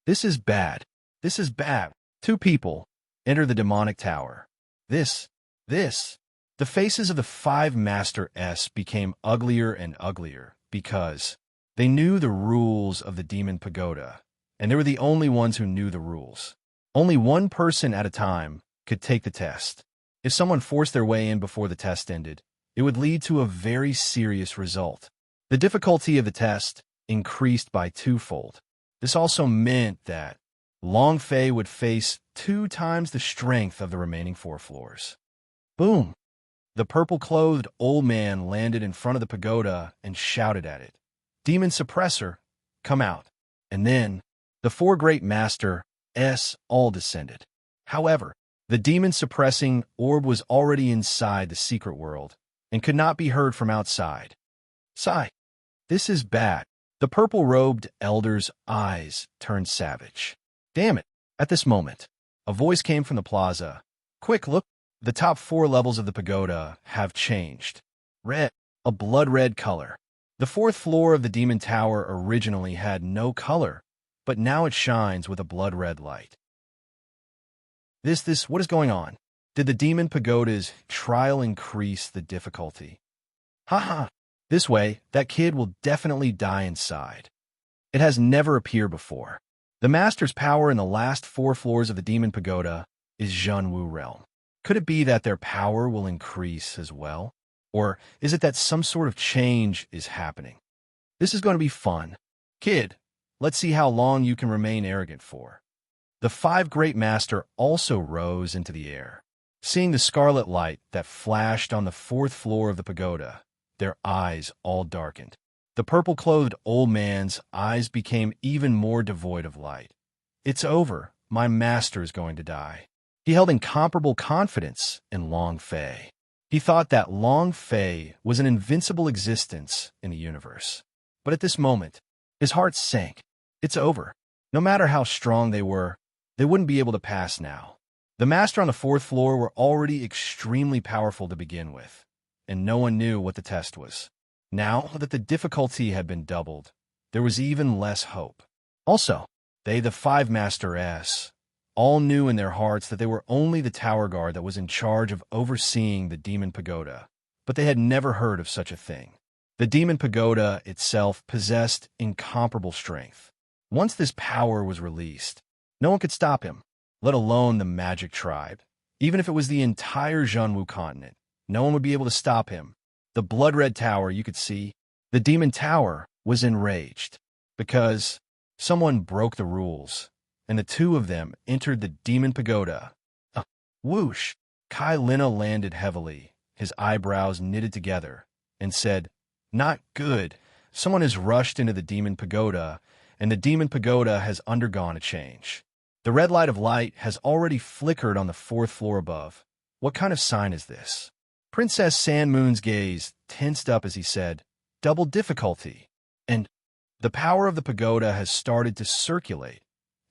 This is bad. This is bad. 2 people enter the demonic tower. This. The faces of the 5 Master S became uglier and uglier because they knew the rules of the Demon Pagoda, and they were the only ones who knew the rules. Only one person at a time could take the test. If someone forced their way in before the test ended, it would lead to a very serious result. The difficulty of the test increased by 2-fold. This also meant that Long Fei would face 2 times the strength of the remaining 4 floors. Boom! The purple-clothed old man landed in front of the pagoda and shouted at it. Demon Suppressor, come out. And then, the 4 Great Master S all descended. However, the demon-suppressing orb was already inside the secret world and could not be heard from outside. Sigh. This is bad. The purple-robed elder's eyes turned savage. Damn it. At this moment, a voice came from the plaza. Quick, look. The top 4 levels of the pagoda have changed. Red. A blood-red color. The 4th floor of the Demon Tower originally had no color, but now it shines with a blood-red light. What is going on? Did the Demon Pagoda's trial increase the difficulty? Haha. This way, that kid will definitely die inside. It has never appeared before. The Master's power in the last 4 floors of the Demon Pagoda is Zhen Wu realm. Could it be that their power will increase as well? Or is it that some sort of change is happening? This is going to be fun. Kid, let's see how long you can remain arrogant for. The 5 Great Master also rose into the air. Seeing the scarlet light that flashed on the 4th floor of the pagoda, their eyes all darkened. The purple-clothed old man's eyes became even more devoid of light. It's over. My master is going to die. He held incomparable confidence in Long Fei. He thought that Long Fei was an invincible existence in the universe. But at this moment, his heart sank. It's over. No matter how strong they were, they wouldn't be able to pass now. The Master on the 4th floor were already extremely powerful to begin with, and no one knew what the test was. Now that the difficulty had been doubled, there was even less hope. Also, they, the five Master S, all knew in their hearts that they were only the tower guard that was in charge of overseeing the demon pagoda, but they had never heard of such a thing. The demon pagoda itself possessed incomparable strength. Once this power was released, no one could stop him, let alone the magic tribe. Even if it was the entire Zhenwu continent, no one would be able to stop him. The blood-red tower, you could see, the demon tower was enraged because someone broke the rules, and the two of them entered the demon pagoda. Whoosh! Kai Lina landed heavily, his eyebrows knitted together, and said, "Not good. Someone has rushed into the demon pagoda, and the demon pagoda has undergone a change. The red light of light has already flickered on the fourth floor above. What kind of sign is this?" Princess Sandmoon's gaze tensed up as he said, "Double difficulty. And the power of the pagoda has started to circulate,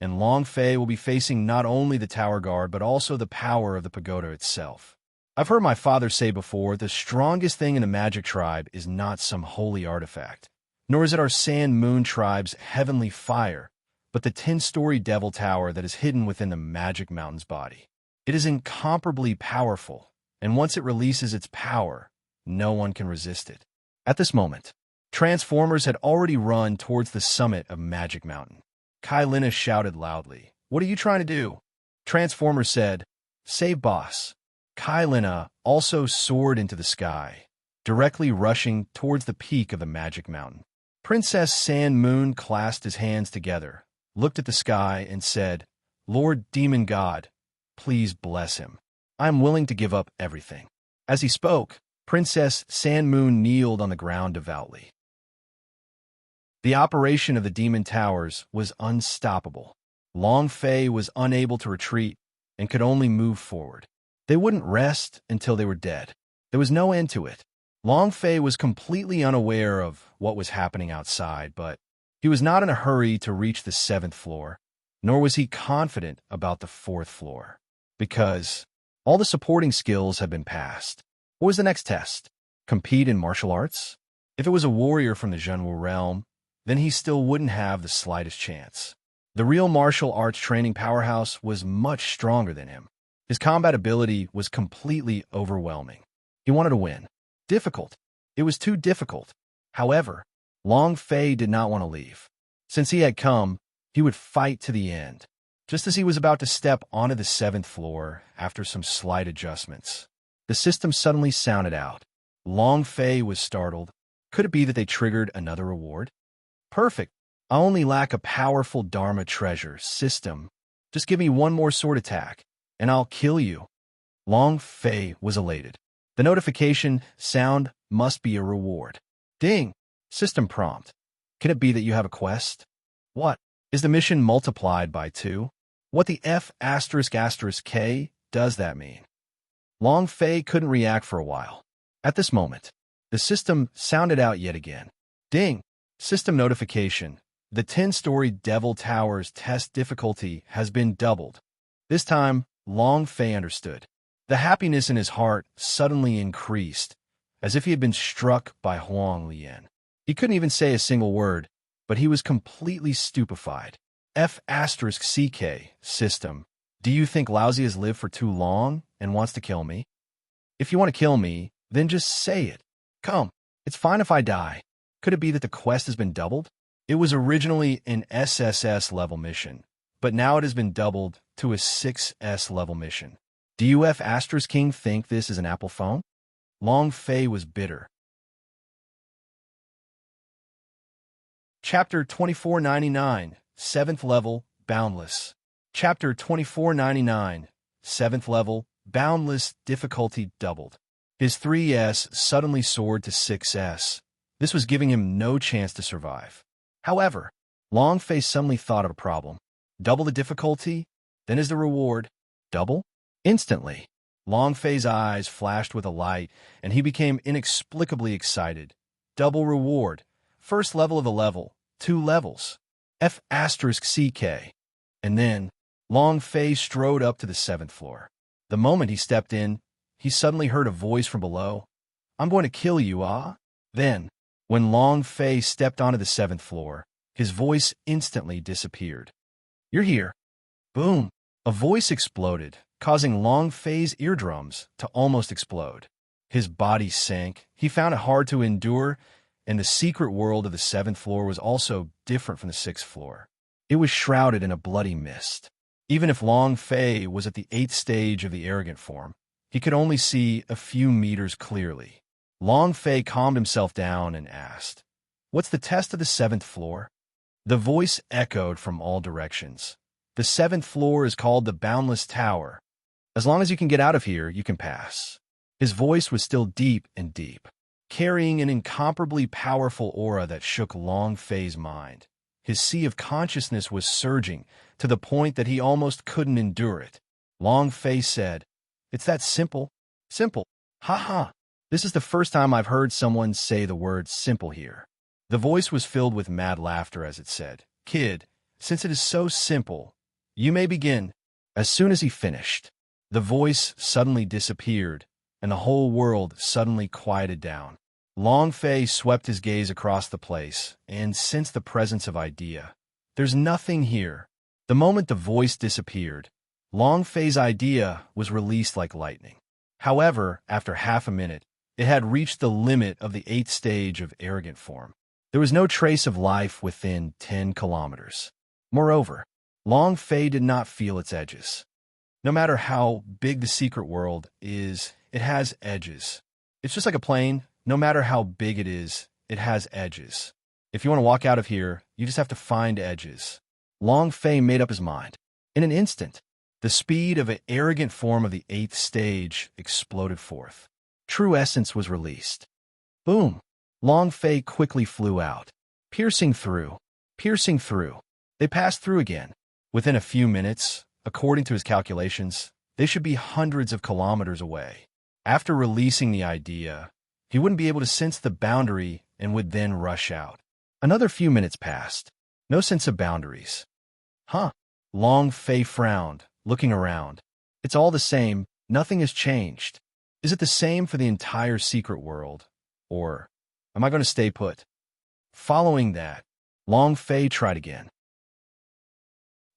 and Long Fei will be facing not only the tower guard but also the power of the pagoda itself. I've heard my father say before, the strongest thing in the magic tribe is not some holy artifact, nor is it our Sand Moon tribe's heavenly fire, but the 10-story devil tower that is hidden within the magic mountain's body. It is incomparably powerful, and once it releases its power, no one can resist it." At this moment, Transformers had already run towards the summit of Magic Mountain. Kai Lina shouted loudly, "What are you trying to do?" Transformers said, "Save boss." Kai Lina also soared into the sky, directly rushing towards the peak of the Magic Mountain. Princess Sand Moon clasped his hands together, looked at the sky, and said, "Lord Demon God, please bless him. I am willing to give up everything." As he spoke, Princess Sand Moon kneeled on the ground devoutly. The operation of the demon towers was unstoppable. Long Fei was unable to retreat and could only move forward. They wouldn't rest until they were dead. There was no end to it. Long Fei was completely unaware of what was happening outside, but he was not in a hurry to reach the 7th floor, nor was he confident about the 4th floor, because all the supporting skills had been passed. What was the next test? Compete in martial arts? If it was a warrior from the Zhenwu realm, then he still wouldn't have the slightest chance. The real martial arts training powerhouse was much stronger than him. His combat ability was completely overwhelming. He wanted to win. Difficult. It was too difficult. However, Long Fei did not want to leave. Since he had come, he would fight to the end. Just as he was about to step onto the 7th floor, after some slight adjustments, the system suddenly sounded out. Long Fei was startled. Could it be that they triggered another reward? Perfect. I only lack a powerful Dharma treasure system. Just give me one more sword attack, and I'll kill you. Long Fei was elated. The notification sound must be a reward. Ding! System prompt. Can it be that you have a quest? What? Is the mission multiplied by 2? What the F***K does that mean? Long Fei couldn't react for a while. At this moment, the system sounded out yet again. Ding! System notification. The 10-story Devil Tower's test difficulty has been doubled. This time, Long Fei understood. The happiness in his heart suddenly increased, as if he had been struck by Huang Lian. He couldn't even say a single word, but he was completely stupefied. F***CK, system. Do you think Lousy has lived for too long and wants to kill me? If you want to kill me, then just say it. Come, it's fine if I die. Could it be that the quest has been doubled? It was originally an SSS level mission, but now it has been doubled to a 6S level mission. Do you F***King think this is an Apple phone? Long Fei was bitter. Chapter 2499, 7th level, Boundless. Chapter 2499, 7th level, Boundless, difficulty doubled. His 3S suddenly soared to 6S. This was giving him no chance to survive. However, Long Fei suddenly thought of a problem. Double the difficulty, then is the reward double? Instantly, Long Fei's eyes flashed with a light, and he became inexplicably excited. Double reward. First level of the level. 2 levels. F***CK. And then, Long Fei strode up to the 7th floor. The moment he stepped in, he suddenly heard a voice from below. I'm going to kill you, ah? Then, when Long Fei stepped onto the 7th floor, his voice instantly disappeared. You're here. Boom. A voice exploded, causing Long Fei's eardrums to almost explode. His body sank. He found it hard to endure, and the secret world of the 7th floor was also different from the 6th floor. It was shrouded in a bloody mist. Even if Long Fei was at the 8th stage of the arrogant form, he could only see a few meters clearly. Long Fei calmed himself down and asked, "What's the test of the 7th floor?" The voice echoed from all directions. The 7th floor is called the Boundless Tower. As long as you can get out of here, you can pass. His voice was still deep and deep, carrying an incomparably powerful aura that shook Long Fei's mind. His sea of consciousness was surging to the point that he almost couldn't endure it. Long Fei said, "It's that simple." Simple. Ha ha. This is the first time I've heard someone say the word simple here. The voice was filled with mad laughter as it said, "Kid, since it is so simple, you may begin." As soon as he finished, the voice suddenly disappeared, and the whole world suddenly quieted down. Long Fei swept his gaze across the place and sensed the presence of idea. There's nothing here. The moment the voice disappeared, Long Fei's idea was released like lightning. However, after half a minute, it had reached the limit of the 8th stage of arrogant form. There was no trace of life within 10 kilometers. Moreover, Long Fei did not feel its edges. No matter how big the secret world is, it has edges. It's just like a plane. No matter how big it is, it has edges. If you want to walk out of here, you just have to find edges. Long Fei made up his mind. In an instant, the speed of an arrogant form of the 8th stage exploded forth. True essence was released. Boom! Long Fei quickly flew out, piercing through. They passed through again. Within a few minutes, according to his calculations, they should be hundreds of kilometers away. After releasing the idea, he wouldn't be able to sense the boundary and would then rush out. Another few minutes passed. No sense of boundaries. Huh? Long Fei frowned, looking around. It's all the same. Nothing has changed. Is it the same for the entire secret world? Or am I going to stay put? Following that, Long Fei tried again.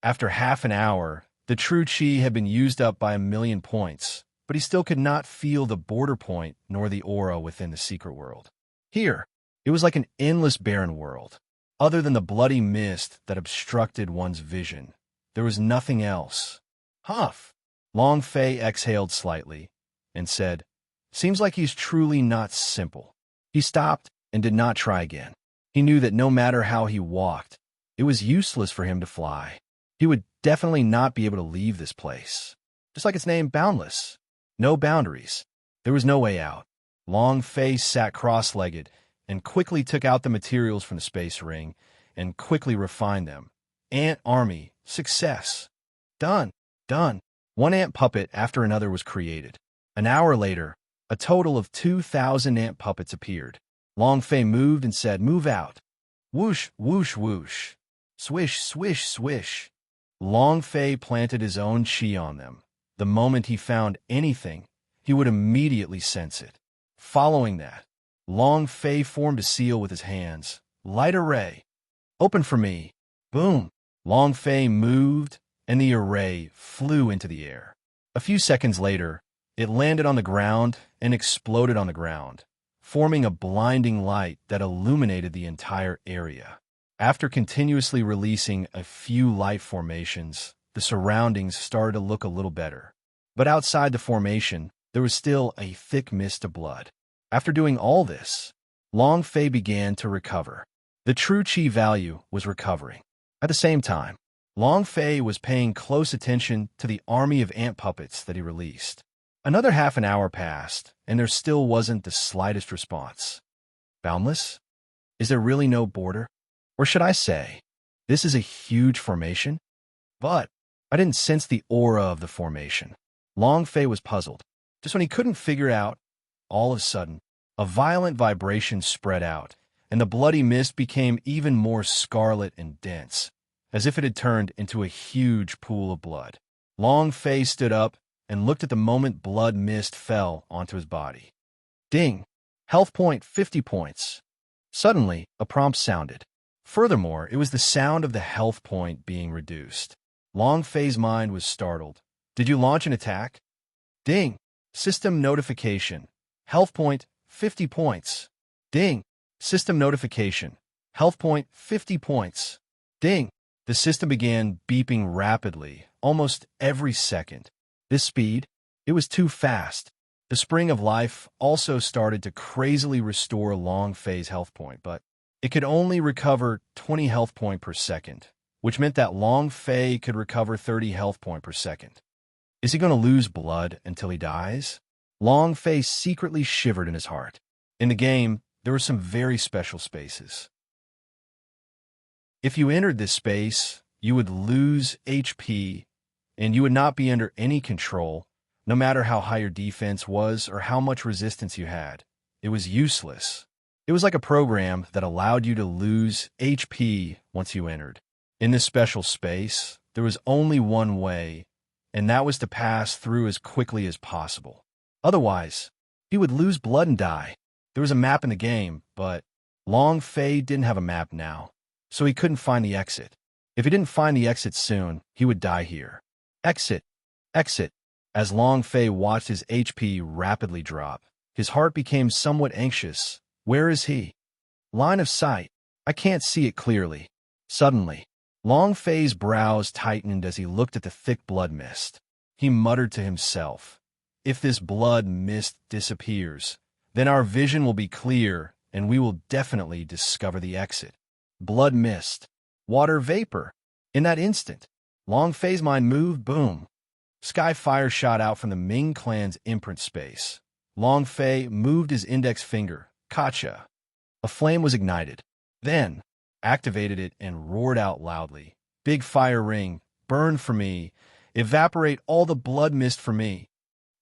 After half an hour, the true chi had been used up by 1,000,000 points, but he still could not feel the border point nor the aura within the secret world. Here, it was like an endless barren world. Other than the bloody mist that obstructed one's vision, there was nothing else. Huff! Long Fei exhaled slightly and said, "Seems like he's truly not simple." He stopped and did not try again. He knew that no matter how he walked, it was useless for him to fly. He would definitely not be able to leave this place. Just like its name, Boundless. No boundaries. There was no way out. Long Fei sat cross-legged and quickly took out the materials from the space ring and quickly refined them. Ant army. Success. Done. Done. One ant puppet after another was created. An hour later, a total of 2,000 ant puppets appeared. Long Fei moved and said, "Move out." Whoosh, whoosh, whoosh. Swish, swish, swish. Long Fei planted his own chi on them. The moment he found anything, he would immediately sense it. Following that, Long Fei formed a seal with his hands. Light array. Open for me. Boom. Long Fei moved, and the array flew into the air. A few seconds later, it landed on the ground and exploded on the ground, forming a blinding light that illuminated the entire area. After continuously releasing a few light formations, the surroundings started to look a little better. But outside the formation, there was still a thick mist of blood. After doing all this, Long Fei began to recover. The true chi value was recovering. At the same time, Long Fei was paying close attention to the army of ant puppets that he released. Another half an hour passed, and there still wasn't the slightest response. Boundless? Is there really no border? Or should I say, this is a huge formation? But I didn't sense the aura of the formation. Long Fei was puzzled. Just when he couldn't figure out, all of a sudden, a violent vibration spread out, and the bloody mist became even more scarlet and dense, as if it had turned into a huge pool of blood. Long Fei stood up and looked at the moment blood mist fell onto his body. Ding! Health point 50 points. Suddenly, a prompt sounded. Furthermore, it was the sound of the health point being reduced. Long Fei's mind was startled. Did you launch an attack? Ding! System notification. Health point 50 points. Ding! System notification. Health point 50 points. Ding! The system began beeping rapidly, almost every second. This speed? It was too fast. The spring of life also started to crazily restore Long Fei's health point, but it could only recover 20 health point per second, which meant that Long Fei could recover 30 health point per second. Is he going to lose blood until he dies? Long Fei secretly shivered in his heart. In the game, there were some very special spaces. If you entered this space, you would lose HP, and you would not be under any control, no matter how high your defense was or how much resistance you had. It was useless. It was like a program that allowed you to lose HP once you entered. In this special space, there was only one way, and that was to pass through as quickly as possible. Otherwise, he would lose blood and die. There was a map in the game, but Long Fei didn't have a map now, so he couldn't find the exit. If he didn't find the exit soon, he would die here. Exit. Exit. As Long Fei watched his HP rapidly drop, his heart became somewhat anxious. Where is he? Line of sight. I can't see it clearly. Suddenly, Long Fei's brows tightened as he looked at the thick blood mist. He muttered to himself, if this blood mist disappears, then our vision will be clear and we will definitely discover the exit. Blood mist. Water vapor. In that instant, Long Fei's mind moved. Boom. Sky fire shot out from the Ming clan's imprint space. Long Fei moved his index finger. Gotcha. A flame was ignited. Then, activated it and roared out loudly. Big fire ring, burn for me. Evaporate all the blood mist for me.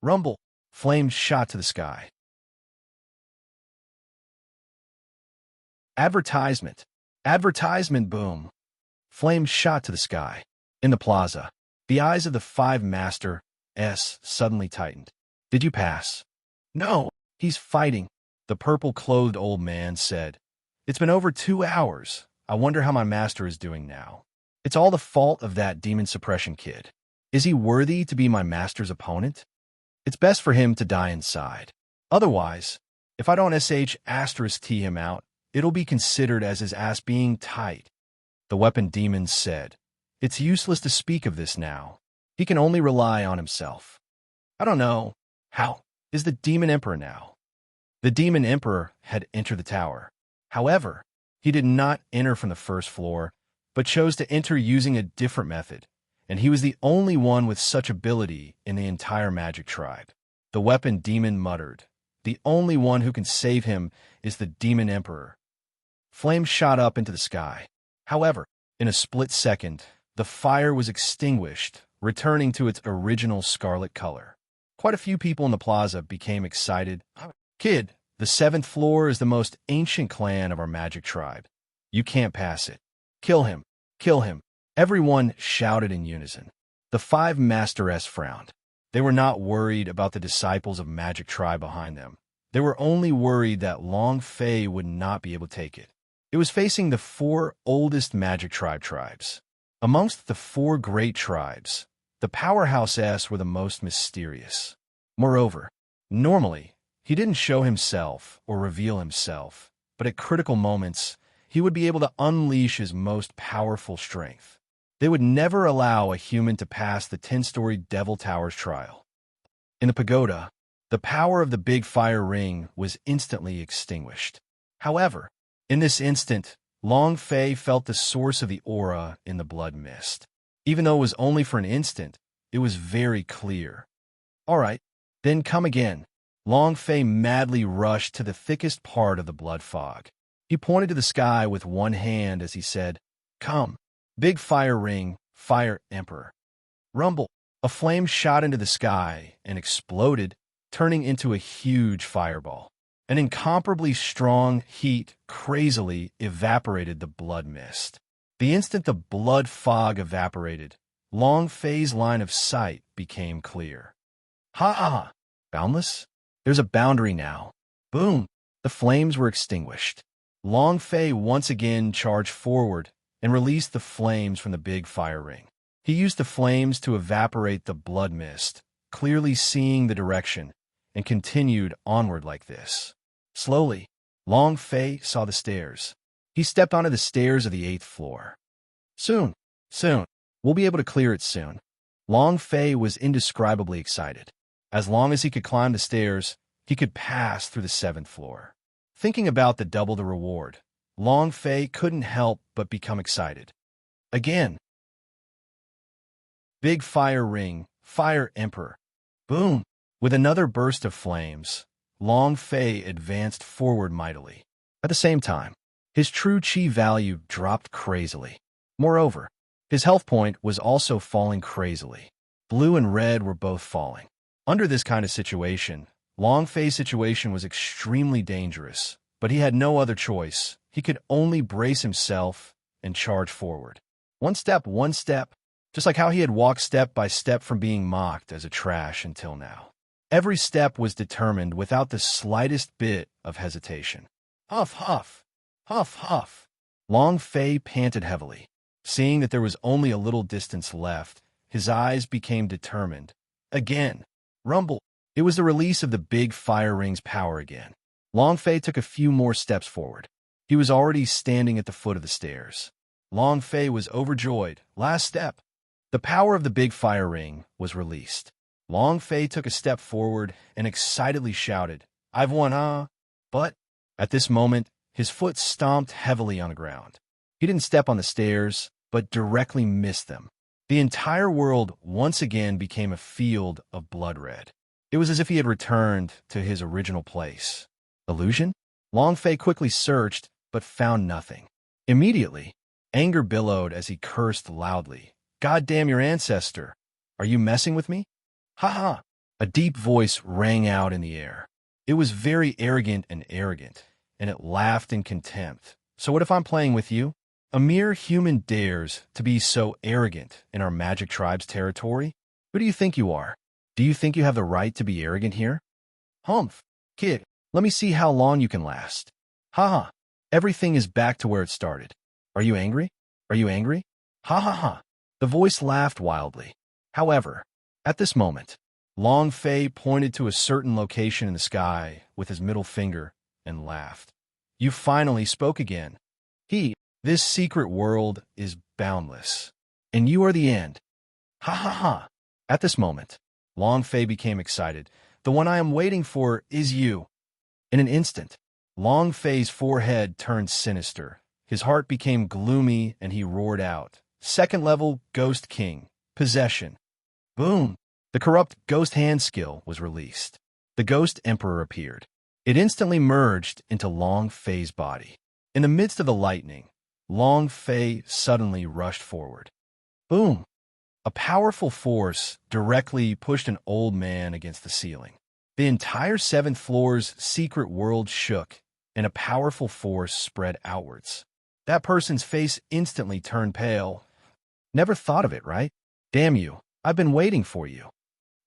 Rumble. Flames shot to the sky. Advertisement. Advertisement boom. Flames shot to the sky. In the plaza, the eyes of the five Master S suddenly tightened. Did you pass? No, he's fighting, the purple-clothed old man said. It's been over 2 hours. I wonder how my master is doing now. It's all the fault of that demon suppression kid. Is he worthy to be my master's opponent? It's best for him to die inside. Otherwise, if I don't *T him out, it'll be considered as his ass being tight. The weapon demon said. It's useless to speak of this now. He can only rely on himself. I don't know. How is the demon emperor now? The demon emperor had entered the tower. However, he did not enter from the first floor, but chose to enter using a different method, and he was the only one with such ability in the entire magic tribe. The weapon demon muttered. The only one who can save him is the demon emperor. Flames shot up into the sky. However, in a split second, the fire was extinguished, returning to its original scarlet color. Quite a few people in the plaza became excited. Kid, the 7th floor is the most ancient clan of our magic tribe. You can't pass it. Kill him. Kill him. Everyone shouted in unison. The 5 Master S frowned. They were not worried about the disciples of Magic Tribe behind them. They were only worried that Long Fei would not be able to take it. It was facing the 4 oldest Magic Tribe tribes. Amongst the 4 great tribes, the Powerhouse S were the most mysterious. Moreover, normally, he didn't show himself or reveal himself, but at critical moments, he would be able to unleash his most powerful strength. They would never allow a human to pass the 10-story Devil Tower's trial. In the pagoda, the power of the big fire ring was instantly extinguished. However, in this instant, Long Fei felt the source of the aura in the blood mist. Even though it was only for an instant, it was very clear. All right, then come again. Long Fei madly rushed to the thickest part of the blood fog. He pointed to the sky with one hand as he said, Come, big fire ring, fire emperor. Rumble. A flame shot into the sky and exploded, turning into a huge fireball. An incomparably strong heat crazily evaporated the blood mist. The instant the blood fog evaporated, Long Fei's line of sight became clear. Ha! Boundless? There's a boundary now. Boom! The flames were extinguished. Long Fei once again charged forward and released the flames from the big fire ring. He used the flames to evaporate the blood mist, clearly seeing the direction, and continued onward like this. Slowly, Long Fei saw the stairs. He stepped onto the stairs of the 8th floor. Soon, we'll be able to clear it soon. Long Fei was indescribably excited. As long as he could climb the stairs, he could pass through the 7th floor. Thinking about the double the reward, Long Fei couldn't help but become excited. Again. Big fire ring, fire emperor. Boom! With another burst of flames, Long Fei advanced forward mightily. At the same time, his true chi value dropped crazily. Moreover, his health point was also falling crazily. Blue and red were both falling. Under this kind of situation, Long Fei's situation was extremely dangerous, but he had no other choice. He could only brace himself and charge forward. One step, just like how he had walked step by step from being mocked as a trash until now. Every step was determined without the slightest bit of hesitation. Huff, huff, huff, huff. Long Fei panted heavily. Seeing that there was only a little distance left, his eyes became determined. Again. Rumble. It was the release of the big fire ring's power again. Long Fei took a few more steps forward. He was already standing at the foot of the stairs. Long Fei was overjoyed. Last step. The power of the big fire ring was released. Long Fei took a step forward and excitedly shouted, "I've won, huh?" But, at this moment, his foot stomped heavily on the ground. He didn't step on the stairs, but directly missed them. The entire world once again became a field of blood red. It was as if he had returned to his original place. Illusion? Long Fei quickly searched, but found nothing. Immediately, anger billowed as he cursed loudly. "God damn your ancestor! Are you messing with me?" "Ha ha!" A deep voice rang out in the air. It was very arrogant, and it laughed in contempt. "So what if I'm playing with you? A mere human dares to be so arrogant in our magic tribe's territory? Who do you think you are? Do you think you have the right to be arrogant here? Humph, kid, let me see how long you can last. Ha ha, everything is back to where it started. Are you angry? Are you angry? Ha ha ha." The voice laughed wildly. However, at this moment, Long Fei pointed to a certain location in the sky with his middle finger and laughed. "You finally spoke again. This secret world is boundless, and you are the end. Ha ha ha." At this moment, Long Fei became excited. "The one I am waiting for is you." In an instant, Long Fei's forehead turned sinister. His heart became gloomy, and he roared out, "Second level Ghost King, possession." Boom! The corrupt ghost hand skill was released. The Ghost Emperor appeared. It instantly merged into Long Fei's body. In the midst of the lightning, Long Fei suddenly rushed forward. Boom! A powerful force directly pushed an old man against the ceiling. The entire 7th floor's secret world shook, and a powerful force spread outwards. That person's face instantly turned pale. "Never thought of it, right? Damn you, I've been waiting for you.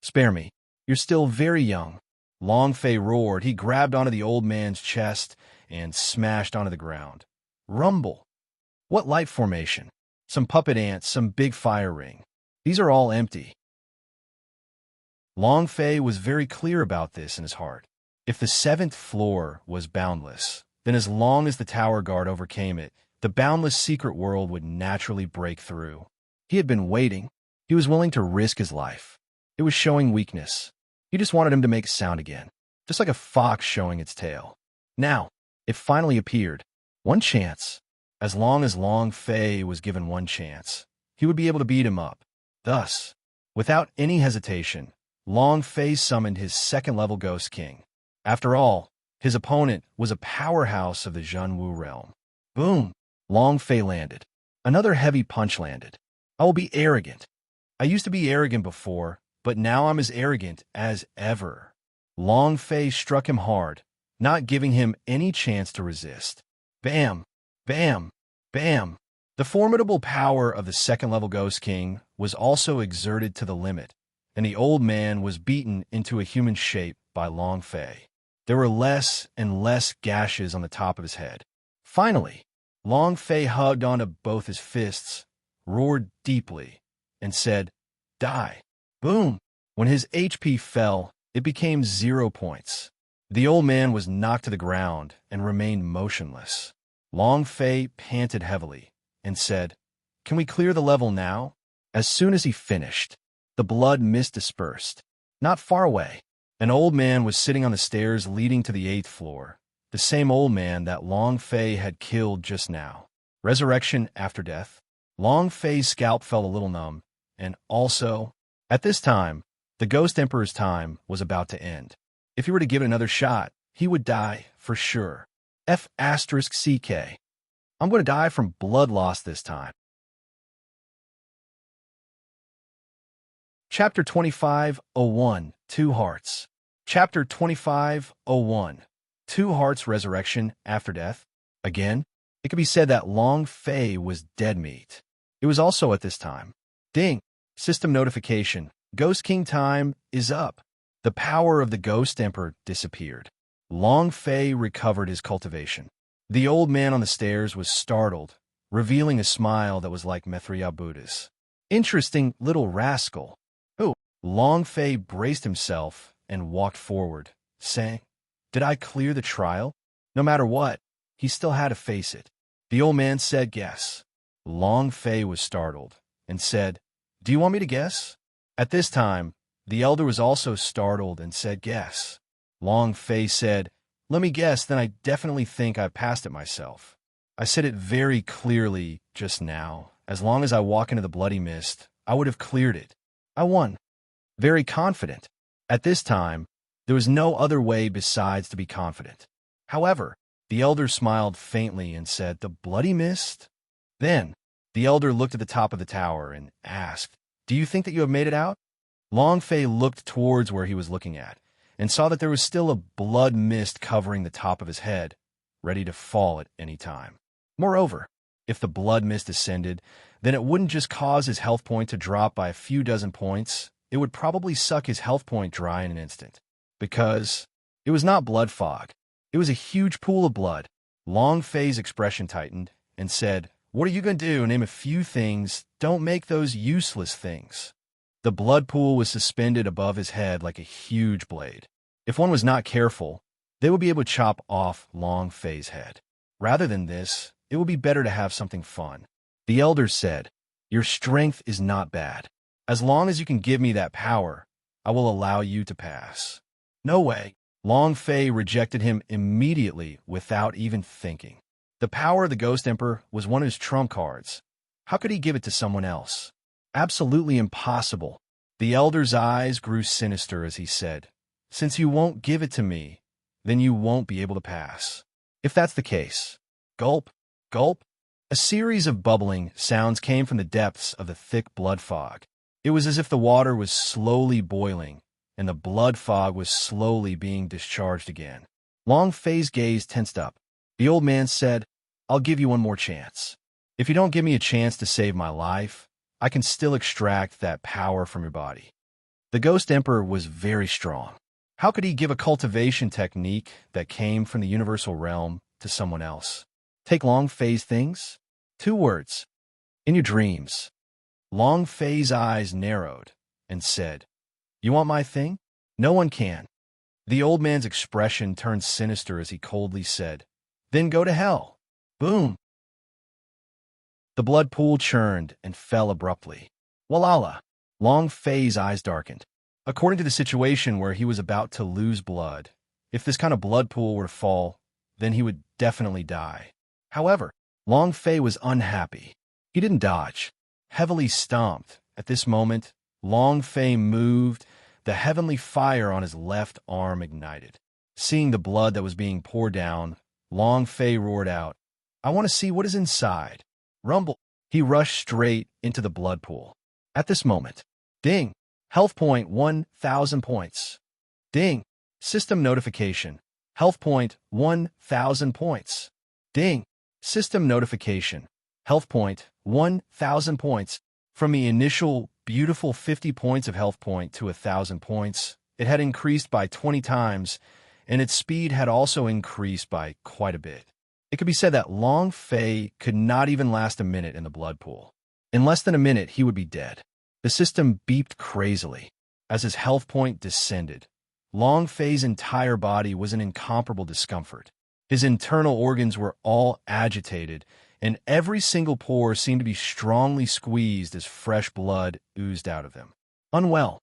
Spare me, you're still very young." Long Fei roared. He grabbed onto the old man's chest and smashed onto the ground. Rumble! What light formation? Some puppet ants, some big fire ring. These are all empty. Long Fei was very clear about this in his heart. If the 7th floor was boundless, then as long as the tower guard overcame it, the boundless secret world would naturally break through. He had been waiting. He was willing to risk his life. It was showing weakness. He just wanted him to make sound again, just like a fox showing its tail. Now, it finally appeared. One chance. As long as Long Fei was given one chance, he would be able to beat him up. Thus, without any hesitation, Long Fei summoned his 2nd-level Ghost King. After all, his opponent was a powerhouse of the Zhenwu realm. Boom! Long Fei landed. Another heavy punch landed. "I will be arrogant. I used to be arrogant before, but now I'm as arrogant as ever." Long Fei struck him hard, not giving him any chance to resist. Bam! Bam! Bam! The formidable power of the 2nd-level Ghost King was also exerted to the limit, and the old man was beaten into a human shape by Long Fei. There were less and less gashes on the top of his head. Finally, Long Fei hugged onto both his fists, roared deeply, and said, "Die." Boom! When his HP fell, it became 0 points. The old man was knocked to the ground and remained motionless. Long Fei panted heavily and said, "Can we clear the level now?" As soon as he finished, the blood mist dispersed. Not far away, an old man was sitting on the stairs leading to the 8th floor, the same old man that Long Fei had killed just now. Resurrection after death. Long Fei's scalp felt a little numb, and also, at this time, the Ghost Emperor's time was about to end. If he were to give it another shot, he would die for sure. F***CK. I'm going to die from blood loss this time. Chapter 25:01, Two Hearts. Chapter 25:01, Two Hearts Resurrection After Death. Again, it could be said that Long Fei was dead meat. It was also at this time. Ding! System notification. Ghost King time is up. The power of the Ghost Emperor disappeared. Long Fei recovered his cultivation. The old man on the stairs was startled, revealing a smile that was like Mithriya Buddha's. Interesting little rascal. Long Fei braced himself and walked forward, saying, "Did I clear the trial?" No matter what, he still had to face it. The old man said yes. Long Fei was startled and said, "Do you want me to guess?" At this time, the elder was also startled and said yes. Long Fei said, "Let me guess, then I definitely think I passed it myself. I said it very clearly just now. As long as I walk into the bloody mist, I would have cleared it. I won." Very confident. At this time, there was no other way besides to be confident. However, the elder smiled faintly and said, "The bloody mist?" Then, the elder looked at the top of the tower and asked, "Do you think that you have made it out?" Long Fei looked towards where he was looking at, and saw that there was still a blood mist covering the top of his head, ready to fall at any time. Moreover, if the blood mist ascended, then it wouldn't just cause his health point to drop by a few dozen points, it would probably suck his health point dry in an instant. Because it was not blood fog. It was a huge pool of blood. Long Fei's expression tightened and said, "What are you going to do? Name a few things. Don't make those useless things." The blood pool was suspended above his head like a huge blade. If one was not careful, they would be able to chop off Long Fei's head. Rather than this, it would be better to have something fun. The elder said, "Your strength is not bad. As long as you can give me that power, I will allow you to pass." No way. Long Fei rejected him immediately without even thinking. The power of the Ghost Emperor was one of his trump cards. How could he give it to someone else? Absolutely impossible. The elder's eyes grew sinister as he said, "Since you won't give it to me, then you won't be able to pass." If that's the case, gulp, gulp. A series of bubbling sounds came from the depths of the thick blood fog. It was as if the water was slowly boiling, and the blood fog was slowly being discharged again. Long Fei's gaze tensed up. The old man said, "I'll give you one more chance. If you don't give me a chance to save my life, I can still extract that power from your body." The Ghost Emperor was very strong. How could he give a cultivation technique that came from the universal realm to someone else? Take Long Fei's things? 2 words. In your dreams. Long Fei's eyes narrowed and said, "You want my thing? No one can." The old man's expression turned sinister as he coldly said, "Then go to hell." Boom! The blood pool churned and fell abruptly. Walala! Long Fei's eyes darkened. According to the situation where he was about to lose blood, if this kind of blood pool were to fall, then he would definitely die. However, Long Fei was unhappy. He didn't dodge. Heavily stomped. At this moment, Long Fei moved. The heavenly fire on his left arm ignited. Seeing the blood that was being poured down, Long Fei roared out, "I want to see what is inside." Rumble. He rushed straight into the blood pool. At this moment, ding! Health point 1,000 points. Ding! System notification. Health point 1,000 points. Ding! System notification. Health point 1,000 points. From the initial beautiful 50 points of health point to 1,000 points, it had increased by 20 times, and its speed had also increased by quite a bit. It could be said that Long Fei could not even last a minute in the blood pool. In less than a minute, he would be dead. The system beeped crazily as his health point descended. Long Fei's entire body was in incomparable discomfort. His internal organs were all agitated, and every single pore seemed to be strongly squeezed as fresh blood oozed out of them. Unwell.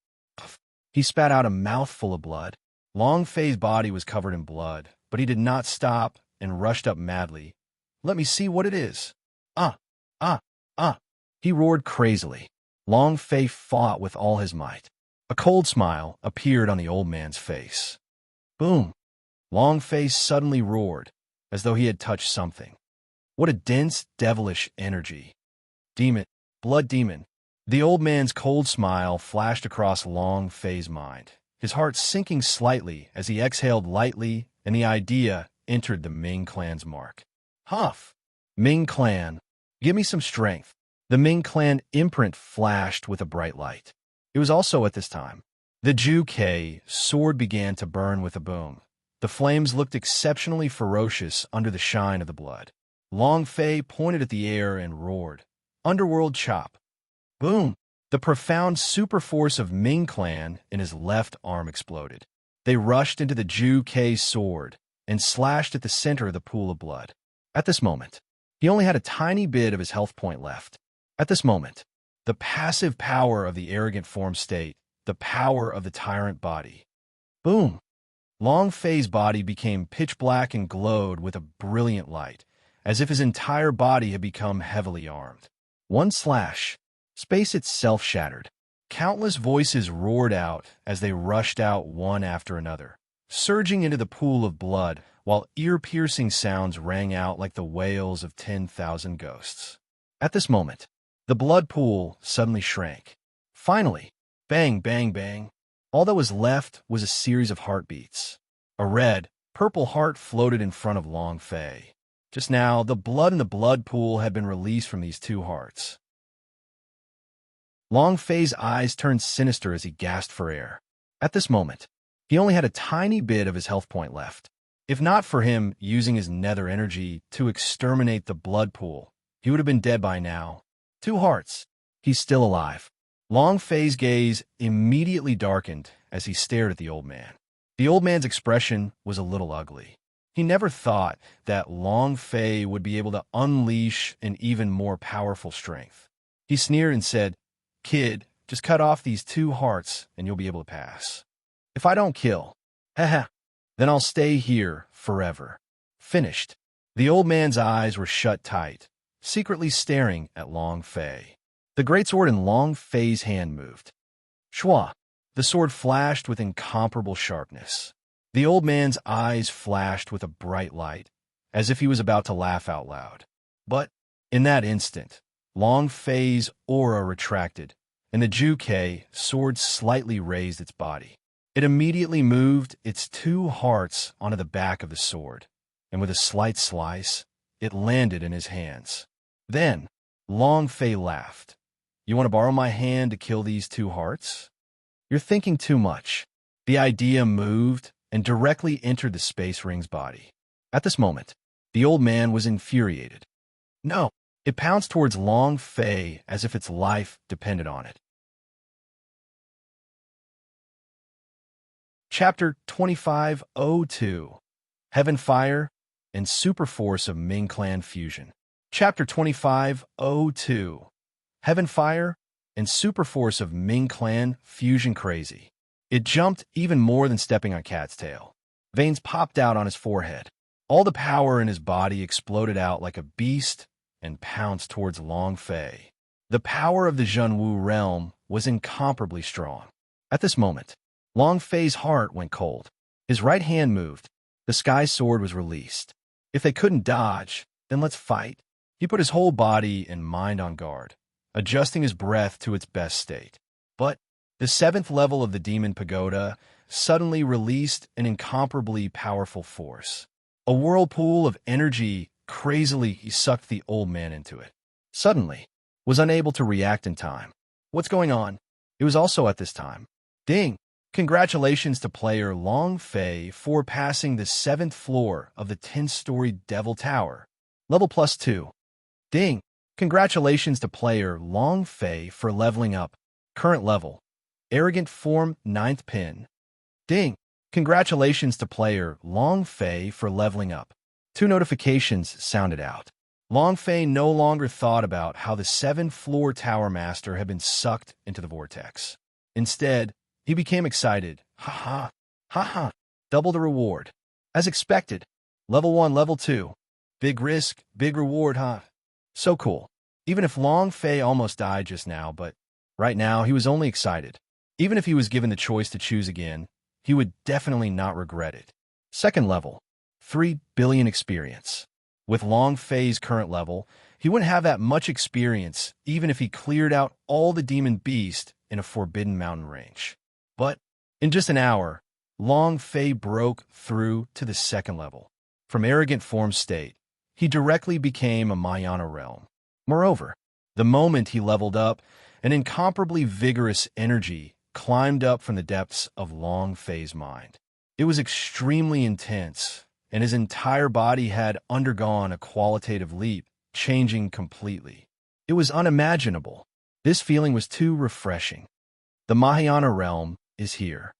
He spat out a mouthful of blood. Long Fei's body was covered in blood, but he did not stop and rushed up madly. "Let me see what it is." Ah, ah, ah. He roared crazily. Long Fei fought with all his might. A cold smile appeared on the old man's face. Boom! Long Fei suddenly roared, as though he had touched something. What a dense, devilish energy. Demon, blood demon. The old man's cold smile flashed across Long Fei's mind, his heart sinking slightly as he exhaled lightly, and the idea entered the Ming clan's mark. Huff! Ming clan, give me some strength. The Ming clan imprint flashed with a bright light. It was also at this time. The Ju Kei sword began to burn with a boom. The flames looked exceptionally ferocious under the shine of the blood. Long Fei pointed at the air and roared. Underworld chop. Boom! The profound super force of Ming clan in his left arm exploded. They rushed into the Ju Kei sword and slashed at the center of the pool of blood. At this moment, he only had a tiny bit of his health point left. At this moment, the passive power of the arrogant form state, the power of the tyrant body. Boom! Long Fei's body became pitch black and glowed with a brilliant light, as if his entire body had become heavily armed. One slash. Space itself shattered. Countless voices roared out as they rushed out one after another, surging into the pool of blood, while ear-piercing sounds rang out like the wails of 10,000 ghosts. At this moment, the blood pool suddenly shrank. Finally, bang, bang, bang. All that was left was a series of heartbeats. A red, purple heart floated in front of Long Fei. Just now, the blood in the blood pool had been released from these two hearts. Long Fei's eyes turned sinister as he gasped for air. At this moment, he only had a tiny bit of his health point left. If not for him using his nether energy to exterminate the blood pool, he would have been dead by now. 2 hearts. He's still alive. Long Fei's gaze immediately darkened as he stared at the old man. The old man's expression was a little ugly. He never thought that Long Fei would be able to unleash an even more powerful strength. He sneered and said, "Kid, just cut off these 2 hearts and you'll be able to pass. If I don't kill, haha, then I'll stay here forever." Finished. The old man's eyes were shut tight, secretly staring at Long Fei. The greatsword in Long Fei's hand moved. Shua! The sword flashed with incomparable sharpness. The old man's eyes flashed with a bright light, as if he was about to laugh out loud. But in that instant, Long Fei's aura retracted, and the Ju Kei sword slightly raised its body. It immediately moved its 2 hearts onto the back of the sword, and with a slight slice, it landed in his hands. Then, Long Fei laughed. "You want to borrow my hand to kill these 2 hearts? You're thinking too much." The idea moved and directly entered the space ring's body. At this moment, the old man was infuriated. No, it pounced towards Long Fei as if its life depended on it. Chapter 2502, Heaven Fire and Super Force of Ming Clan Fusion. Chapter 2502, Heaven Fire and Super Force of Ming Clan Fusion. Crazy. It jumped even more than stepping on Cat's tail. Veins popped out on his forehead. All the power in his body exploded out like a beast and pounced towards Long Fei. The power of the Zhenwu realm was incomparably strong. At this moment, Long Fei's heart went cold. His right hand moved. The sky sword was released. If they couldn't dodge, then let's fight. He put his whole body and mind on guard, adjusting his breath to its best state. But the 7th level of the Demon Pagoda suddenly released an incomparably powerful force. A whirlpool of energy crazily sucked the old man into it. Suddenly, was unable to react in time. What's going on? It was also at this time. Ding! Congratulations to player Long Fei for passing the 7th floor of the 10-story Devil Tower. Level +2. Ding! Congratulations to player Long Fei for leveling up. Current level. Arrogant form 9th pin. Ding! Congratulations to player Long Fei for leveling up. 2 notifications sounded out. Long Fei no longer thought about how the 7th-floor Tower Master had been sucked into the vortex. Instead, he became excited. Ha ha. Double the reward. As expected. Level 1, Level 2. Big risk, big reward, huh? So cool. Even if Long Fei almost died just now, but right now he was only excited. Even if he was given the choice to choose again, he would definitely not regret it. Second level. 3 billion experience. With Long Fei's current level, he wouldn't have that much experience even if he cleared out all the demon beasts in a forbidden mountain range. But in just an hour, Long Fei broke through to the 2nd level. From arrogant form state, he directly became a Mahayana realm. Moreover, the moment he leveled up, an incomparably vigorous energy climbed up from the depths of Long Fei's mind. It was extremely intense, and his entire body had undergone a qualitative leap, changing completely. It was unimaginable. This feeling was too refreshing. The Mahayana realm is here.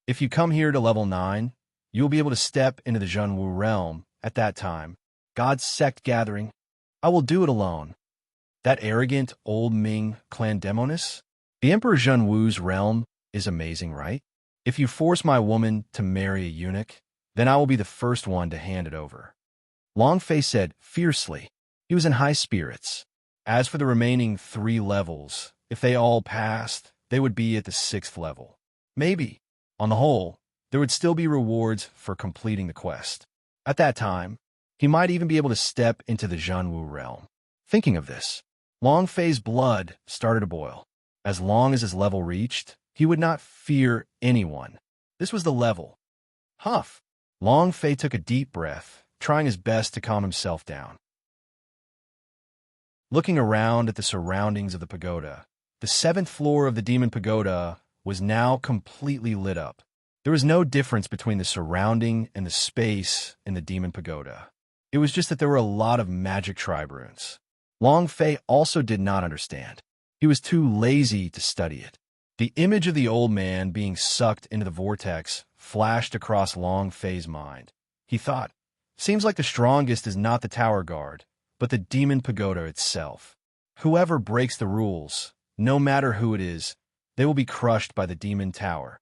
If you come here to level 9, you'll be able to step into the Zhenwu realm at that time. God's sect gathering. I will do it alone. That arrogant old Ming clan demoness? The Emperor Zhenwu's realm is amazing, right? If you force my woman to marry a eunuch, then I will be the first one to hand it over. Long Fei said fiercely. He was in high spirits. As for the remaining 3 levels, if they all passed, they would be at the 6th level. Maybe, on the whole, there would still be rewards for completing the quest. At that time, he might even be able to step into the Zhenwu realm. Thinking of this, Long Fei's blood started to boil. As long as his level reached, he would not fear anyone. This was the level. Huff! Long Fei took a deep breath, trying his best to calm himself down. Looking around at the surroundings of the pagoda, the 7th floor of the Demon Pagoda was now completely lit up. There was no difference between the surrounding and the space in the Demon Pagoda. It was just that there were a lot of magic tribe runes. Long Fei also did not understand. He was too lazy to study it. The image of the old man being sucked into the vortex flashed across Long Fei's mind. He thought, seems like the strongest is not the tower guard, but the Demon Pagoda itself. Whoever breaks the rules, no matter who it is, they will be crushed by the Demon Tower.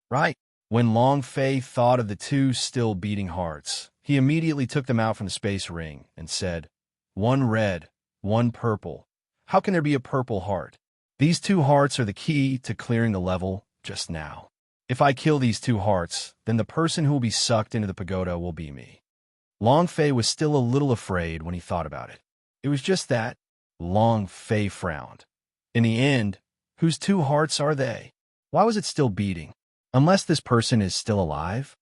Right. When Long Fei thought of the 2 still beating hearts, he immediately took them out from the space ring and said, 1 red, 1 purple. How can there be a purple heart? These 2 hearts are the key to clearing the level just now. If I kill these 2 hearts, then the person who will be sucked into the pagoda will be me. Long Fei was still a little afraid when he thought about it. It was just that. Long Fei frowned. In the end, whose 2 hearts are they? Why was it still beating? Unless this person is still alive?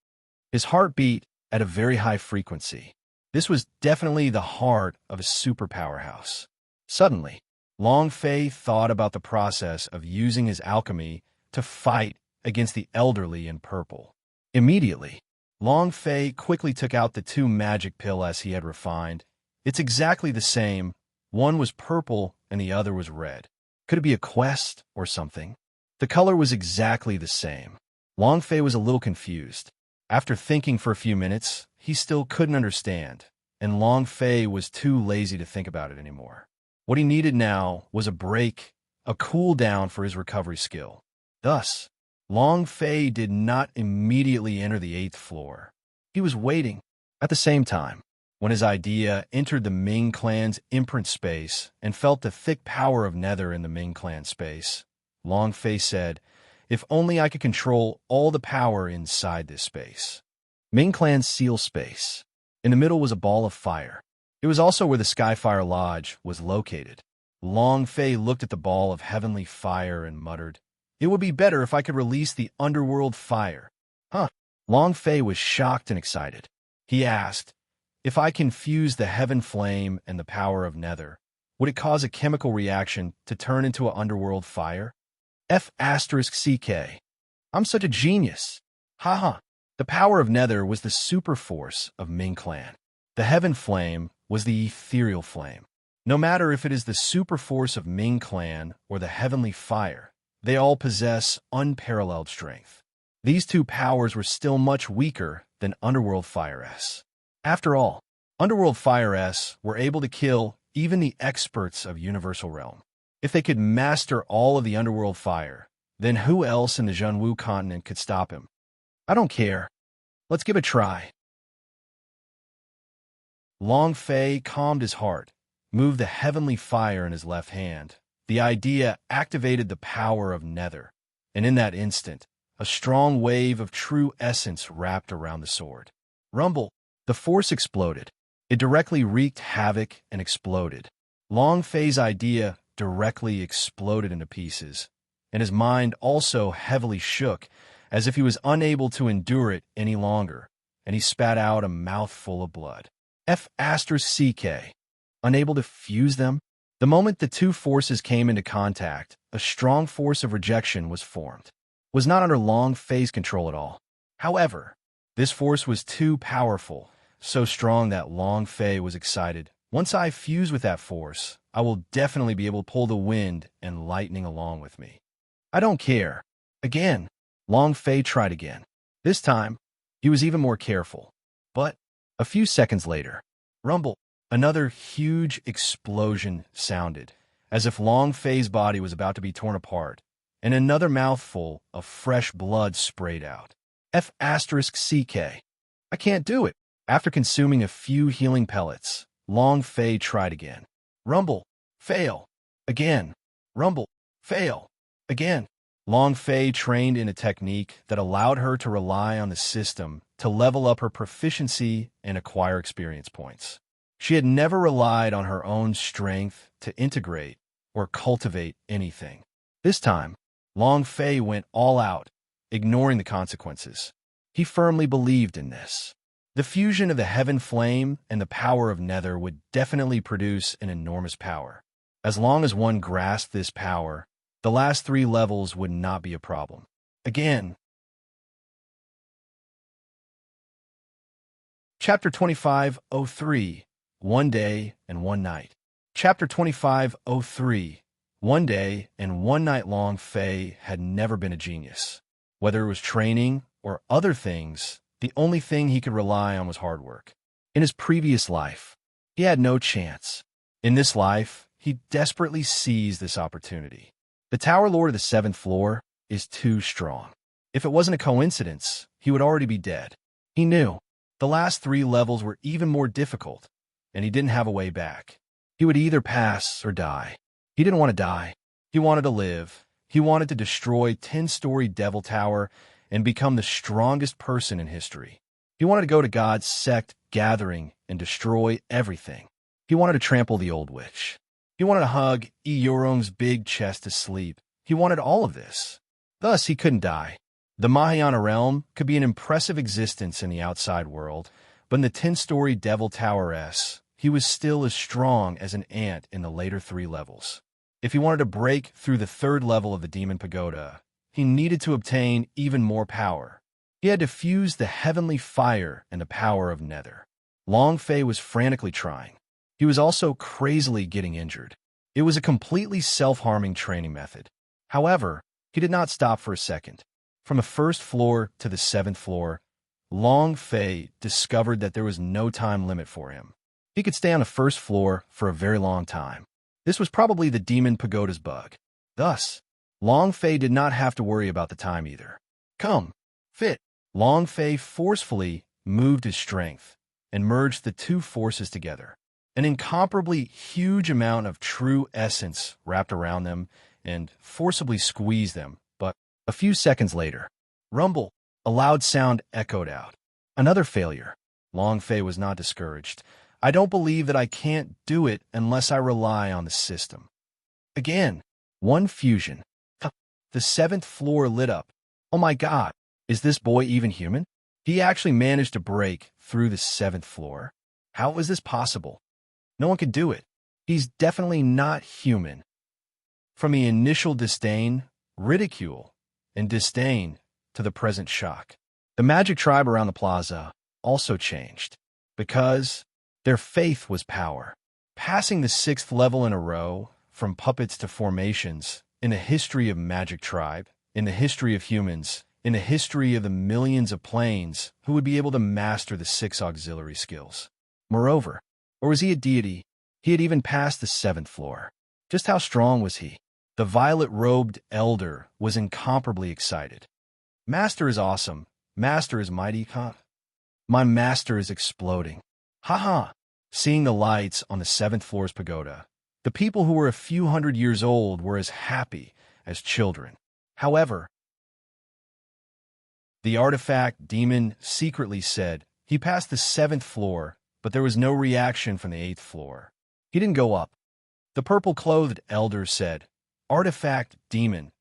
His heart beat at a very high frequency. This was definitely the heart of a super powerhouse. Suddenly, Long Fei thought about the process of using his alchemy to fight against the elderly in purple. Immediately, Long Fei quickly took out the 2 magic pills he had refined. It's exactly the same. One was purple and the other was red. Could it be a quest or something? The color was exactly the same. Long Fei was a little confused. After thinking for a few minutes, he still couldn't understand, and Long Fei was too lazy to think about it anymore. What he needed now was a break, a cool down for his recovery skill. Thus, Long Fei did not immediately enter the 8th floor. He was waiting. At the same time, when his idea entered the Ming clan's imprint space and felt the thick power of Nether in the Ming clan space, Long Fei said, if only I could control all the power inside this space. Ming clan's seal space. In the middle was a ball of fire. It was also where the Skyfire Lodge was located. Long Fei looked at the ball of heavenly fire and muttered, it would be better if I could release the underworld fire. Long Fei was shocked and excited. He asked, if I can fuse the heaven flame and the power of Nether, would it cause a chemical reaction to turn into an underworld fire? F*CK. I'm such a genius. Haha. The power of Nether was the super force of Ming Clan. The Heaven Flame was the ethereal flame. No matter if it is the super force of Ming Clan or the Heavenly Fire, they all possess unparalleled strength. These two powers were still much weaker than Underworld Fire S. After all, Underworld Fire S were able to kill even the experts of Universal Realm. If they could master all of the Underworld Fire, then who else in the Zhenwu continent could stop him? I don't care. Let's give it a try. Long Fei calmed his heart, moved the heavenly fire in his left hand. The idea activated the power of Nether, and in that instant, a strong wave of true essence wrapped around the sword. Rumble! The force exploded. It directly wreaked havoc and exploded. Long Fei's idea directly exploded into pieces, and his mind also heavily shook, as if he was unable to endure it any longer, and he spat out a mouthful of blood. F***CK. Unable to fuse them? The moment the two forces came into contact, a strong force of rejection was formed. It was not under Long Fei's control at all. However, this force was too powerful, so strong that Long Fei was excited. Once I fuse with that force, I will definitely be able to pull the wind and lightning along with me. I don't care. Again, Long Fei tried again. This time, he was even more careful. But a few seconds later, rumble, another huge explosion sounded, as if Long Fei's body was about to be torn apart, and another mouthful of fresh blood sprayed out. F***CK. I can't do it. After consuming a few healing pellets, Long Fei tried again. Rumble, fail. Again. Rumble, fail. Again. Long Fei trained in a technique that allowed her to rely on the system to level up her proficiency and acquire experience points. She had never relied on her own strength to integrate or cultivate anything. This time, Long Fei went all out, ignoring the consequences. He firmly believed in this. The fusion of the Heaven Flame and the power of Nether would definitely produce an enormous power. As long as one grasped this power, the last 3 levels would not be a problem. Again. Chapter 2503, One Day and One Night. Chapter 2503, One Day and One Night. Long Fei had never been a genius. Whether it was training or other things, the only thing he could rely on was hard work. In his previous life, he had no chance. In this life, he desperately seized this opportunity. The Tower Lord of the 7th floor is too strong. If it wasn't a coincidence, he would already be dead. He knew. The last 3 levels were even more difficult, and he didn't have a way back. He would either pass or die. He didn't want to die. He wanted to live. He wanted to destroy 10-story Devil Tower and become the strongest person in history. He wanted to go to God's sect gathering and destroy everything. He wanted to trample the old witch. He wanted to hug Eorong's big chest to sleep. He wanted all of this. Thus, he couldn't die. The Mahayana realm could be an impressive existence in the outside world, but in the 10-story Devil Tower S, he was still as strong as an ant in the later 3 levels. If he wanted to break through the 3rd level of the Demon Pagoda, he needed to obtain even more power. He had to fuse the heavenly fire and the power of Nether. Long Fei was frantically trying. He was also crazily getting injured. It was a completely self-harming training method. However, he did not stop for a second. From the 1st floor to the 7th floor, Long Fei discovered that there was no time limit for him. He could stay on the 1st floor for a very long time. This was probably the Demon Pagoda's bug. Thus, Long Fei did not have to worry about the time either. Come, fit. Long Fei forcefully moved his strength and merged the 2 forces together. An incomparably huge amount of true essence wrapped around them and forcibly squeezed them, but a few seconds later, rumble, a loud sound echoed out. Another failure. Long Fei was not discouraged. I don't believe that I can't do it unless I rely on the system. Again, one fusion. The 7th floor lit up. Oh my God, is this boy even human? He actually managed to break through the 7th floor. How was this possible? No one could do it. He's definitely not human. From the initial disdain, ridicule, and disdain to the present shock. The magic tribe around the plaza also changed, because their faith was power. Passing the 6th level in a row, from puppets to formations, in the history of magic tribe, in the history of humans, in the history of the millions of planes who would be able to master the 6 auxiliary skills. Moreover, or was he a deity? He had even passed the 7th floor. Just how strong was he? The violet-robed elder was incomparably excited. Master is awesome. Master is mighty. Huh? My master is exploding. Ha! Seeing the lights on the 7th floor's pagoda, the people who were a few hundred years old were as happy as children. However, the artifact demon secretly said he passed the 7th floor, but there was no reaction from the 8th floor. He didn't go up. The purple-clothed elder said, "Artifact demon,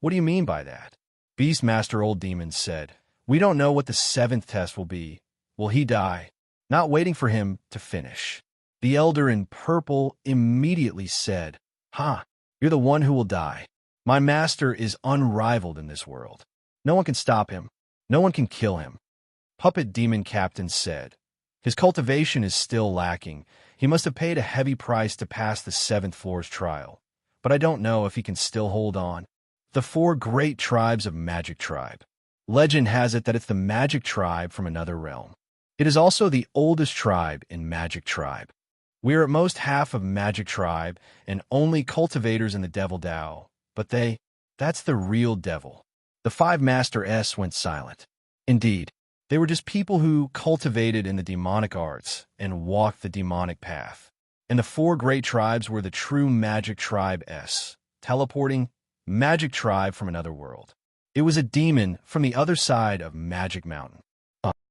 what do you mean by that?" Beastmaster Old Demon said, "We don't know what the 7th test will be. Will he die?" Not waiting for him to finish, the elder in purple immediately said, "Ha, you're the one who will die. My master is unrivaled in this world. No one can stop him. No one can kill him." Puppet Demon Captain said, "His cultivation is still lacking. He must have paid a heavy price to pass the 7th floor's trial. But I don't know if he can still hold on." The 4 great tribes of Magic Tribe. Legend has it that it's the Magic Tribe from another realm. It is also the oldest tribe in Magic Tribe. We are at most half of Magic Tribe and only cultivators in the Devil Dao, but that's the real devil. The 5 Master S went silent. Indeed, they were just people who cultivated in the demonic arts and walked the demonic path. And the 4 great tribes were the true Magic Tribe S, teleporting Magic Tribe from another world. It was a demon from the other side of Magic Mountain.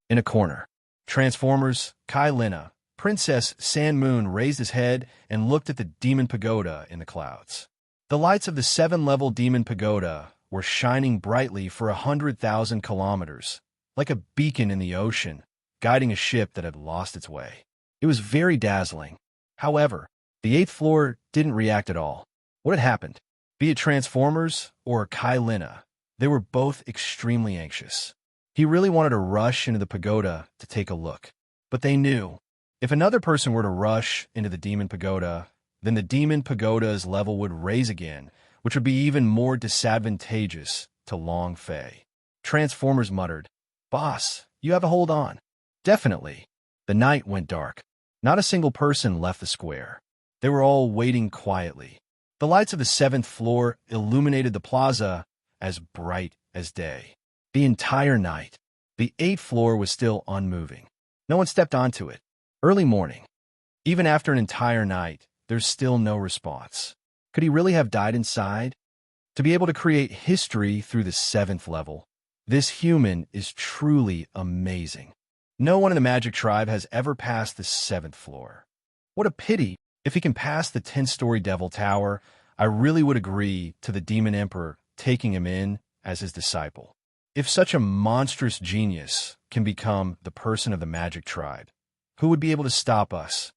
In a corner, Transformers, Kai Lina, Princess Sand Moon raised his head and looked at the demon pagoda in the clouds. The lights of the 7-level demon pagoda were shining brightly for 100,000 kilometers, like a beacon in the ocean, guiding a ship that had lost its way. It was very dazzling. However, the 8th floor didn't react at all. What had happened? Be it Transformers or Kai Lina, they were both extremely anxious. He really wanted to rush into the pagoda to take a look. But they knew, if another person were to rush into the demon pagoda, then the demon pagoda's level would raise again, which would be even more disadvantageous to Long Fei. Transformers muttered, "Boss, you have to hold on." Definitely. The night went dark. Not a single person left the square. They were all waiting quietly. The lights of the 7th floor illuminated the plaza as bright as day. The entire night, the 8th floor was still unmoving. No one stepped onto it. Early morning. Even after an entire night, there's still no response. Could he really have died inside? To be able to create history through the 7th level, this human is truly amazing. No one in the Magic Tribe has ever passed the 7th floor. What a pity. If he can pass the 10-story Devil Tower, I really would agree to the Demon Emperor taking him in as his disciple. If such a monstrous genius can become the person of the Magic Tribe, who would be able to stop us?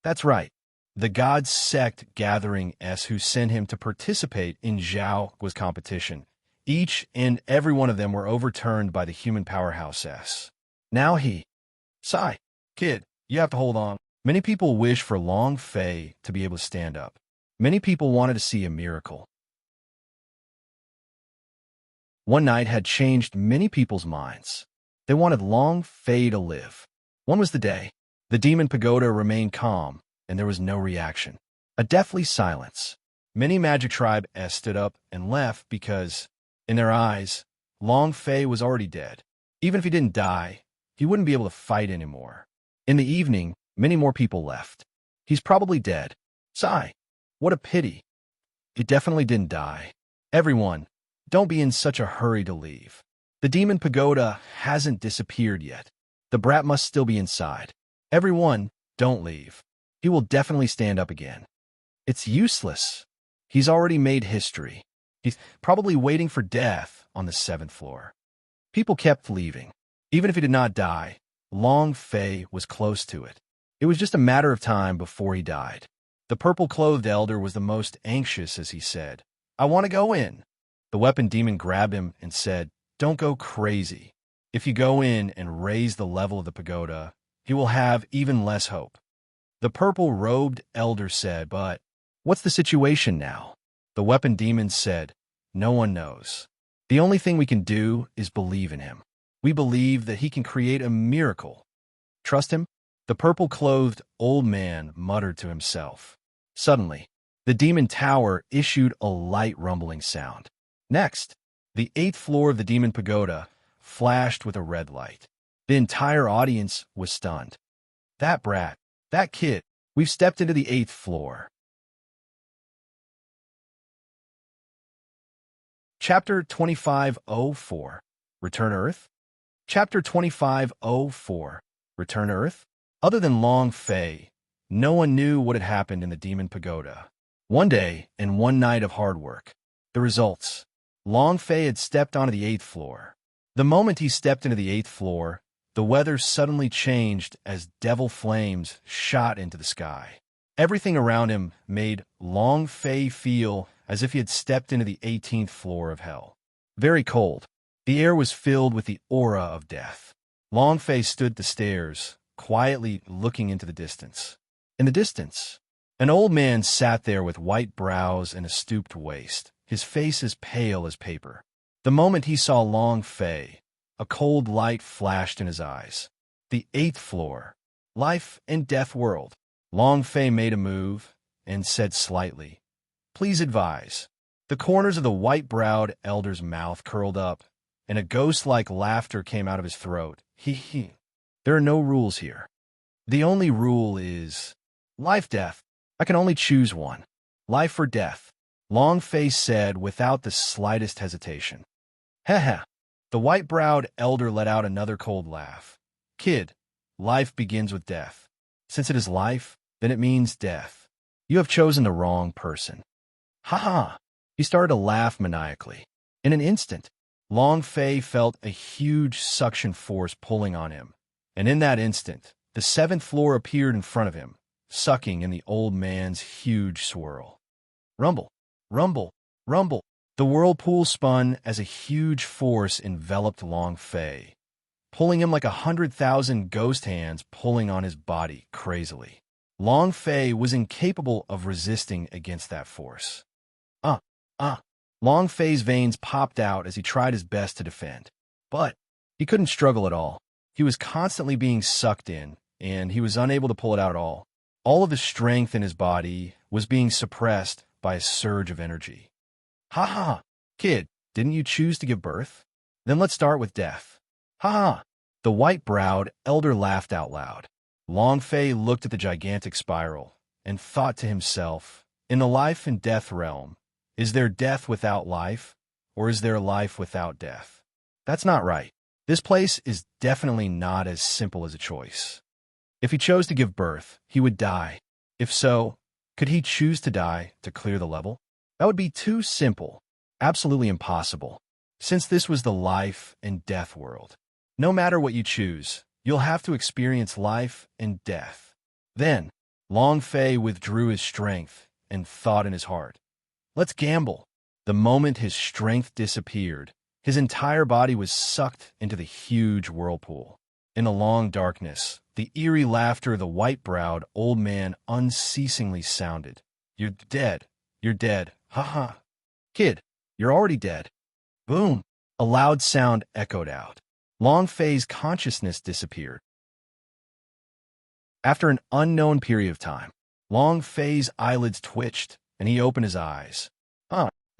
That's right, the God Sect Gathering S who sent him to participate in Zhao was competition. Each and every one of them were overturned by the human powerhouse S. Now Sigh, kid, you have to hold on. Many people wish for Long Fei to be able to stand up. Many people wanted to see a miracle. One night had changed many people's minds. They wanted Long Fei to live. One was the day. The demon pagoda remained calm, and there was no reaction. A deathly silence. Many Magic Tribe S stood up and left because, in their eyes, Long Fei was already dead. Even if he didn't die, he wouldn't be able to fight anymore. In the evening, many more people left. He's probably dead. Sigh. What a pity. He definitely didn't die. Everyone, don't be in such a hurry to leave. The demon pagoda hasn't disappeared yet. The brat must still be inside. Everyone, don't leave. He will definitely stand up again. It's useless. He's already made history. He's probably waiting for death on the 7th floor. People kept leaving. Even if he did not die, Long Fei was close to it. It was just a matter of time before he died. The purple-clothed elder was the most anxious as he said, "I want to go in." The weapon demon grabbed him and said, don't go crazy. If you go in and raise the level of the pagoda, he will have even less hope. The purple-robed elder said, but what's the situation now? The weapon demon said, no one knows. The only thing we can do is believe in him. We believe that he can create a miracle. Trust him? The purple-clothed old man muttered to himself. Suddenly, the demon tower issued a light rumbling sound. Next, the 8th floor of the demon pagoda flashed with a red light. The entire audience was stunned. That brat, that kid, we've stepped into the 8th floor. Chapter 2504, Return Earth? Chapter 2504, Return Earth? Other than Long Fei, no one knew what had happened in the demon pagoda. One day and one night of hard work. The results. Long Fei had stepped onto the 8th floor. The moment he stepped into the 8th floor, the weather suddenly changed as devil flames shot into the sky. Everything around him made Long Fei feel as if he had stepped into the 18th floor of hell. Very cold. The air was filled with the aura of death. Long Fei stood at the stairs, quietly looking into the distance. In the distance, an old man sat there with white brows and a stooped waist, his face as pale as paper. The moment he saw Long Fei, a cold light flashed in his eyes. The 8th floor, life and death world. Long Fei made a move and said slightly, please advise. The corners of the white-browed elder's mouth curled up, and a ghost-like laughter came out of his throat. He. There are no rules here. The only rule is life-death. I can only choose one. Life or death. Long Fei said without the slightest hesitation. Heh. The white-browed elder let out another cold laugh. Kid, life begins with death. Since it is life, then it means death. You have chosen the wrong person. Ha! He started to laugh maniacally. In an instant, Long Fei felt a huge suction force pulling on him, and in that instant, the 7th floor appeared in front of him, sucking in the old man's huge swirl. Rumble, rumble, rumble. The whirlpool spun as a huge force enveloped Long Fei, pulling him like 100,000 ghost hands pulling on his body crazily. Long Fei was incapable of resisting against that force. Long Fei's veins popped out as he tried his best to defend. But he couldn't struggle at all. He was constantly being sucked in, and he was unable to pull it out at all. All of the strength in his body was being suppressed by a surge of energy. Ha! Kid, didn't you choose to give birth? Then let's start with death. Ha! The white-browed elder laughed out loud. Long Fei looked at the gigantic spiral and thought to himself, in the life and death realm, is there death without life, or is there life without death? That's not right. This place is definitely not as simple as a choice. If he chose to give birth, he would die. If so, could he choose to die to clear the level? That would be too simple, absolutely impossible, since this was the life and death world. No matter what you choose, you'll have to experience life and death. Then, Long Fei withdrew his strength and thought in his heart, let's gamble. The moment his strength disappeared, his entire body was sucked into the huge whirlpool. In the long darkness, the eerie laughter of the white-browed old man unceasingly sounded. You're dead. You're dead. Ha! Kid, you're already dead. Boom! A loud sound echoed out. Long Fei's consciousness disappeared. After an unknown period of time, Long Fei's eyelids twitched, and he opened his eyes.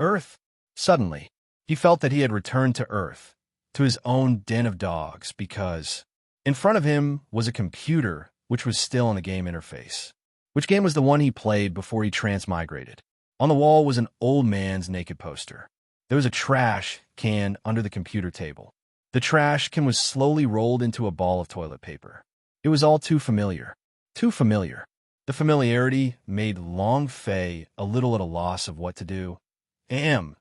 Earth. Suddenly, he felt that he had returned to Earth, to his own den of dogs, because in front of him was a computer which was still on the game interface. Which game was the one he played before he transmigrated? On the wall was an old man's naked poster. There was a trash can under the computer table. The trash can was slowly rolled into a ball of toilet paper. It was all too familiar. Too familiar. The familiarity made Long Fei a little at a loss of what to do. Am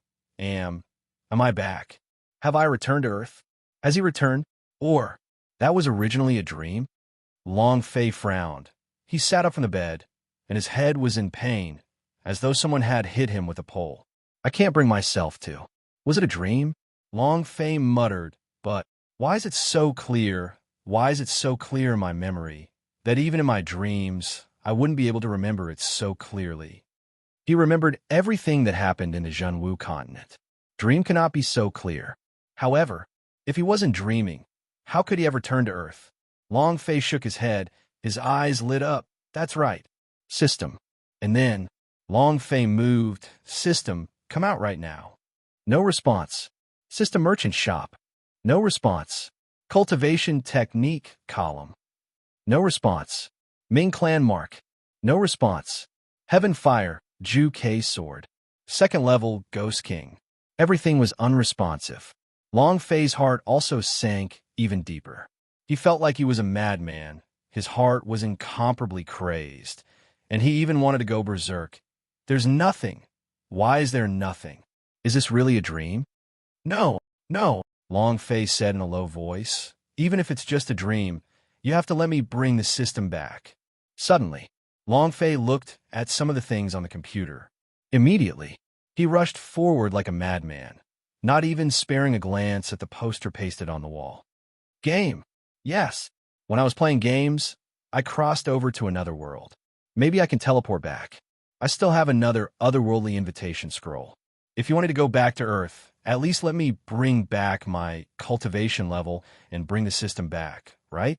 I back? Have I returned to Earth? Has he returned? Or, that was originally a dream? Long Fei frowned. He sat up from the bed, and his head was in pain, as though someone had hit him with a pole. I can't bring myself to. Was it a dream? Long Fei muttered, but why is it so clear? Why is it so clear in my memory that even in my dreams, I wouldn't be able to remember it so clearly? He remembered everything that happened in the Zhenwu continent. Dream cannot be so clear. However, if he wasn't dreaming, how could he ever turn to Earth? Long Fei shook his head, his eyes lit up. That's right. System. And then, Long Fei moved. System, come out right now. No response. System merchant shop. No response. Cultivation technique column. No response. Ming clan mark. No response. Heaven fire, Ju K sword. Second level, Ghost King. Everything was unresponsive. Long Fei's heart also sank even deeper. He felt like he was a madman. His heart was incomparably crazed, and he even wanted to go berserk. There's nothing. Why is there nothing? Is this really a dream? No, no, Long Fei said in a low voice. Even if it's just a dream, you have to let me bring the system back. Suddenly, Long Fei looked at some of the things on the computer. Immediately, he rushed forward like a madman, not even sparing a glance at the poster pasted on the wall. Game. Yes. When I was playing games, I crossed over to another world. Maybe I can teleport back. I still have another otherworldly invitation scroll. If you wanted to go back to Earth, at least let me bring back my cultivation level and bring the system back, right?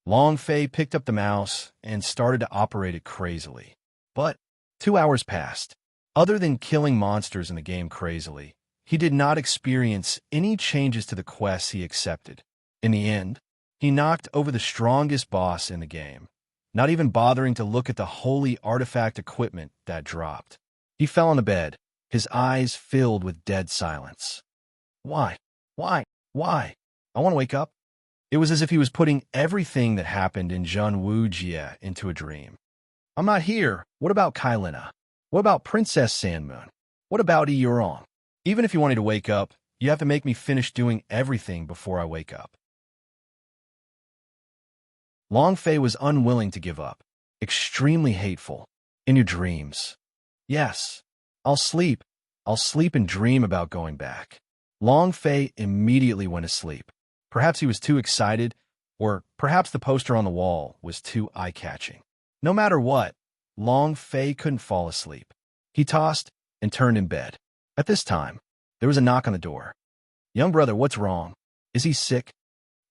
Long Fei picked up the mouse and started to operate it crazily. But 2 hours passed. Other than killing monsters in the game crazily, he did not experience any changes to the quests he accepted. In the end, he knocked over the strongest boss in the game, not even bothering to look at the holy artifact equipment that dropped. He fell on the bed, his eyes filled with dead silence. Why? Why? Why? I want to wake up. It was as if he was putting everything that happened in Zhenwu Jie into a dream. I'm not here. What about Kailina? What about Princess Sandmoon? What about Yurong? Even if you wanted to wake up, you have to make me finish doing everything before I wake up. Long Fei was unwilling to give up, extremely hateful. In your dreams. Yes, I'll sleep. I'll sleep and dream about going back. Long Fei immediately went to sleep. Perhaps he was too excited, or perhaps the poster on the wall was too eye-catching. No matter what, Long Fei couldn't fall asleep. He tossed and turned in bed. At this time, there was a knock on the door. Young brother, what's wrong? Is he sick?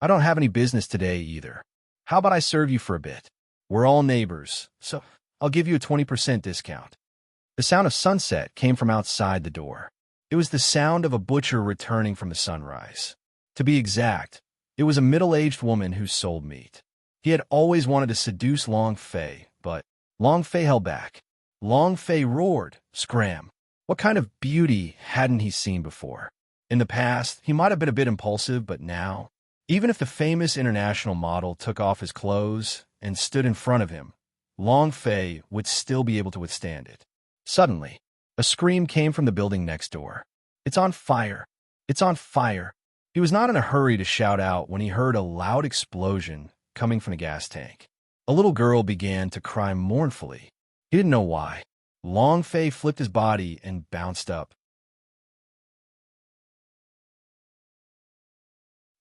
I don't have any business today either. How about I serve you for a bit? We're all neighbors, so I'll give you a 20% discount. The sound of sunset came from outside the door. It was the sound of a butcher returning from the sunrise. To be exact, it was a middle-aged woman who sold meat. He had always wanted to seduce Long Fei, but Long Fei held back. Long Fei roared, scram. What kind of beauty hadn't he seen before? In the past, he might have been a bit impulsive, but now, even if the famous international model took off his clothes and stood in front of him, Long Fei would still be able to withstand it. Suddenly, a scream came from the building next door. It's on fire! It's on fire! He was not in a hurry to shout out when he heard a loud explosion coming from the gas tank. A little girl began to cry mournfully. He didn't know why. Long Fei flipped his body and bounced up.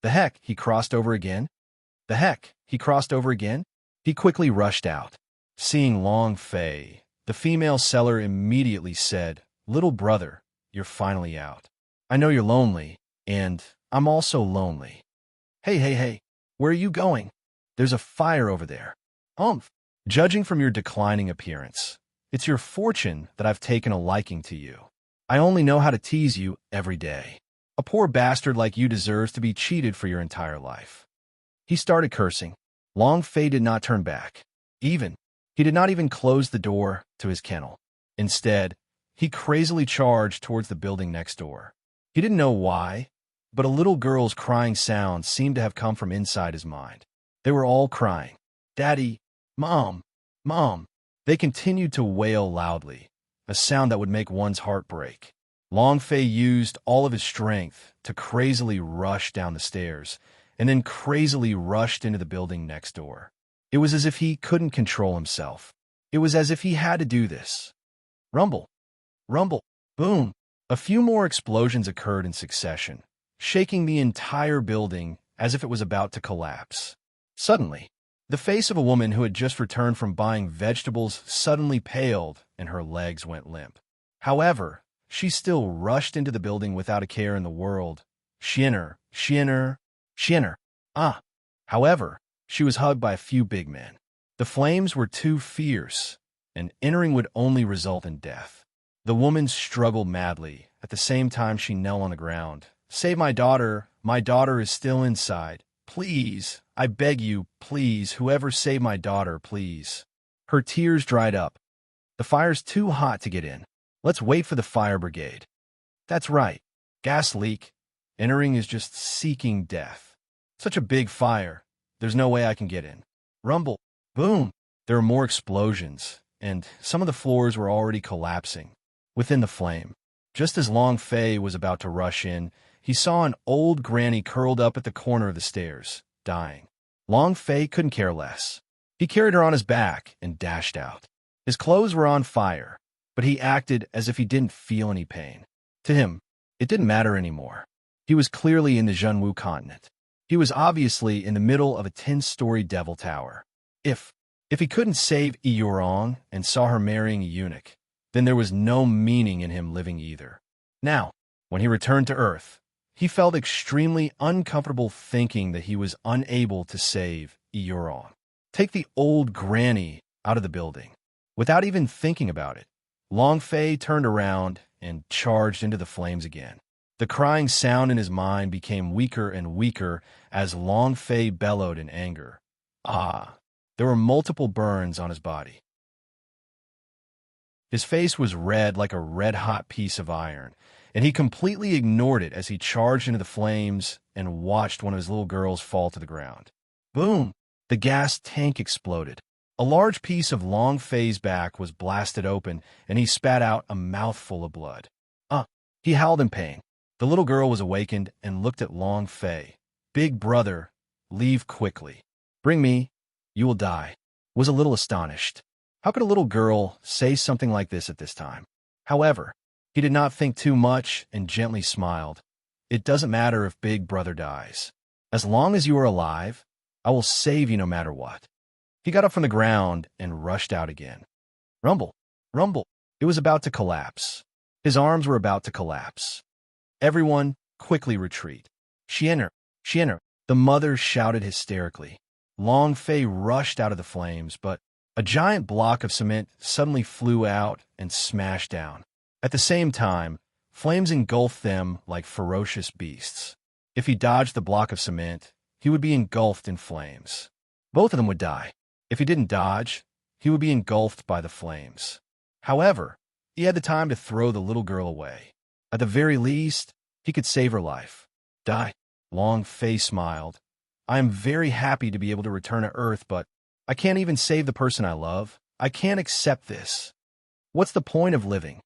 The heck, he crossed over again? The heck, he crossed over again? He quickly rushed out. Seeing Long Fei, the female seller immediately said, "Little brother, you're finally out. I know you're lonely, and I'm also lonely. Hey, where are you going? There's a fire over there. Humph. Judging from your declining appearance, it's your fortune that I've taken a liking to you. I only know how to tease you every day. A poor bastard like you deserves to be cheated for your entire life." He started cursing. Long Fei did not turn back. He did not even close the door to his kennel. Instead, he crazily charged towards the building next door. He didn't know why, but a little girl's crying sound seemed to have come from inside his mind. They were all crying. "Daddy, Mom, Mom." They continued to wail loudly, a sound that would make one's heart break. Long Fei used all of his strength to crazily rush down the stairs, and then crazily rushed into the building next door. It was as if he couldn't control himself. It was as if he had to do this. Rumble, rumble, boom. A few more explosions occurred in succession, shaking the entire building as if it was about to collapse. Suddenly, the face of a woman who had just returned from buying vegetables suddenly paled and her legs went limp. However, she still rushed into the building without a care in the world. Shinner, shinner, shinner. Ah! However, she was hugged by a few big men. The flames were too fierce, and entering would only result in death. The woman struggled madly. At the same time, she knelt on the ground. "Save my daughter! My daughter is still inside. Please, I beg you, please, whoever save my daughter, please." Her tears dried up. "The fire's too hot to get in. Let's wait for the fire brigade." "That's right. Gas leak. Entering is just seeking death. Such a big fire. There's no way I can get in." Rumble. Boom. There were more explosions, and some of the floors were already collapsing. Within the flame, just as Long Fei was about to rush in, he saw an old granny curled up at the corner of the stairs, dying. Long Fei couldn't care less. He carried her on his back and dashed out. His clothes were on fire, but he acted as if he didn't feel any pain. To him, it didn't matter anymore. He was clearly in the Zhenwu continent. He was obviously in the middle of a 10-story devil tower. If he couldn't save Yurong and saw her marrying a eunuch, then there was no meaning in him living either. Now, when he returned to Earth, he felt extremely uncomfortable thinking that he was unable to save Yurong. Take the old granny out of the building. Without even thinking about it, Long Fei turned around and charged into the flames again. The crying sound in his mind became weaker and weaker as Long Fei bellowed in anger. Ah! There were multiple burns on his body. His face was red like a red-hot piece of iron, and he completely ignored it as he charged into the flames and watched one of his little girls fall to the ground. Boom! The gas tank exploded. A large piece of Long Fei's back was blasted open, and he spat out a mouthful of blood. He howled in pain. The little girl was awakened and looked at Long Fei. "Big brother, leave quickly. Bring me. You will die." Was a little astonished. How could a little girl say something like this at this time? However, he did not think too much and gently smiled. "It doesn't matter if Big Brother dies. As long as you are alive, I will save you no matter what." He got up from the ground and rushed out again. Rumble, rumble. It was about to collapse. His arms were about to collapse. "Everyone, quickly retreat." "Xian'er, Xian'er," the mother shouted hysterically. Long Fei rushed out of the flames, but a giant block of cement suddenly flew out and smashed down. At the same time, flames engulfed them like ferocious beasts. If he dodged the block of cement, he would be engulfed in flames. Both of them would die. If he didn't dodge, he would be engulfed by the flames. However, he had the time to throw the little girl away. At the very least, he could save her life. "Die." Long Fei smiled. "I am very happy to be able to return to Earth, but I can't even save the person I love. I can't accept this. What's the point of living?"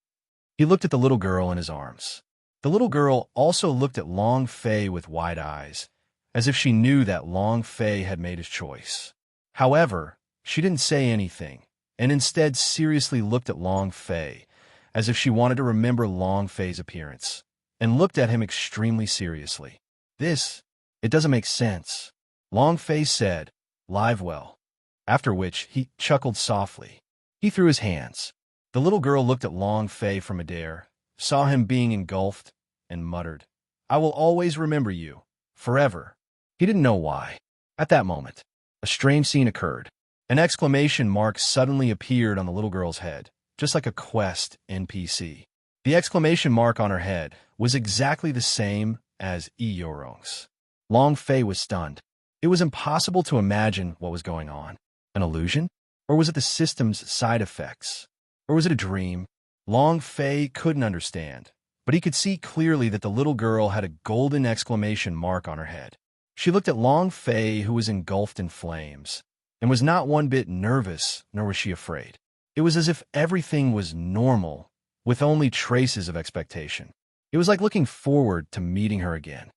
He looked at the little girl in his arms. The little girl also looked at Long Fei with wide eyes, as if she knew that Long Fei had made his choice. However, she didn't say anything, and instead seriously looked at Long Fei, as if she wanted to remember Long Fei's appearance, and looked at him extremely seriously. It doesn't make sense." Long Fei said, "Live well," after which he chuckled softly. He threw his hands. The little girl looked at Long Fei from midair, saw him being engulfed, and muttered, "I will always remember you, forever." He didn't know why. At that moment, a strange scene occurred. An exclamation mark suddenly appeared on the little girl's head, just like a quest NPC. The exclamation mark on her head was exactly the same as Yorong's. Long Fei was stunned. It was impossible to imagine what was going on. An illusion? Or was it the system's side effects? Or was it a dream? Long Fei couldn't understand, but he could see clearly that the little girl had a golden exclamation mark on her head. She looked at Long Fei, who was engulfed in flames, and was not one bit nervous, nor was she afraid. It was as if everything was normal, with only traces of expectation. It was like looking forward to meeting her again.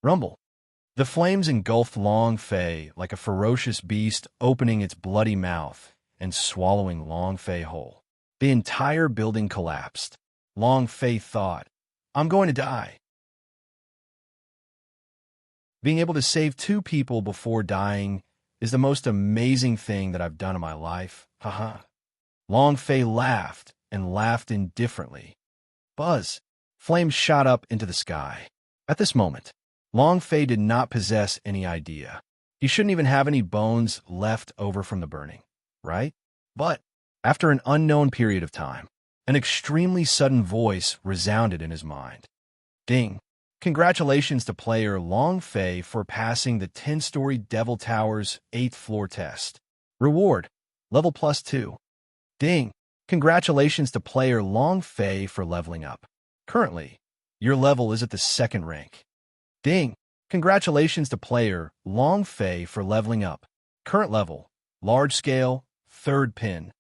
Rumble. The flames engulfed Long Fei like a ferocious beast opening its bloody mouth and swallowing Long Fei whole. The entire building collapsed. Long Fei thought, "I'm going to die." Being able to save 2 people before dying is the most amazing thing that I've done in my life. Haha. Long Fei laughed, and laughed indifferently. Buzz! Flames shot up into the sky. At this moment, Long Fei did not possess any idea. He shouldn't even have any bones left over from the burning, right? But, after an unknown period of time, an extremely sudden voice resounded in his mind. Ding! Congratulations to player Long Fei for passing the 10-story Devil Tower's 8th floor test. Reward, level +2. Ding! Congratulations to player Long Fei for leveling up. Currently, your level is at the 2nd rank. Ding! Congratulations to player Long Fei for leveling up. Current level, large scale, 3rd pin.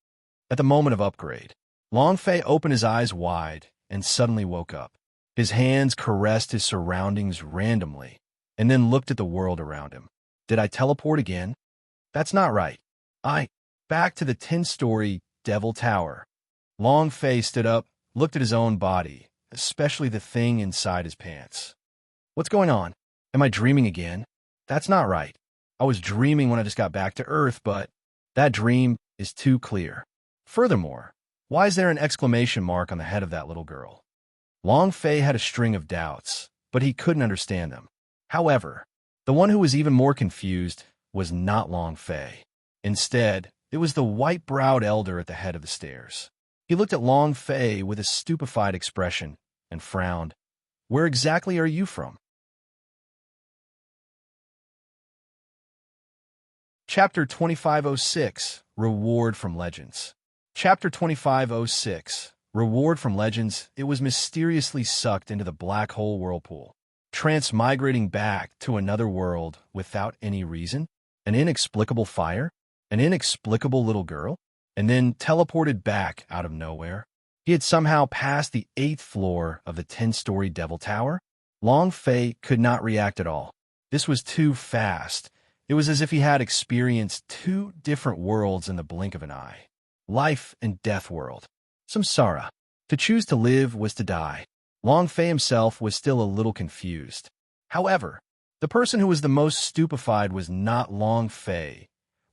At the moment of upgrade, Long Fei opened his eyes wide and suddenly woke up. His hands caressed his surroundings randomly, and then looked at the world around him. Did I teleport again? That's not right. Back to the 10-story Devil Tower. Long Fei stood up, looked at his own body, especially the thing inside his pants. What's going on? Am I dreaming again? That's not right. I was dreaming when I just got back to Earth, but that dream is too clear. Furthermore, why is there an exclamation mark on the head of that little girl? Long Fei had a string of doubts, but he couldn't understand them. However, the one who was even more confused was not Long Fei. Instead, it was the white-browed elder at the head of the stairs. He looked at Long Fei with a stupefied expression and frowned. Where exactly are you from? Chapter 2506, Reward from Legends. Chapter 2506, Reward from Legends. It was mysteriously sucked into the black hole whirlpool, transmigrating back to another world without any reason. An inexplicable fire? An inexplicable little girl? And then teleported back out of nowhere. He had somehow passed the 8th floor of the 10-story Devil Tower. Long Fei could not react at all. This was too fast. It was as if he had experienced 2 different worlds in the blink of an eye. Life and death world. Samsara. To choose to live was to die. Long Fei himself was still a little confused. However, the person who was the most stupefied was not Long Fei,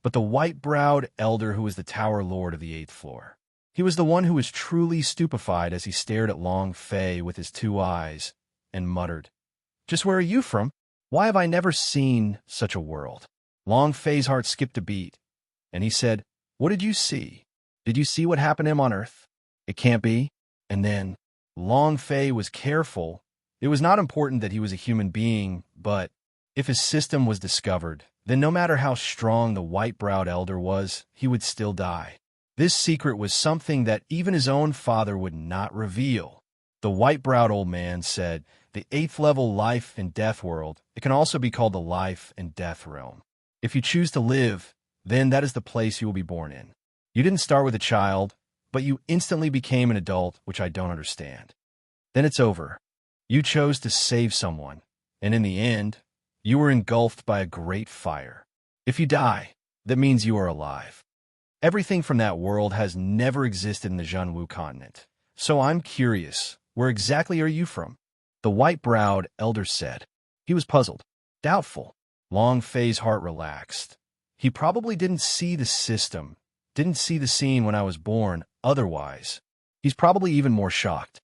but the white-browed elder who was the tower lord of the 8th floor. He was the one who was truly stupefied as he stared at Long Fei with his 2 eyes and muttered, "Just where are you from? Why have I never seen such a world?" Long Fei's heart skipped a beat, and he said, "What did you see? Did you see what happened to him on Earth? It can't be." And then, Long Fei was careful. It was not important that he was a human being, but if his system was discovered, then no matter how strong the white-browed elder was, he would still die. This secret was something that even his own father would not reveal. The white-browed old man said, "The 8th level life and death world, it can also be called the life and death realm. If you choose to live, then that is the place you will be born in. You didn't start with a child, but you instantly became an adult, which I don't understand. Then it's over. You chose to save someone, and in the end, you were engulfed by a great fire. If you die, that means you are alive. Everything from that world has never existed in the Zhenwu continent. So I'm curious, where exactly are you from?" The white-browed elder said. He was puzzled, doubtful. Long Fei's heart relaxed. He probably didn't see the system, didn't see the scene when I was born. Otherwise, he's probably even more shocked.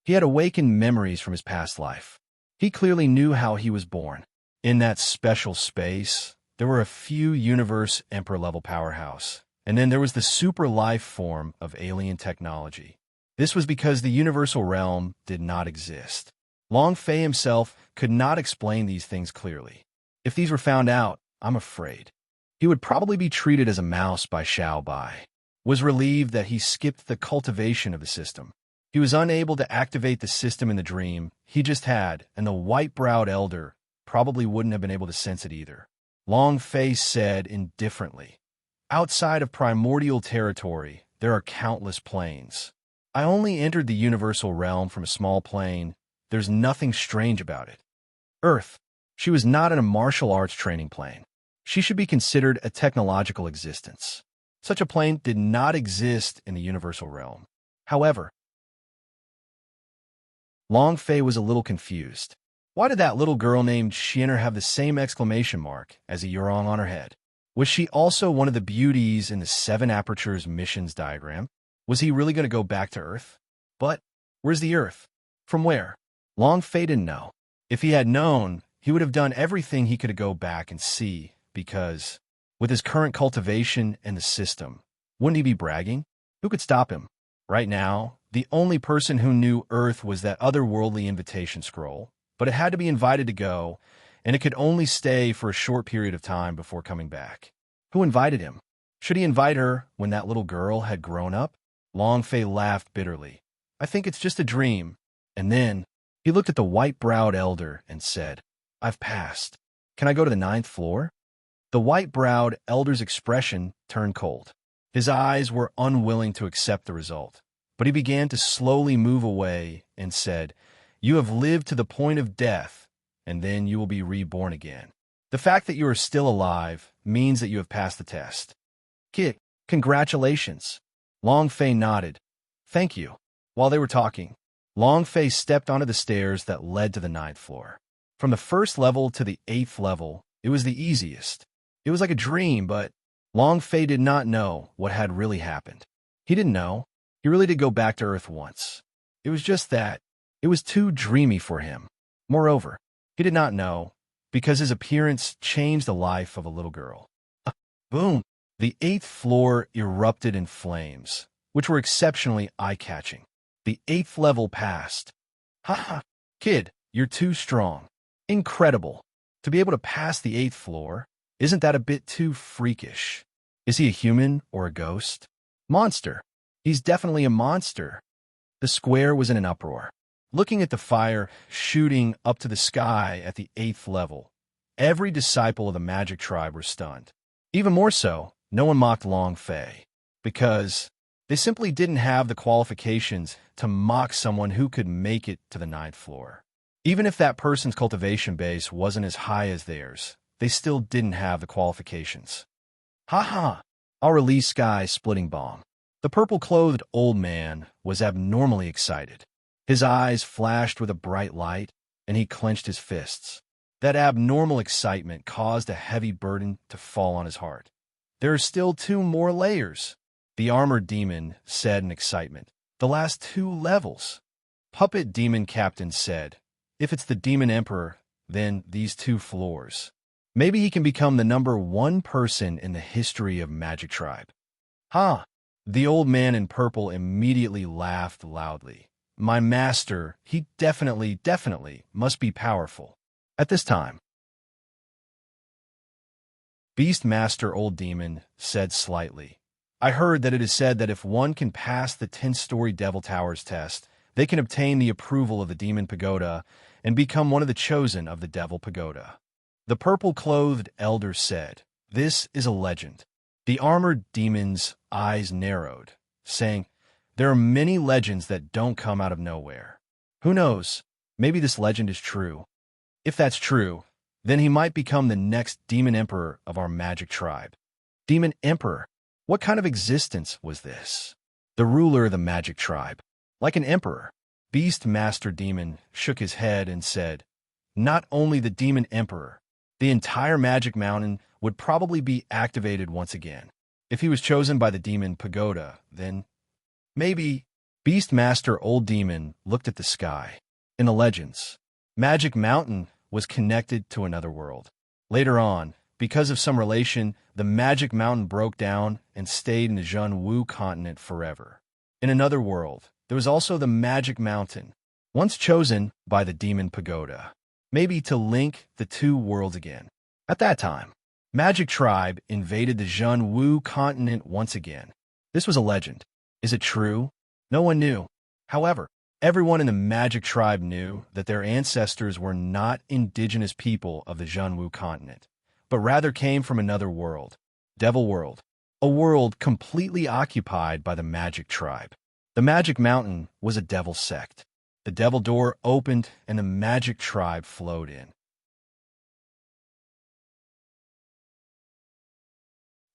He had awakened memories from his past life. He clearly knew how he was born. In that special space, there were a few universe emperor-level powerhouse, and then there was the super life form of alien technology. This was because the universal realm did not exist. Long Fei himself could not explain these things clearly. If these were found out, I'm afraid he would probably be treated as a mouse by Xiao Bai. Was relieved that he skipped the cultivation of the system. He was unable to activate the system in the dream he just had, and the white-browed elder probably wouldn't have been able to sense it either. Long Fei said indifferently, "Outside of primordial territory, there are countless planes. I only entered the universal realm from a small plane. There's nothing strange about it. Earth, she was not in a martial arts training plane. She should be considered a technological existence. Such a plane did not exist in the universal realm. However, Long Fei was a little confused. Why did that little girl named Shinner have the same exclamation mark as a Yurong on her head? Was she also one of the beauties in the Seven Apertures missions diagram? Was he really going to go back to Earth? But where's the Earth? From where? Long Fei didn't know. If he had known, he would have done everything he could to go back and see, because, with his current cultivation and the system, wouldn't he be bragging? Who could stop him? Right now, the only person who knew Earth was that otherworldly invitation scroll, but it had to be invited to go, and it could only stay for a short period of time before coming back. Who invited him? Should he invite her when that little girl had grown up? Long Fei laughed bitterly. I think it's just a dream. And then he looked at the white-browed elder and said, I've passed. Can I go to the 9th floor? The white-browed elder's expression turned cold. His eyes were unwilling to accept the result, but he began to slowly move away and said, You have lived to the point of death, and then you will be reborn again. The fact that you are still alive means that you have passed the test. Kid, congratulations. Long Fei nodded. Thank you. While they were talking, Long Fei stepped onto the stairs that led to the 9th floor. From the 1st level to the 8th level, it was the easiest. It was like a dream, but Long Fei did not know what had really happened. He didn't know. He really did go back to Earth once. It was just that it was too dreamy for him. Moreover, he did not know, because his appearance changed the life of a little girl. Boom! The 8th floor erupted in flames, which were exceptionally eye-catching. The 8th level passed. Ha ha! Kid, you're too strong. Incredible. To be able to pass the 8th floor, isn't that a bit too freakish? Is he a human or a ghost? Monster. He's definitely a monster. The square was in an uproar. Looking at the fire shooting up to the sky at the 8th level, every disciple of the magic tribe were stunned. Even more so, no one mocked Long Fei, because they simply didn't have the qualifications to mock someone who could make it to the 9th floor. Even if that person's cultivation base wasn't as high as theirs, they still didn't have the qualifications. Ha ha! I'll release Sky-Splitting Bomb. The purple-clothed old man was abnormally excited. His eyes flashed with a bright light, and he clenched his fists. That abnormal excitement caused a heavy burden to fall on his heart. There are still 2 more layers, the armored demon said in excitement. The last 2 levels. Puppet Demon Captain said, if it's the Demon Emperor, then these 2 floors. Maybe he can become the #1 person in the history of Magic Tribe. Ha! The old man in purple immediately laughed loudly. My master, he definitely must be powerful. At this time, Beastmaster Old Demon said slightly, I heard that it is said that if one can pass the 10-story Devil Towers test, they can obtain the approval of the Demon Pagoda and become one of the chosen of the Devil Pagoda. The purple-clothed elder said, This is a legend. The armored demon's eyes narrowed, saying, There are many legends that don't come out of nowhere. Who knows? Maybe this legend is true. If that's true, then he might become the next Demon Emperor of our Magic Tribe. Demon Emperor? What kind of existence was this? The ruler of the Magic Tribe. Like an emperor. Beastmaster Demon shook his head and said, Not only the Demon Emperor, the entire Magic Mountain would probably be activated once again. If he was chosen by the Demon Pagoda, then maybe. Beastmaster Old Demon looked at the sky. In the legends, Magic Mountain was connected to another world. Later on, because of some relation, the Magic Mountain broke down and stayed in the Zhenwu continent forever. In another world, there was also the Magic Mountain, once chosen by the Demon Pagoda, maybe to link the 2 worlds again. At that time, Magic Tribe invaded the Zhenwu continent once again. This was a legend. Is it true? No one knew. However, everyone in the Magic Tribe knew that their ancestors were not indigenous people of the Zhenwu continent, but rather came from another world, Devil World, a world completely occupied by the Magic Tribe. The Magic Mountain was a devil sect. The Devil Door opened and the Magic Tribe flowed in.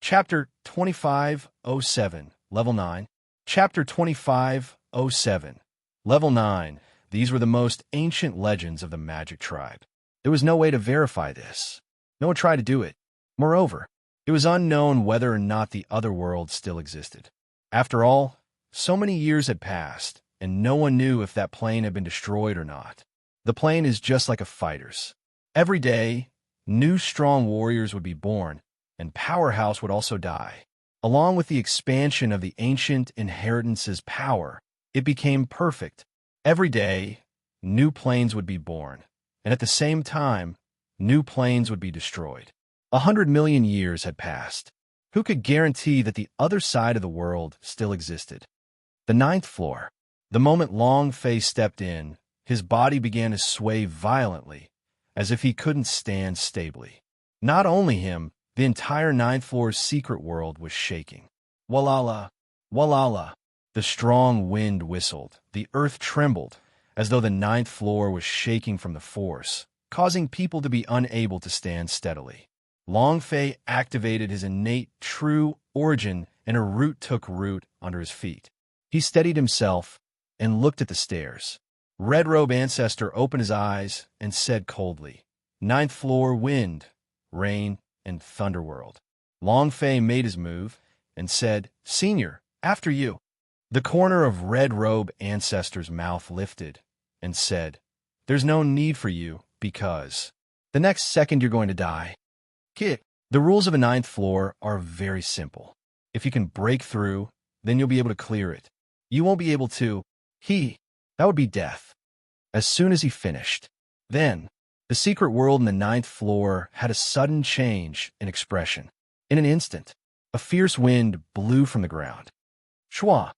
Chapter 2507, Level 9. Chapter 2507, Level 9. These were the most ancient legends of the magic tribe. There was no way to verify this. No one tried to do it. Moreover, it was unknown whether or not the other world still existed. After all, so many years had passed, and no one knew if that plane had been destroyed or not. The plane is just like a fighter's. Every day, new strong warriors would be born, and Powerhouse would also die. Along with the expansion of the ancient inheritance's power, it became perfect. Every day, new planes would be born, and at the same time, new planes would be destroyed. 100 million years had passed. Who could guarantee that the other side of the world still existed? The ninth floor. The moment Long Fei stepped in, his body began to sway violently, as if he couldn't stand stably. Not only him, the entire ninth floor's secret world was shaking. Walala, walala. The strong wind whistled. The earth trembled, as though the ninth floor was shaking from the force, causing people to be unable to stand steadily. Long Fei activated his innate true origin, and a root took root under his feet. He steadied himself and looked at the stairs. Red Robe Ancestor opened his eyes and said coldly, "Ninth floor, wind, rain, and thunderworld." Long Fei made his move and said, "Senior, after you." The corner of Red Robe Ancestor's mouth lifted and said, "There's no need for you, because the next second you're going to die." Kid, the rules of a ninth floor are very simple. If you can break through, then you'll be able to clear it. You won't be able to. That would be death. As soon as he finished, then the secret world in the ninth floor had a sudden change in expression. In an instant, a fierce wind blew from the ground. Shwa!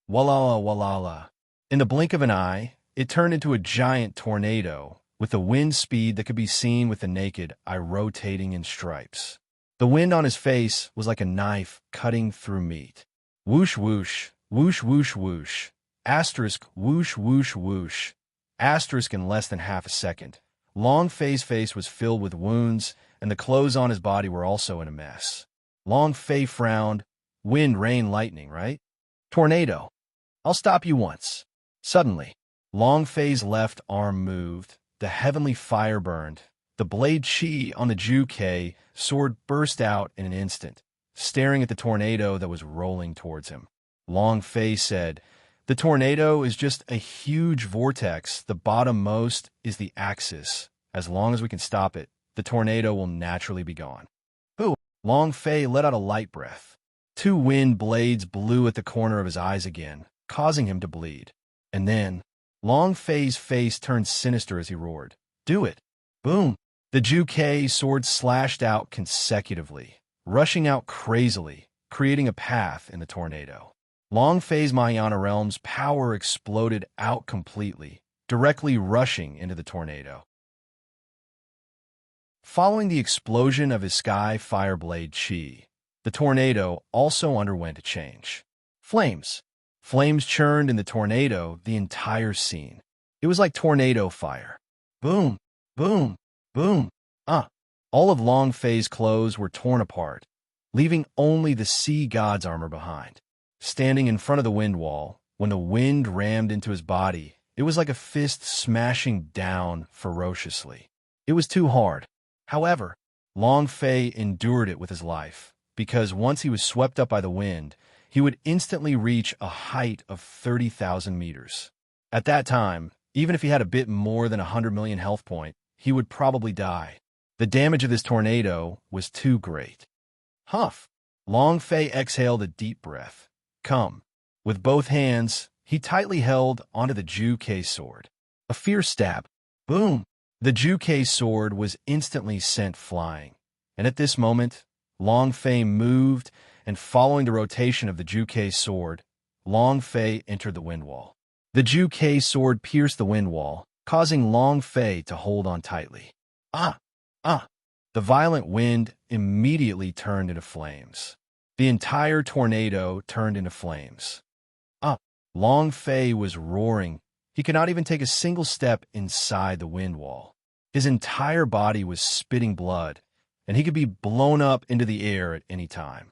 Walala walala. In the blink of an eye, it turned into a giant tornado with a wind speed that could be seen with the naked eye rotating in stripes. The wind on his face was like a knife cutting through meat. Whoosh whoosh, whoosh whoosh whoosh, asterisk whoosh whoosh whoosh, asterisk in less than half a second. Long Fei's face was filled with wounds, and the clothes on his body were also in a mess. Long Fei frowned. Wind, rain, lightning, right? Tornado. I'll stop you once. Suddenly, Long Fei's left arm moved. The heavenly fire burned. The blade chi on the Ju-Kei sword burst out in an instant, staring at the tornado that was rolling towards him. Long Fei said, "The tornado is just a huge vortex. The bottommost is the axis. As long as we can stop it, the tornado will naturally be gone." Ooh! Long Fei let out a light breath. Two wind blades blew at the corner of his eyes again, causing him to bleed. And then, Long Fei's face turned sinister as he roared, "Do it!" Boom! The Ju-Kei sword slashed out consecutively, rushing out crazily, creating a path in the tornado. Long Fei's Mahayana realm's power exploded out completely, directly rushing into the tornado. Following the explosion of his sky fire blade chi, the tornado also underwent a change. Flames. Flames churned in the tornado the entire scene. It was like tornado fire. Boom, boom, boom. All of Long Fei's clothes were torn apart, leaving only the sea god's armor behind. Standing in front of the wind wall, when the wind rammed into his body, it was like a fist smashing down ferociously. It was too hard. However, Long Fei endured it with his life, because once he was swept up by the wind, he would instantly reach a height of 30,000 meters. At that time, even if he had a bit more than 100 million health points, he would probably die. The damage of this tornado was too great. Huff! Long Fei exhaled a deep breath. Come. With both hands, he tightly held onto the Ju-Kei sword. A fierce stab. Boom! The Ju-Kei sword was instantly sent flying. And at this moment, Long Fei moved, and following the rotation of the Ju-Kei sword, Long Fei entered the wind wall. The Ju-Kei sword pierced the wind wall, causing Long Fei to hold on tightly. The violent wind immediately turned into flames. The entire tornado turned into flames. Long Fei was roaring. He could not even take a single step inside the wind wall. His entire body was spitting blood, and he could be blown up into the air at any time.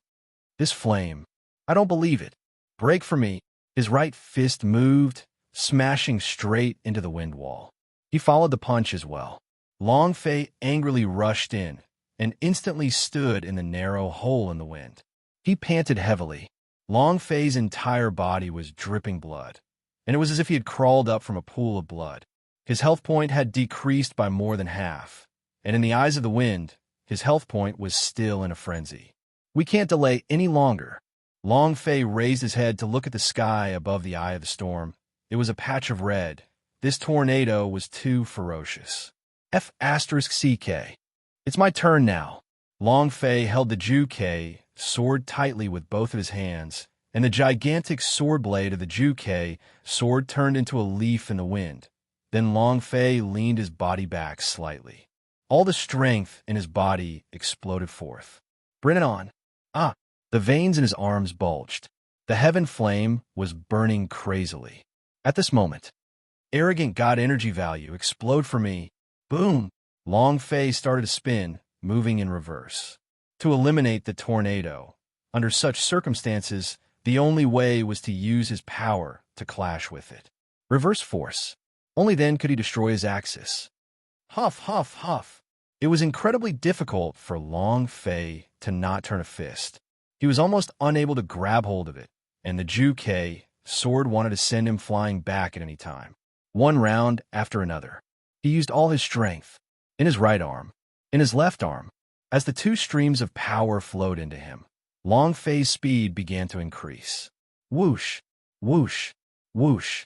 This flame, I don't believe it. Break for me. His right fist moved, smashing straight into the wind wall. He followed the punch as well. Long Fei angrily rushed in and instantly stood in the narrow hole in the wind. He panted heavily. Long Fei's entire body was dripping blood, and it was as if he had crawled up from a pool of blood. His health point had decreased by more than half, and in the eyes of the wind, his health point was still in a frenzy. We can't delay any longer. Long Fei raised his head to look at the sky above the eye of the storm. It was a patch of red. This tornado was too ferocious. F***CK. It's my turn now. Long Fei held the Ju-Kei sword tightly with both of his hands, and the gigantic sword blade of the Ju-Kei sword turned into a leaf in the wind. Then Long Fei leaned his body back slightly. All the strength in his body exploded forth. Bring it on. The veins in his arms bulged. The heaven flame was burning crazily. At this moment, arrogant god energy value explode for me. Boom! Long Fei started to spin, moving in reverse. To eliminate the tornado, under such circumstances, the only way was to use his power to clash with it. Reverse force. Only then could he destroy his axis. Huff, huff, huff. It was incredibly difficult for Long Fei to not turn a fist. He was almost unable to grab hold of it, and the Ju-Kei sword wanted to send him flying back at any time. One round after another. He used all his strength, in his right arm, in his left arm. As the two streams of power flowed into him, Long Fei's speed began to increase. Whoosh, whoosh, whoosh.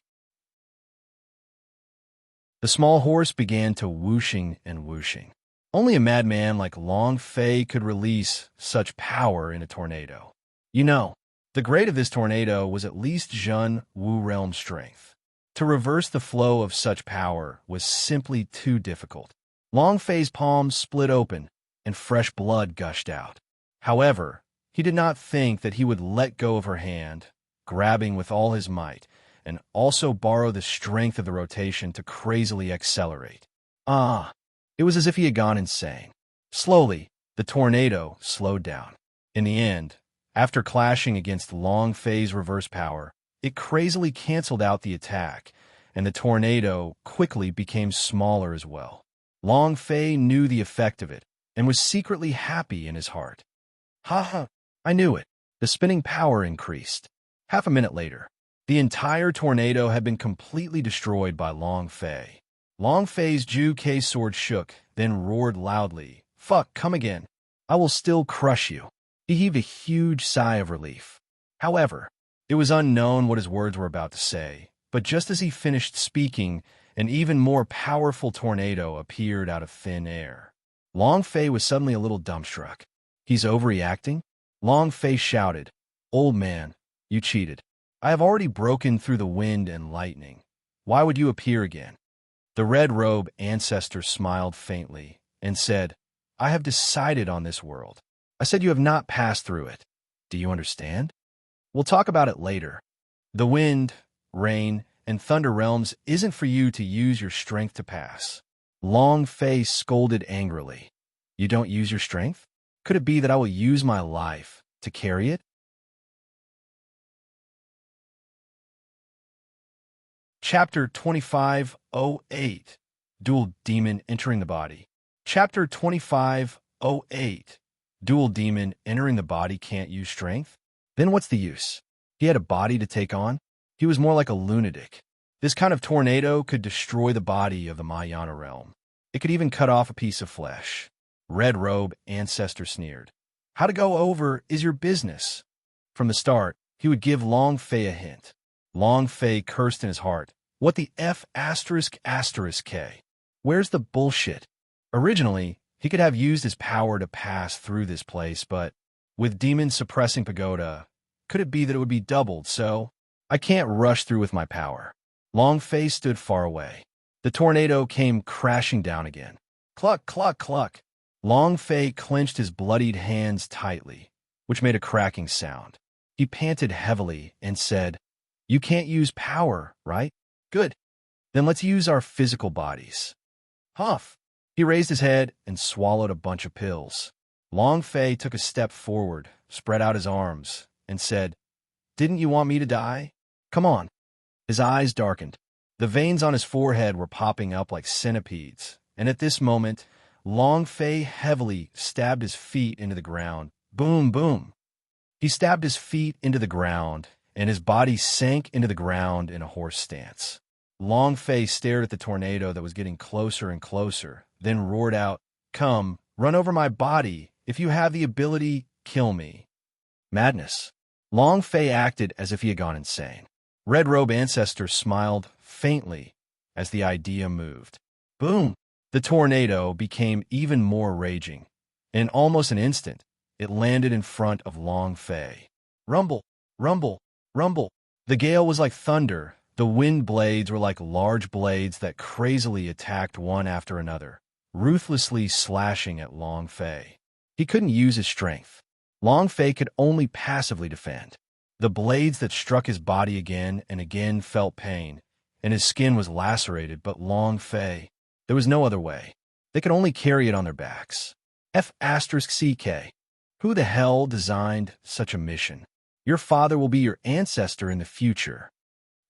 The small horse began to whooshing and whooshing. Only a madman like Long Fei could release such power in a tornado. You know, the grade of this tornado was at least Zhen Wu realm strength. To reverse the flow of such power was simply too difficult. Long Fei's palms split open, and fresh blood gushed out. However, he did not think that he would let go of her hand, grabbing with all his might, and also borrow the strength of the rotation to crazily accelerate. It was as if he had gone insane. Slowly, the tornado slowed down. In the end, after clashing against Long Fei's reverse power, it crazily canceled out the attack, and the tornado quickly became smaller as well. Long Fei knew the effect of it, and was secretly happy in his heart. I knew it. The spinning power increased. Half a minute later, the entire tornado had been completely destroyed by Long Fei. Long Fei's Ju-Kei sword shook, then roared loudly, "Fuck, come again. I will still crush you." He heaved a huge sigh of relief. However, it was unknown what his words were about to say, but just as he finished speaking, an even more powerful tornado appeared out of thin air. Long Fei was suddenly a little dumbstruck. He's overreacting? Long Fei shouted, "Old man, you cheated. I have already broken through the wind and lightning. Why would you appear again?" The red-robe ancestor smiled faintly and said, "I have decided on this world. I said you have not passed through it. Do you understand? We'll talk about it later. The wind, rain, and thunder realms isn't for you to use your strength to pass." Long Fei scolded angrily. "You don't use your strength? Could it be that I will use my life to carry it?" Chapter 2508. Dual Demon Entering the Body. Chapter 2508. Dual Demon Entering the Body Can't Use Strength? Then what's the use? He had a body to take on? He was more like a lunatic. This kind of tornado could destroy the body of the Mayana realm. It could even cut off a piece of flesh. Red Robe Ancestor sneered. How to go over is your business. From the start, he would give Long Fei a hint. Long Fei cursed in his heart. What the F***K? Where's the bullshit? Originally, he could have used his power to pass through this place, but with demons suppressing Pagoda, could it be that it would be doubled, so I can't rush through with my power. Long Fei stood far away. The tornado came crashing down again. Cluck, cluck, cluck. Long Fei clenched his bloodied hands tightly, which made a cracking sound. He panted heavily and said, "You can't use power, right? Good. Then let's use our physical bodies." Huff. He raised his head and swallowed a bunch of pills. Long Fei took a step forward, spread out his arms, and said, "Didn't you want me to die? Come on." His eyes darkened. The veins on his forehead were popping up like centipedes, and at this moment, Long Fei heavily stabbed his feet into the ground. Boom, boom. He stabbed his feet into the ground, and his body sank into the ground in a horse stance. Long Fei stared at the tornado that was getting closer and closer, then roared out, "Come, run over my body. If you have the ability, kill me." Madness. Long Fei acted as if he had gone insane. Red Robe Ancestor smiled faintly as the idea moved. Boom! The tornado became even more raging. In almost an instant, it landed in front of Long Fei. Rumble, rumble, rumble. The gale was like thunder. The wind blades were like large blades that crazily attacked one after another, ruthlessly slashing at Long Fei. He couldn't use his strength. Long Fei could only passively defend. The blades that struck his body again and again felt pain, and his skin was lacerated, but Long Fei, there was no other way. They could only carry it on their backs. F***CK. Who the hell designed such a mission? Your father will be your ancestor in the future.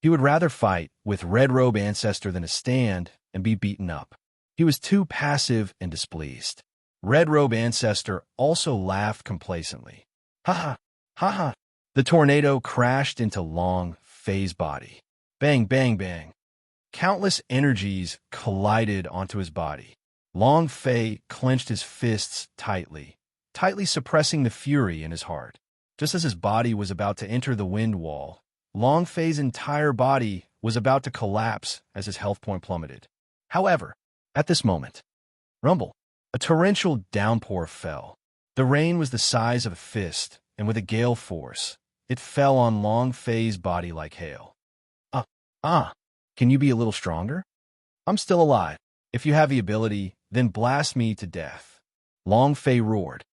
He would rather fight with Red Robe Ancestor than to stand and be beaten up. He was too passive and displeased. Red Robe Ancestor also laughed complacently. Ha ha, ha ha. The tornado crashed into Long Fei's body. Bang, bang, bang. Countless energies collided onto his body. Long Fei clenched his fists tightly, suppressing the fury in his heart. Just as his body was about to enter the wind wall, Long Fei's entire body was about to collapse as his health point plummeted. However, at this moment, rumble, a torrential downpour fell. The rain was the size of a fist, and with a gale force, it fell on Long Fei's body like hail. Can you be a little stronger? I'm still alive. If you have the ability, then blast me to death. Long Fei roared.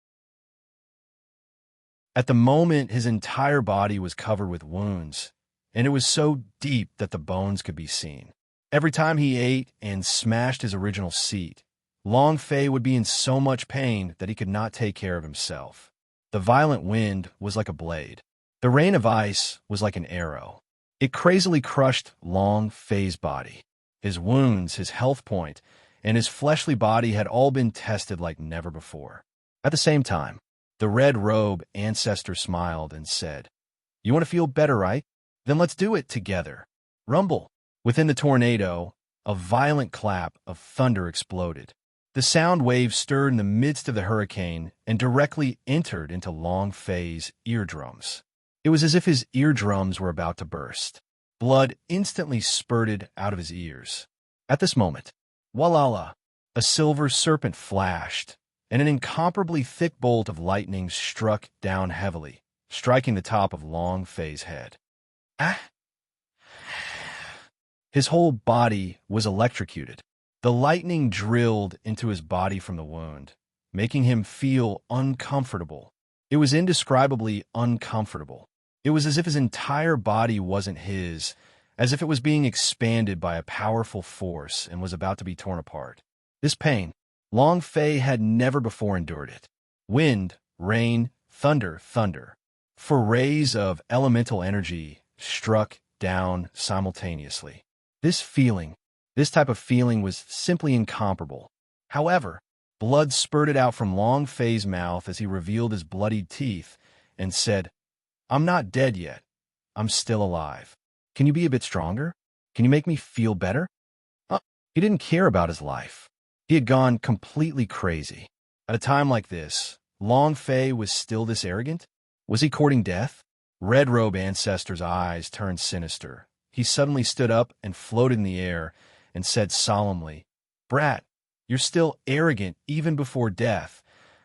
At the moment, his entire body was covered with wounds, and it was so deep that the bones could be seen. Every time he ate and smashed his original seat, Long Fei would be in so much pain that he could not take care of himself. The violent wind was like a blade. The rain of ice was like an arrow. It crazily crushed Long Fei's body. His wounds, his health point, and his fleshly body had all been tested like never before. At the same time, the Red Robe Ancestor smiled and said, "You want to feel better, right? Then let's do it together." Rumble. Within the tornado, a violent clap of thunder exploded. The sound wave stirred in the midst of the hurricane and directly entered into Long Fei's eardrums. It was as if his eardrums were about to burst. Blood instantly spurted out of his ears. At this moment, Walala, a silver serpent flashed, and an incomparably thick bolt of lightning struck down heavily, striking the top of Long Fei's head. Ah! His whole body was electrocuted. The lightning drilled into his body from the wound, making him feel uncomfortable. It was indescribably uncomfortable. It was as if his entire body wasn't his, as if it was being expanded by a powerful force and was about to be torn apart. This pain, Long Fei had never before endured it. Wind, rain, thunder, thunder. Forays of elemental energy struck down simultaneously. This type of feeling was simply incomparable. However, blood spurted out from Long Fei's mouth as he revealed his bloodied teeth and said, "I'm not dead yet. I'm still alive. Can you be a bit stronger? Can you make me feel better?" He didn't care about his life. He had gone completely crazy. At a time like this, Long Fei was still this arrogant? Was he courting death? Red Robe Ancestor's eyes turned sinister. He suddenly stood up and floated in the air and said solemnly, "Brat, you're still arrogant even before death.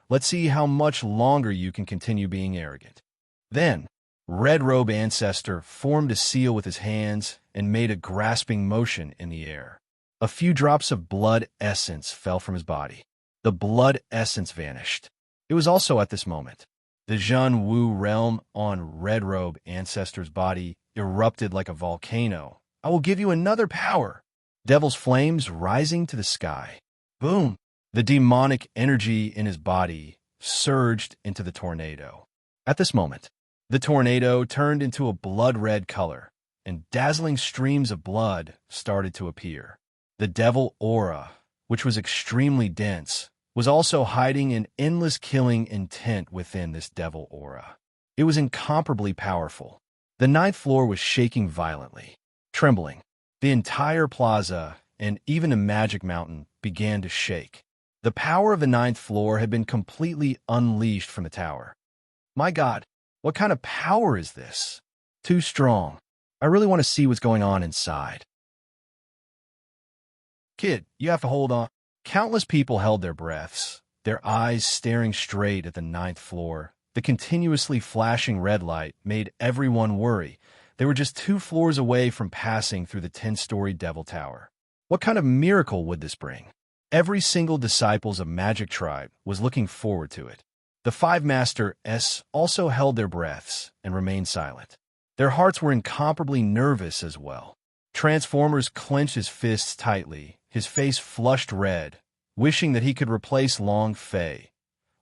Let's see how much longer you can continue being arrogant." Then, Red Robe Ancestor formed a seal with his hands and made a grasping motion in the air. A few drops of blood essence fell from his body. The blood essence vanished. It was also at this moment. The Zhen Wu realm on Red Robe Ancestor's body erupted like a volcano. "I will give you another power." Devil's flames rising to the sky. Boom! The demonic energy in his body surged into the tornado. At this moment, the tornado turned into a blood-red color. and dazzling streams of blood started to appear. The devil aura, which was extremely dense, was also hiding an endless killing intent within this devil aura. It was incomparably powerful. The ninth floor was shaking violently, trembling. The entire plaza and even the magic mountain began to shake. The power of the ninth floor had been completely unleashed from the tower. My God, what kind of power is this? Too strong. I really want to see what's going on inside. Kid, you have to hold on. Countless people held their breaths, their eyes staring straight at the ninth floor. The continuously flashing red light made everyone worry. They were just 2 floors away from passing through the 10-story Devil Tower. What kind of miracle would this bring? Every single disciples of Magic Tribe was looking forward to it. The 5 Masters also held their breaths and remained silent. Their hearts were incomparably nervous as well. Transformers clenched his fists tightly, his face flushed red, wishing that he could replace Long Fei.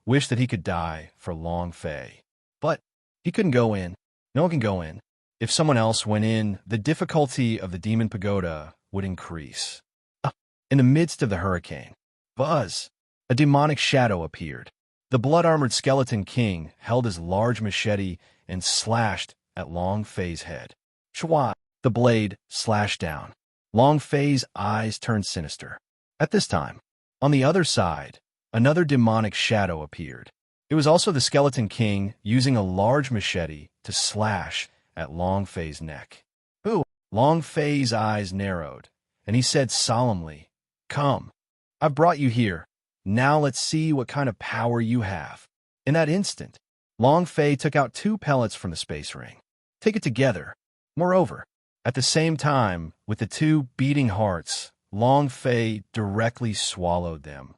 Wished that he could die for Long Fei. But he couldn't go in. No one can go in. If someone else went in, the difficulty of the Demon Pagoda would increase. In the midst of the hurricane, buzz, a demonic shadow appeared. The blood-armored Skeleton King held his large machete and slashed at Long Fei's head. Shwa! The blade slashed down. Long Fei's eyes turned sinister. At this time, on the other side, another demonic shadow appeared. It was also the Skeleton King using a large machete to slash at Long Fei's neck. Ooh! Long Fei's eyes narrowed, and he said solemnly, "Come, I've brought you here. Now let's see what kind of power you have." In that instant, Long Fei took out 2 pellets from the space ring. Take it together. Moreover, at the same time, with the 2 beating hearts, Long Fei directly swallowed them.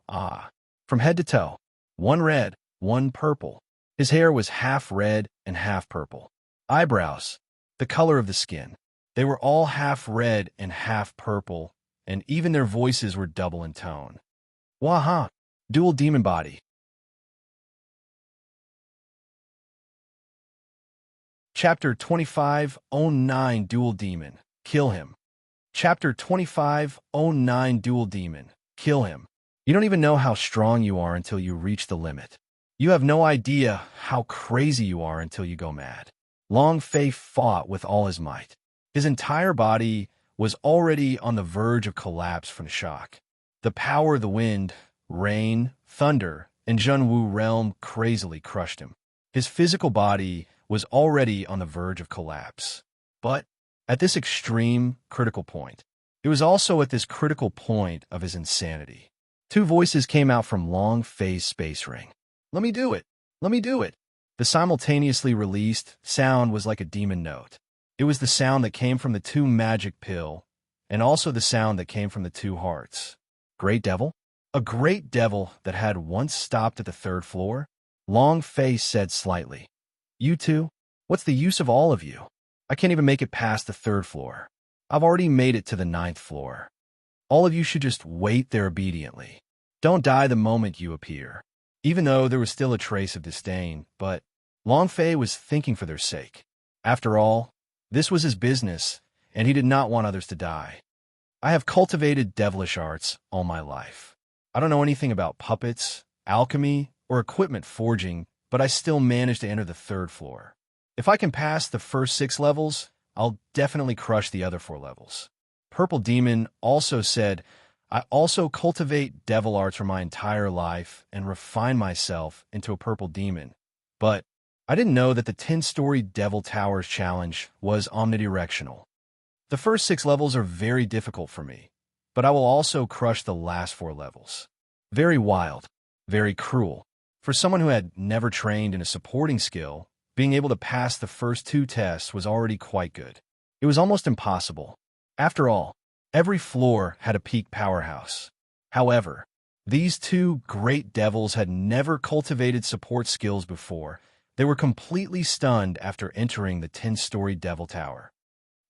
From head to toe, 1 red, 1 purple. His hair was half red and half purple. Eyebrows, the color of the skin. They were all half red and half purple, and even their voices were double in tone. Waha! Dual demon body. Chapter 2509 Dual Demon. Kill him. Chapter 2509 Dual Demon. Kill him. You don't even know how strong you are until you reach the limit. You have no idea how crazy you are until you go mad. Long Fei fought with all his might. His entire body was already on the verge of collapse from shock. The power of the wind, rain, thunder, and Zhenwu realm crazily crushed him. His physical body was already on the verge of collapse. But at this extreme, critical point, it was also at this critical point of his insanity. 2 voices came out from Long Fei's space ring. "Let me do it! Let me do it!" The simultaneously released sound was like a demon note. It was the sound that came from the 2 magic pill, and also the sound that came from the 2 hearts. Great devil? A great devil that had once stopped at the 3rd floor? Long Fei said slightly. "You 2? What's the use of all of you? I can't even make it past the 3rd floor. I've already made it to the 9th floor. All of you should just wait there obediently. Don't die the moment you appear." Even though there was still a trace of disdain, but Long Fei was thinking for their sake. After all, this was his business, and he did not want others to die. "I have cultivated devilish arts all my life. I don't know anything about puppets, alchemy, or equipment forging, but I still managed to enter the 3rd floor. If I can pass the first 6 levels, I'll definitely crush the other 4 levels." Purple Demon also said, "I also cultivate devil arts for my entire life and refine myself into a purple demon. But I didn't know that the 10-story Devil Towers challenge was omnidirectional. The first 6 levels are very difficult for me, but I will also crush the last 4 levels. Very wild, very cruel. For someone who had never trained in a supporting skill, being able to pass the first 2 tests was already quite good. It was almost impossible. After all, every floor had a peak powerhouse. However, these 2 great devils had never cultivated support skills before. They were completely stunned after entering the 10-story Devil Tower.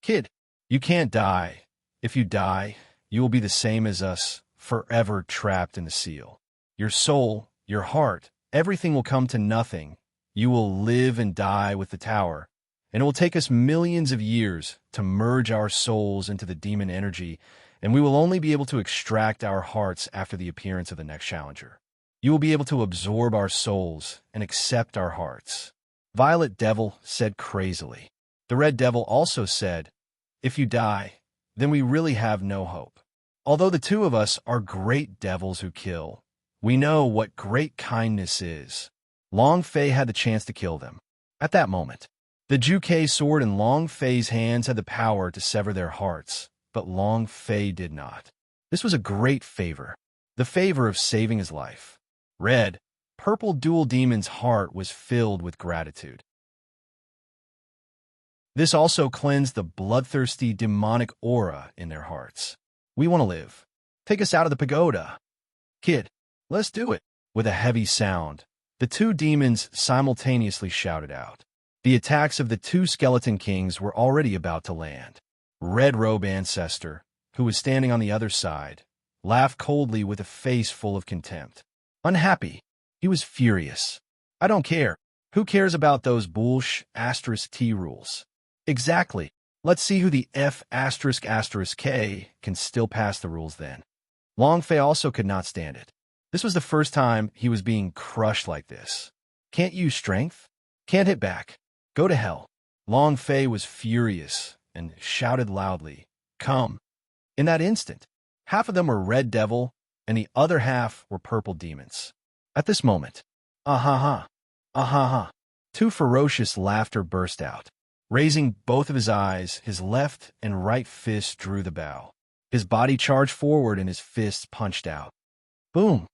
"Kid, you can't die. If you die, you will be the same as us, forever trapped in the seal. Your soul, your heart, everything will come to nothing. You will live and die with the tower, and it will take us millions of years to merge our souls into the demon energy, and we will only be able to extract our hearts after the appearance of the next challenger. You will be able to absorb our souls and accept our hearts." Violet Devil said crazily. The Red Devil also said, "If you die, then we really have no hope. Although the two of us are great devils who kill, we know what great kindness is." Long Fei had the chance to kill them. At that moment, the Juke sword in Long Fei's hands had the power to sever their hearts, but Long Fei did not. This was a great favor, the favor of saving his life. Red, Purple Dual Demon's heart was filled with gratitude. This also cleansed the bloodthirsty demonic aura in their hearts. "We want to live. Take us out of the pagoda. Kid, let's do it." With a heavy sound, the two demons simultaneously shouted out. The attacks of the two skeleton kings were already about to land. Red Robe Ancestor, who was standing on the other side, laughed coldly with a face full of contempt. Unhappy, he was furious. "I don't care. Who cares about those **T rules? Exactly. Let's see who the F***K can still pass the rules then." Long Fei also could not stand it. This was the first time he was being crushed like this. "Can't use strength? Can't hit back? Go to hell." Long Fei was furious and shouted loudly, "Come." In that instant, half of them were Red Devil and the other half were Purple Demons. At this moment, ah ha, two ferocious laughter burst out. Raising both of his eyes, his left and right fists drew the bow. His body charged forward and his fists punched out. Boom!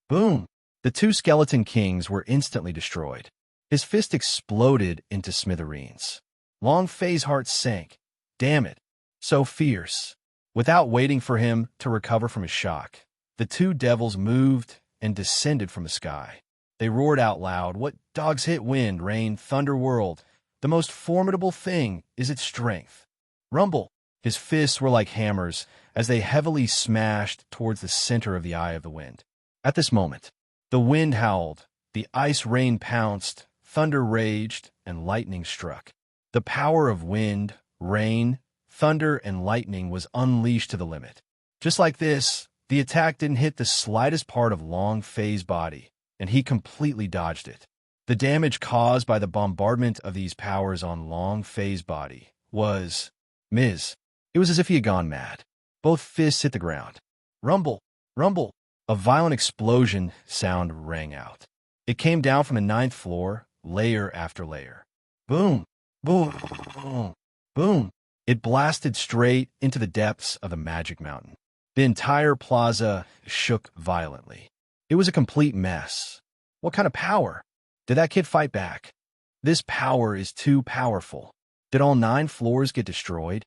Boom! The two skeleton kings were instantly destroyed. His fist exploded into smithereens. Long Fei's heart sank. Damn it! So fierce. Without waiting for him to recover from his shock, the two devils moved and descended from the sky. They roared out loud, "What dogs hit wind, rain, thunder world? The most formidable thing is its strength." Rumble! His fists were like hammers as they heavily smashed towards the center of the eye of the wind. At this moment, the wind howled, the ice rain pounced, thunder raged, and lightning struck. The power of wind, rain, thunder, and lightning was unleashed to the limit. Just like this, the attack didn't hit the slightest part of Long Fei's body, and he completely dodged it. The damage caused by the bombardment of these powers on Long Fei's body was Ms. It was as if he had gone mad. Both fists hit the ground. Rumble! Rumble! A violent explosion sound rang out. It came down from the 9th floor, layer after layer. Boom! Boom! Boom! Boom! It blasted straight into the depths of the Magic Mountain. The entire plaza shook violently. It was a complete mess. What kind of power? Did that kid fight back? This power is too powerful. Did all 9 floors get destroyed?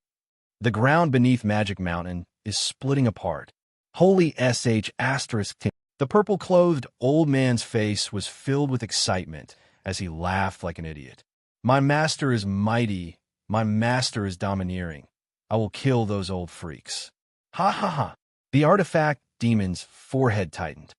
The ground beneath Magic Mountain is splitting apart. Holy sh**. The purple-clothed old man's face was filled with excitement as he laughed like an idiot. "My master is mighty. My master is domineering. I will kill those old freaks." Ha ha ha. The artifact demon's forehead tightened.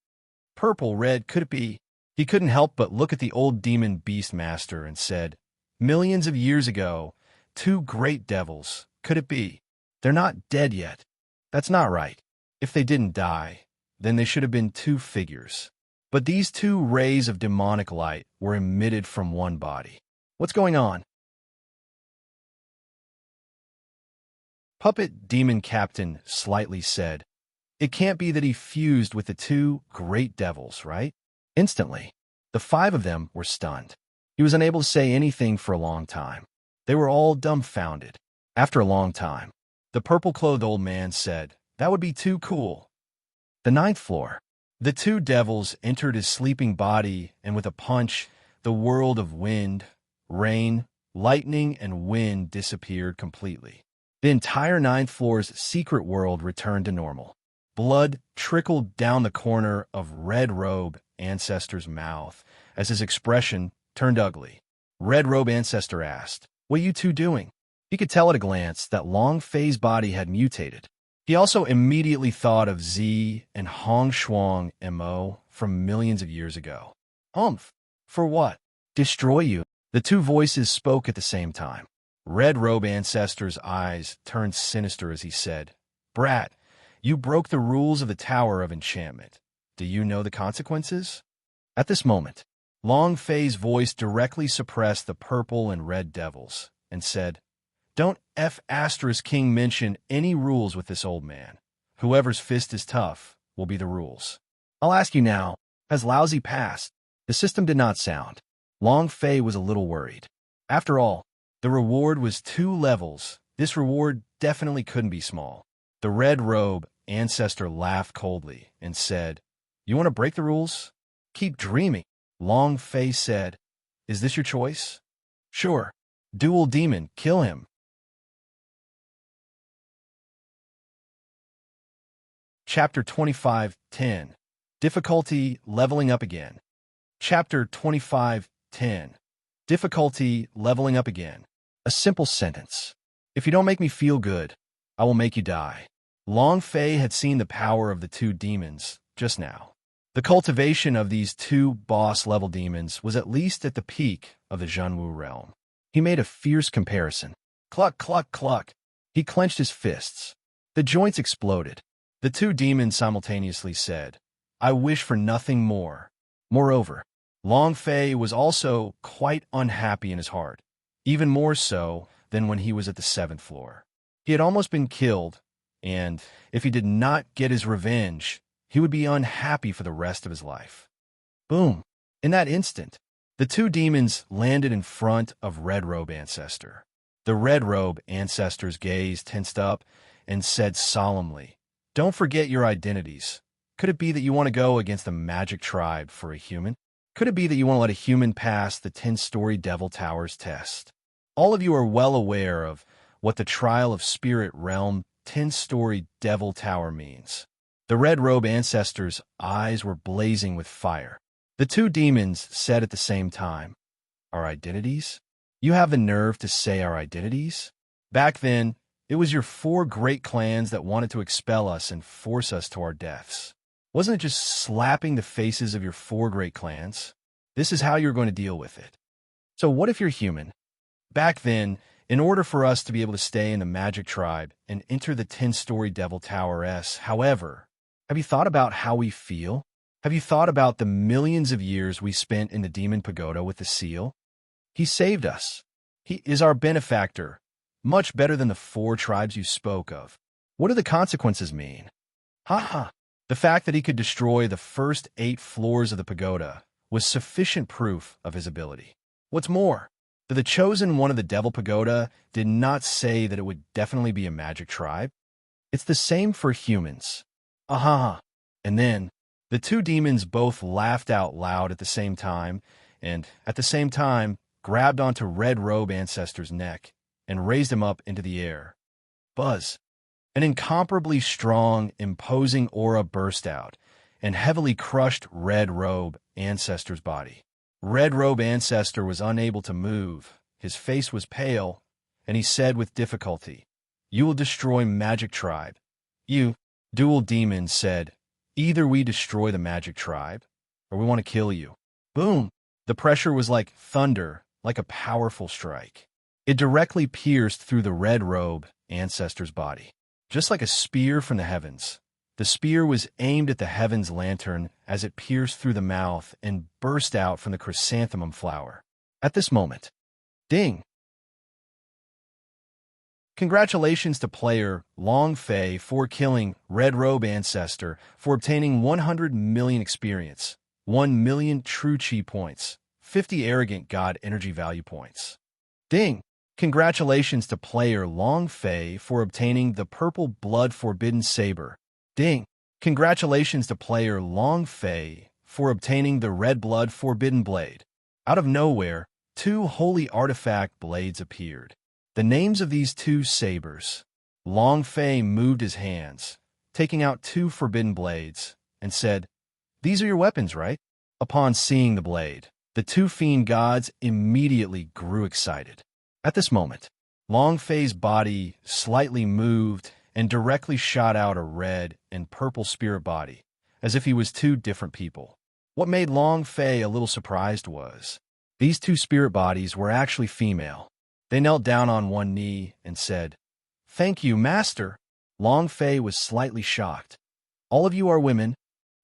Purple, red, could it be? He couldn't help but look at the old demon beast master and said, "Millions of years ago, 2 great devils, could it be? They're not dead yet. That's not right. If they didn't die, then they should have been 2 figures. But these 2 rays of demonic light were emitted from one body. What's going on?" Puppet Demon Captain slightly said, "It can't be that he fused with the 2 great devils, right?" Instantly, the 5 of them were stunned. He was unable to say anything for a long time. They were all dumbfounded. After a long time, the purple-clothed old man said, "That would be too cool." The 9th floor. The 2 devils entered his sleeping body, and with a punch, the world of wind, rain, lightning, and wind disappeared completely. The entire 9th floor's secret world returned to normal. Blood trickled down the corner of Red Robe Ancestor's mouth as his expression turned ugly. Red Robe Ancestor asked, "What are you 2 doing?" He could tell at a glance that Long Fei's body had mutated. He also immediately thought of Z and Hong Shuang Mo from millions of years ago. For what? Destroy you. The two voices spoke at the same time. Red Robe Ancestor's eyes turned sinister as he said, "Brat, you broke the rules of the Tower of Enchantment. Do you know the consequences?" At this moment, Long Fei's voice directly suppressed the purple and red devils and said, "Don't King mention any rules with this old man. Whoever's fist is tough will be the rules. I'll ask you now, has Lousy passed?" The system did not sound. Long Fei was a little worried. After all, the reward was 2 levels. This reward definitely couldn't be small. The Red Robe Ancestor laughed coldly and said, "You want to break the rules? Keep dreaming." Long Fei said, "Is this your choice?" "Sure. Dual Demon, kill him." Chapter 25:10. Difficulty leveling up again. Chapter 25:10. Difficulty leveling up again. A simple sentence. If you don't make me feel good, I will make you die. Long Fei had seen the power of the 2 demons just now. The cultivation of these 2 boss-level demons was at least at the peak of the Zhenwu realm. He made a fierce comparison. Cluck, cluck, cluck. He clenched his fists. The joints exploded. The 2 demons simultaneously said, "I wish for nothing more." Moreover, Long Fei was also quite unhappy in his heart, even more so than when he was at the 7th floor. He had almost been killed, and if he did not get his revenge, he would be unhappy for the rest of his life. Boom! In that instant, the 2 demons landed in front of Red Robe Ancestor. The Red Robe Ancestor's gaze tensed up and said solemnly, "Don't forget your identities. Could it be that you want to go against a magic tribe for a human? Could it be that you want to let a human pass the 10-story Devil Tower's test? All of you are well aware of what the Trial of Spirit Realm 10-story Devil Tower means." The Red Robe Ancestor's eyes were blazing with fire. The 2 demons said at the same time, "Our identities? You have the nerve to say our identities? Back then, it was your 4 great clans that wanted to expel us and force us to our deaths. Wasn't it just slapping the faces of your 4 great clans? This is how you're going to deal with it. So what if you're human? Back then, in order for us to be able to stay in the Magic Tribe and enter the 10-story Devil Tower S, however, have you thought about how we feel? Have you thought about the millions of years we spent in the Demon Pagoda with the seal? He saved us. He is our benefactor, much better than the 4 tribes you spoke of. What do the consequences mean?" Ha ha! The fact that he could destroy the first 8 floors of the pagoda was sufficient proof of his ability. What's more, the chosen one of the Devil Pagoda did not say that it would definitely be a magic tribe. It's the same for humans. Aha! And then, the 2 demons both laughed out loud at the same time, and at the same time grabbed onto Red Robe Ancestor's neck and raised him up into the air. Buzz! An incomparably strong, imposing aura burst out and heavily crushed Red Robe Ancestor's body. Red Robe Ancestor was unable to move. His face was pale, and he said with difficulty, "You will destroy Magic Tribe." "You," Dual Demon said, "either we destroy the Magic Tribe, or we want to kill you." Boom! The pressure was like thunder, like a powerful strike. It directly pierced through the Red Robe Ancestor's body. Just like a spear from the heavens, the spear was aimed at the Heaven's Lantern as it pierced through the mouth and burst out from the chrysanthemum flower. At this moment, ding! Congratulations to player Long Fei for killing Red Robe Ancestor for obtaining 100 million experience, 1 million true chi points, 50 arrogant god energy value points. Ding! Congratulations to player Long Fei for obtaining the Purple Blood Forbidden Saber. Ding! Congratulations to player Long Fei for obtaining the Red Blood Forbidden Blade. Out of nowhere, 2 holy artifact blades appeared. The names of these 2 sabers. Long Fei moved his hands, taking out 2 forbidden blades, and said, "These are your weapons, right?" Upon seeing the blade, the 2 fiend gods immediately grew excited. At this moment, Long Fei's body slightly moved and directly shot out a red and purple spirit body, as if he was 2 different people. What made Long Fei a little surprised was, These two spirit bodies were actually female. They knelt down on one knee and said, "Thank you, Master." Long Fei was slightly shocked. "All of you are women?"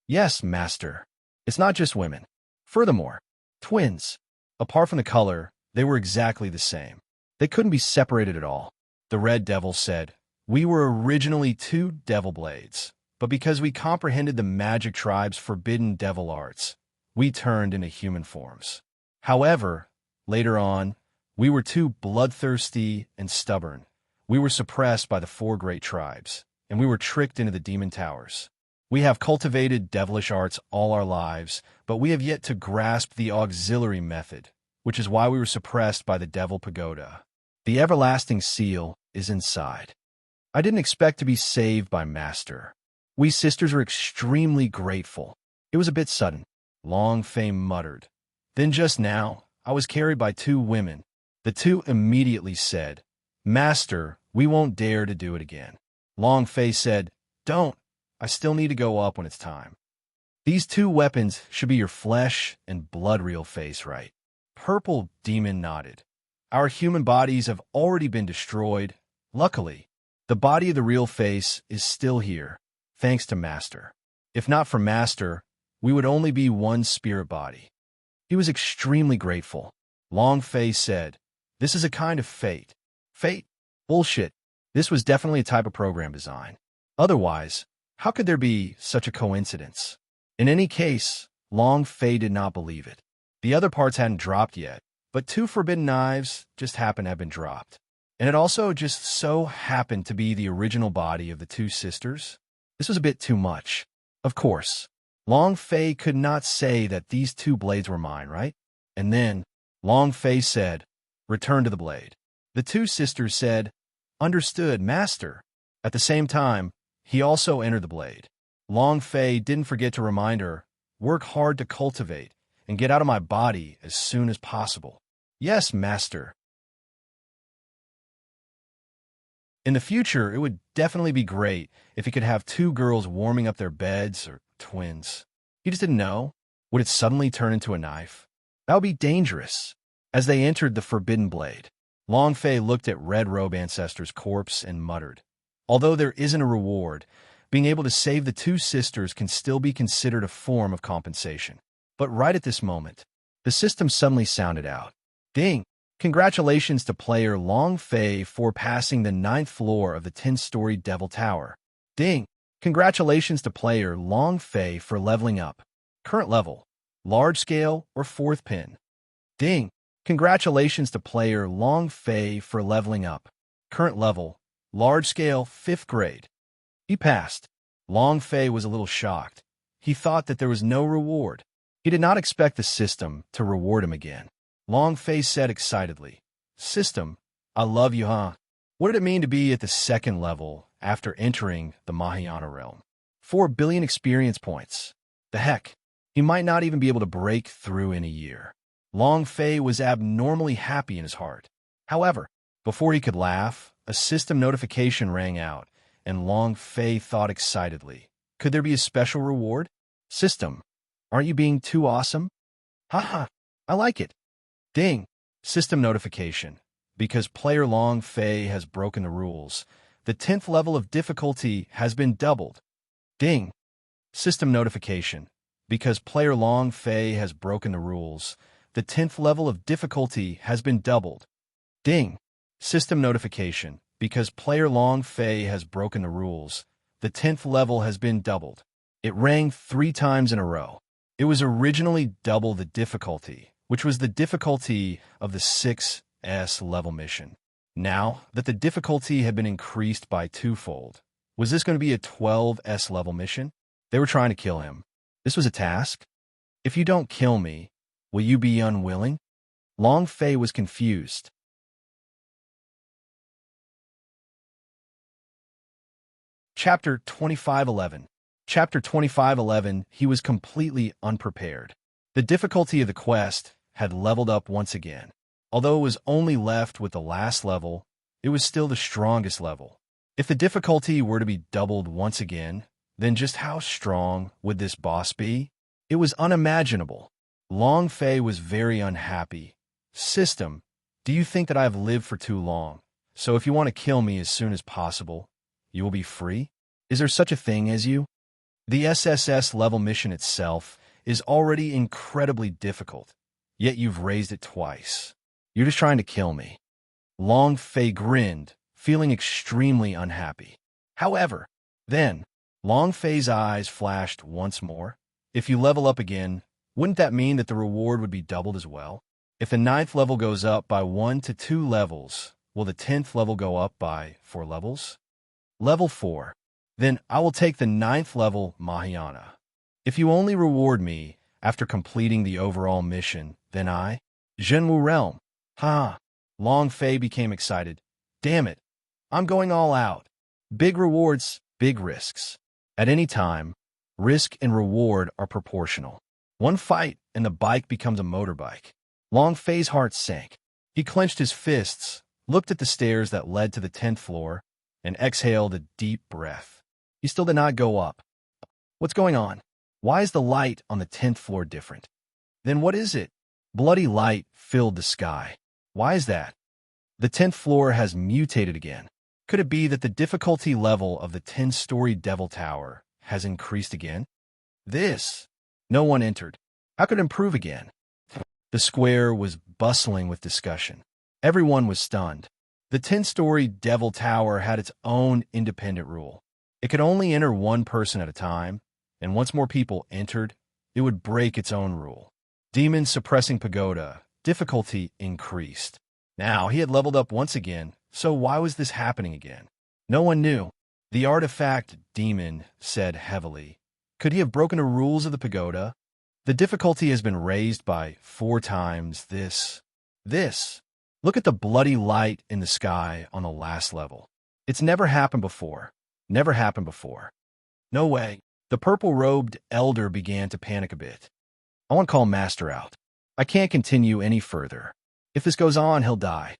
"Yes, Master." "It's not just women. Furthermore, twins." Apart from the color, they were exactly the same. They couldn't be separated at all. The Red Devil said, "We were originally two devil blades, but because we comprehended the magic tribe's forbidden devil arts, we turned into human forms. However, later on, we were too bloodthirsty and stubborn. We were suppressed by the four great tribes, and we were tricked into the demon towers. We have cultivated devilish arts all our lives, but we have yet to grasp the auxiliary method, which is why we were suppressed by the devil pagoda. The everlasting seal is inside. I didn't expect to be saved by Master. We sisters are extremely grateful." "It was a bit sudden," Long Fei muttered. "Then just now, I was carried by two women." The two immediately said, "Master, we won't dare to do it again." Long Fei said, "Don't. I still need to go up when it's time. These two weapons should be your flesh and blood real face, right?" Purple Demon nodded. "Our human bodies have already been destroyed. Luckily, the body of the real face is still here, thanks to Master. If not for Master, we would only be one spirit body." He was extremely grateful. Long Fei said, "This is a kind of fate." "Fate? Bullshit. This was definitely a type of program design. Otherwise, how could there be such a coincidence?" In any case, Long Fei did not believe it. The other parts hadn't dropped yet, but two forbidden knives just happened to have been dropped. And it also just so happened to be the original body of the two sisters. This was a bit too much. Of course, Long Fei could not say that these two blades were mine, right? And then, Long Fei said, "Return to the blade." The two sisters said, "Understood, Master." At the same time, he also entered the blade. Long Fei didn't forget to remind her, "Work hard to cultivate and get out of my body as soon as possible." "Yes, Master." In the future, it would definitely be great if he could have two girls warming up their beds or twins. He just didn't know. Would it suddenly turn into a knife? That would be dangerous. As they entered the forbidden blade, Long Fei looked at Red Robe Ancestor's corpse and muttered, "Although there isn't a reward, being able to save the two sisters can still be considered a form of compensation." But right at this moment, the system suddenly sounded out. "Ding! Congratulations to player Long Fei for passing the 9th floor of the 10-story Devil Tower. Ding! Congratulations to player Long Fei for leveling up. Current level, large scale or 4th pin. Ding! Congratulations to player Long Fei for leveling up. Current level, large scale, 5th grade." He passed. Long Fei was a little shocked. He thought that there was no reward. He did not expect the system to reward him again. Long Fei said excitedly, "System, I love you, huh?" What did it mean to be at the 2nd level after entering the Mahayana realm? 4 billion experience points. The heck, he might not even be able to break through in a year. Long Fei was abnormally happy in his heart. However, before he could laugh, a system notification rang out, and Long Fei thought excitedly, "Could there be a special reward? System, aren't you being too awesome?" "Haha, I like it." Ding! System notification. Because player Long Fei has broken the rules, the 10th level of difficulty has been doubled. Ding! System notification. Because player Long Fei has broken the rules, the 10th level of difficulty has been doubled. Ding! System notification. Because player Long Fei has broken the rules, the 10th level has been doubled. It rang 3 times in a row. It was originally double the difficulty, which was the difficulty of the 6S level mission. Now that the difficulty had been increased by 2-fold, was this going to be a 12S level mission? They were trying to kill him. This was a task? "If you don't kill me, will you be unwilling?" Long Fei was confused. Chapter 2511. Chapter 2511, he was completely unprepared. The difficulty of the quest had leveled up once again. Although it was only left with the last level, it was still the strongest level. If the difficulty were to be doubled once again, then just how strong would this boss be? It was unimaginable. Long Fei was very unhappy. System, do you think that I have lived for too long? So if you want to kill me as soon as possible, you will be free? Is there such a thing as you? The SSS level mission itself is already incredibly difficult, yet you've raised it twice. You're just trying to kill me. Long Fei grinned, feeling extremely unhappy. However, then, Long Fei's eyes flashed once more. If you level up again, wouldn't that mean that the reward would be doubled as well? If the 9th level goes up by 1 to 2 levels, will the 10th level go up by 4 levels? Level 4. Then I will take the 9th level Mahayana. If you only reward me after completing the overall mission, then Zhenwu Realm. Ha! Long Fei became excited. Damn it! I'm going all out. Big rewards, big risks. At any time, risk and reward are proportional. One fight and the bike becomes a motorbike. Long Fei's heart sank. He clenched his fists, looked at the stairs that led to the 10th floor, and exhaled a deep breath. He still did not go up. What's going on? Why is the light on the 10th floor different? Then what is it? Bloody light filled the sky. Why is that? The 10th floor has mutated again. Could it be that the difficulty level of the 10-story Devil Tower has increased again? No one entered. How could it improve again? The square was bustling with discussion. Everyone was stunned. The 10-story Devil Tower had its own independent rule. It could only enter one person at a time, and once more people entered, it would break its own rule. Demon suppressing pagoda. Difficulty increased. Now, he had leveled up once again, so why was this happening again? No one knew. The artifact demon said heavily. Could he have broken the rules of the pagoda? The difficulty has been raised by 4 times this. Look at the bloody light in the sky on the last level. It's never happened before. Never happened before. No way. The purple-robed elder began to panic a bit. I want to call Master out. I can't continue any further. If this goes on, he'll die.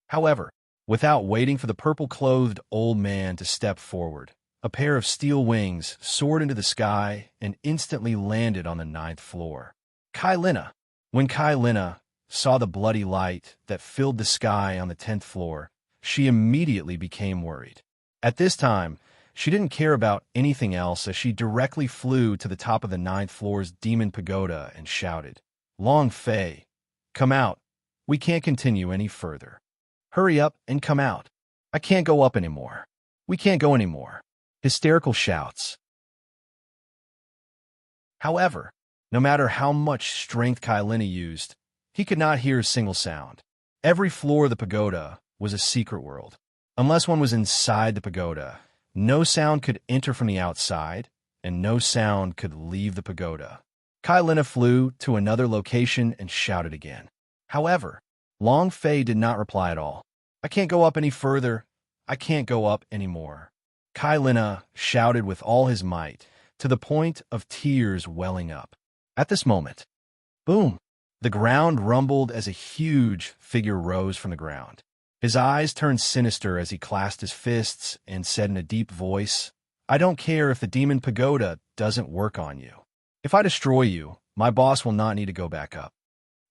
However, without waiting for the purple-clothed old man to step forward, a pair of steel wings soared into the sky and instantly landed on the 9th floor. Kailina. When Kailina saw the bloody light that filled the sky on the 10th floor, she immediately became worried. At this time, she didn't care about anything else as she directly flew to the top of the 9th floor's demon pagoda and shouted, Long Fei, come out. We can't continue any further. Hurry up and come out. I can't go up anymore. We can't go anymore. Hysterical shouts. However, no matter how much strength Kailina used, he could not hear a single sound. Every floor of the pagoda was a secret world. Unless one was inside the pagoda, no sound could enter from the outside, and no sound could leave the pagoda. Kailina flew to another location and shouted again. However, Long Fei did not reply at all. I can't go up any further. I can't go up anymore. Kailina shouted with all his might, to the point of tears welling up. At this moment, boom! The ground rumbled as a huge figure rose from the ground. His eyes turned sinister as he clasped his fists and said in a deep voice, I don't care if the demon pagoda doesn't work on you. If I destroy you, my boss will not need to go back up.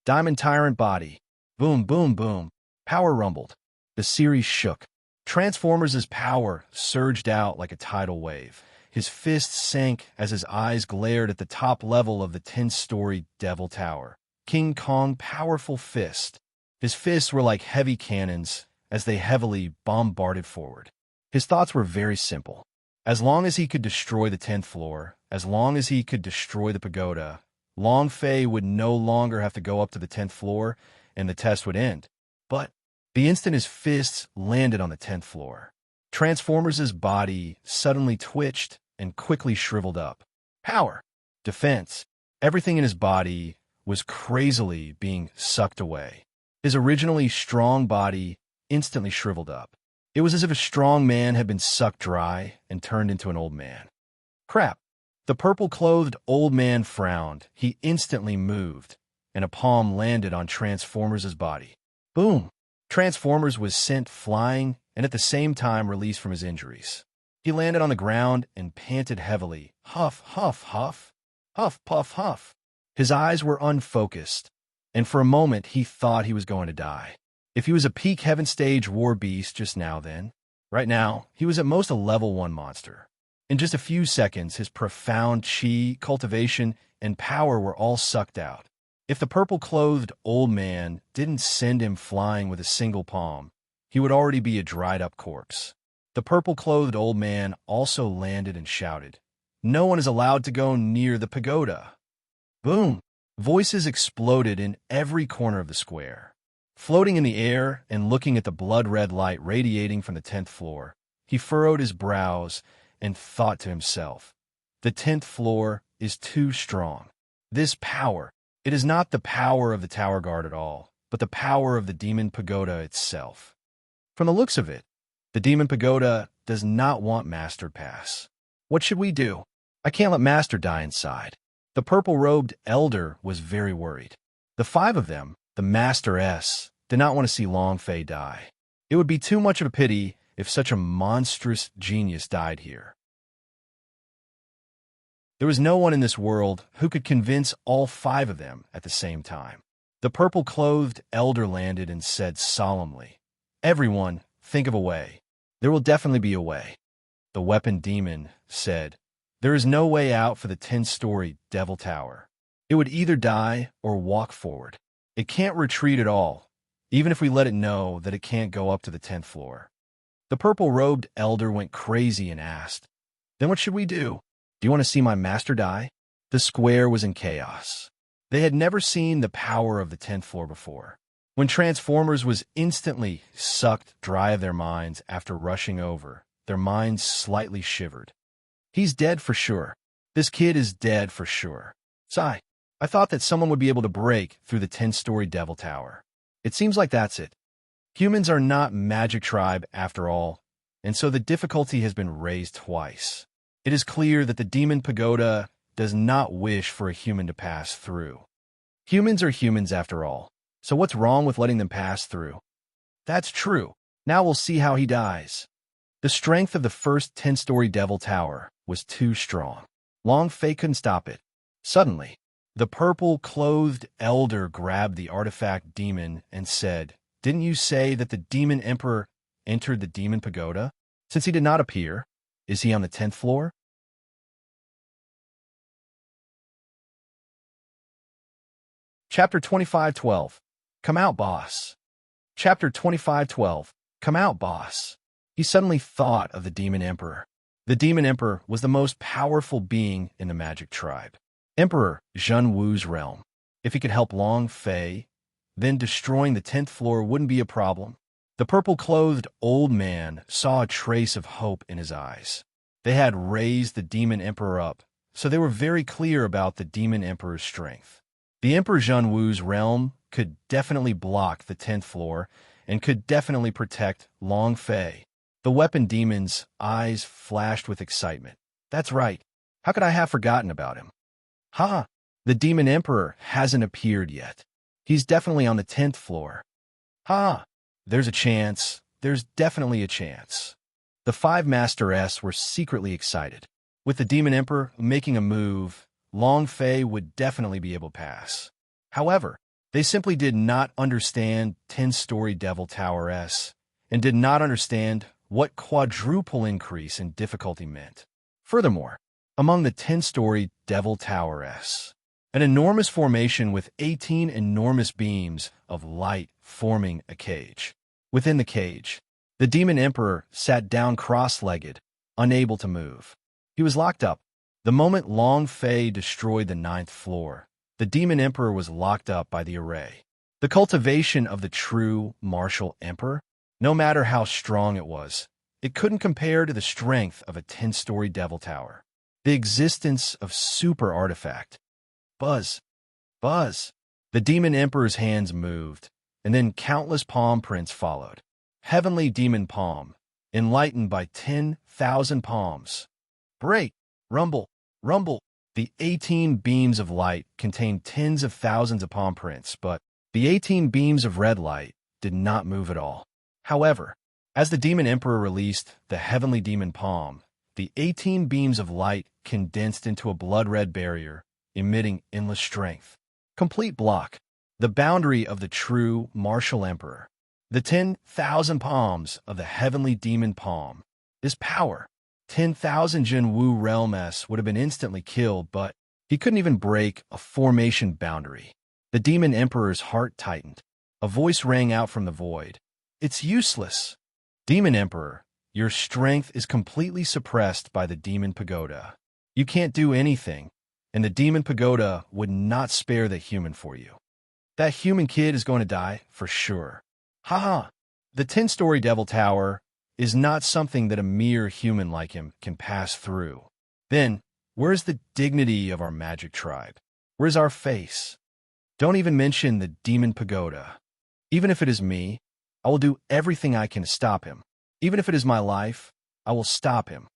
Diamond Tyrant Body. Boom, boom, boom. Power rumbled. The series shook. Transformers' power surged out like a tidal wave. His fists sank as his eyes glared at the top level of the 10-story Devil Tower. King Kong powerful fist. His fists were like heavy cannons as they heavily bombarded forward. His thoughts were very simple. As long as he could destroy the 10th floor, as long as he could destroy the pagoda, Long Fei would no longer have to go up to the 10th floor and the test would end. But the instant his fists landed on the 10th floor, Transformers' body suddenly twitched and quickly shriveled up. Power, defense, everything in his body was crazily being sucked away. His originally strong body instantly shriveled up. It was as if a strong man had been sucked dry and turned into an old man. Crap! The purple-clothed old man frowned. He instantly moved, and a palm landed on Transformers' body. Boom! Transformers was sent flying and at the same time released from his injuries. He landed on the ground and panted heavily. Huff, huff, huff. Huff, puff, huff. His eyes were unfocused, and for a moment he thought he was going to die. If he was a peak heaven stage war beast just now then, right now, he was at most a level 1 monster. In just a few seconds, his profound chi, cultivation, and power were all sucked out. If the purple-clothed old man didn't send him flying with a single palm, he would already be a dried-up corpse. The purple-clothed old man also landed and shouted, "No one is allowed to go near the pagoda." Boom! Voices exploded in every corner of the square. Floating in the air and looking at the blood-red light radiating from the 10th floor, he furrowed his brows and thought to himself, "The 10th floor is too strong. This power, it is not the power of the tower guard at all, but the power of the demon pagoda itself." From the looks of it, the demon pagoda does not want Master pass. What should we do? I can't let Master die inside. The purple-robed elder was very worried. The 5 of them, the Master S, did not want to see Long Fei die. It would be too much of a pity if such a monstrous genius died here. There was no one in this world who could convince all 5 of them at the same time. The purple-clothed elder landed and said solemnly, "Everyone, think of a way. There will definitely be a way." The weapon demon said, "There is no way out for the 10-story devil tower. It would either die or walk forward. It can't retreat at all, even if we let it know that it can't go up to the 10th floor." The purple-robed elder went crazy and asked, "Then what should we do? Do you want to see my master die?" The square was in chaos. They had never seen the power of the 10th floor before. When Transformers was instantly sucked dry of their minds after rushing over, their minds slightly shivered. "He's dead for sure. This kid is dead for sure. Sigh. I thought that someone would be able to break through the 10-story devil tower. It seems like that's it. Humans are not magic tribe after all, and so the difficulty has been raised twice. It is clear that the demon pagoda does not wish for a human to pass through. Humans are humans after all, so what's wrong with letting them pass through? That's true. Now we'll see how he dies." The strength of the first 10-story devil tower was too strong. Long Fei couldn't stop it. Suddenly, the purple-clothed elder grabbed the artifact demon and said, "Didn't you say that the demon emperor entered the demon pagoda? Since he did not appear, is he on the 10th floor?" Chapter 25:12. Come out, boss. Chapter 25:12. Come out, boss. He suddenly thought of the Demon Emperor. The Demon Emperor was the most powerful being in the magic tribe. Emperor Zhen Wu's realm. If he could help Long Fei, then destroying the 10th floor wouldn't be a problem. The purple-clothed old man saw a trace of hope in his eyes. They had raised the Demon Emperor up, so they were very clear about the Demon Emperor's strength. The Emperor Zhen Wu's realm could definitely block the 10th floor and could definitely protect Long Fei. The weapon demon's eyes flashed with excitement. That's right. How could I have forgotten about him? Ha! The Demon Emperor hasn't appeared yet. He's definitely on the 10th floor. Ha! There's a chance. There's definitely a chance. The 5 Master S were secretly excited. With the Demon Emperor making a move, Long Fei would definitely be able to pass. However, they simply did not understand 10-story Devil Tower S and did not understand what quadruple increase in difficulty meant. Furthermore, among the 10-story Devil Tower S, an enormous formation with 18 enormous beams of light forming a cage. Within the cage, the Demon Emperor sat down cross-legged, unable to move. He was locked up. The moment Long Fei destroyed the 9th floor, the Demon Emperor was locked up by the array. The cultivation of the true martial emperor, no matter how strong it was, it couldn't compare to the strength of a 10-story Devil Tower. The existence of super artifact. Buzz. Buzz. The Demon Emperor's hands moved, and then countless palm prints followed. Heavenly Demon Palm, enlightened by 10,000 palms. Break. Rumble. Rumble. The 18 beams of light contained tens of thousands of palm prints, but the 18 beams of red light did not move at all. However, as the Demon Emperor released the Heavenly Demon Palm, the 18 beams of light condensed into a blood-red barrier, emitting endless strength. Complete block. The boundary of the true martial emperor. The 10,000 palms of the heavenly demon palm is power. 10,000 Jin Wu realm S would have been instantly killed, but he couldn't even break a formation boundary. The demon emperor's heart tightened. A voice rang out from the void. It's useless. Demon emperor, your strength is completely suppressed by the demon pagoda. You can't do anything, and the demon pagoda would not spare the human for you. That human kid is going to die for sure. Haha. The 10-story devil tower is not something that a mere human like him can pass through. Then, where's the dignity of our magic tribe? Where's our face? Don't even mention the demon pagoda. Even if it is me, I will do everything I can to stop him. Even if it is my life, I will stop him.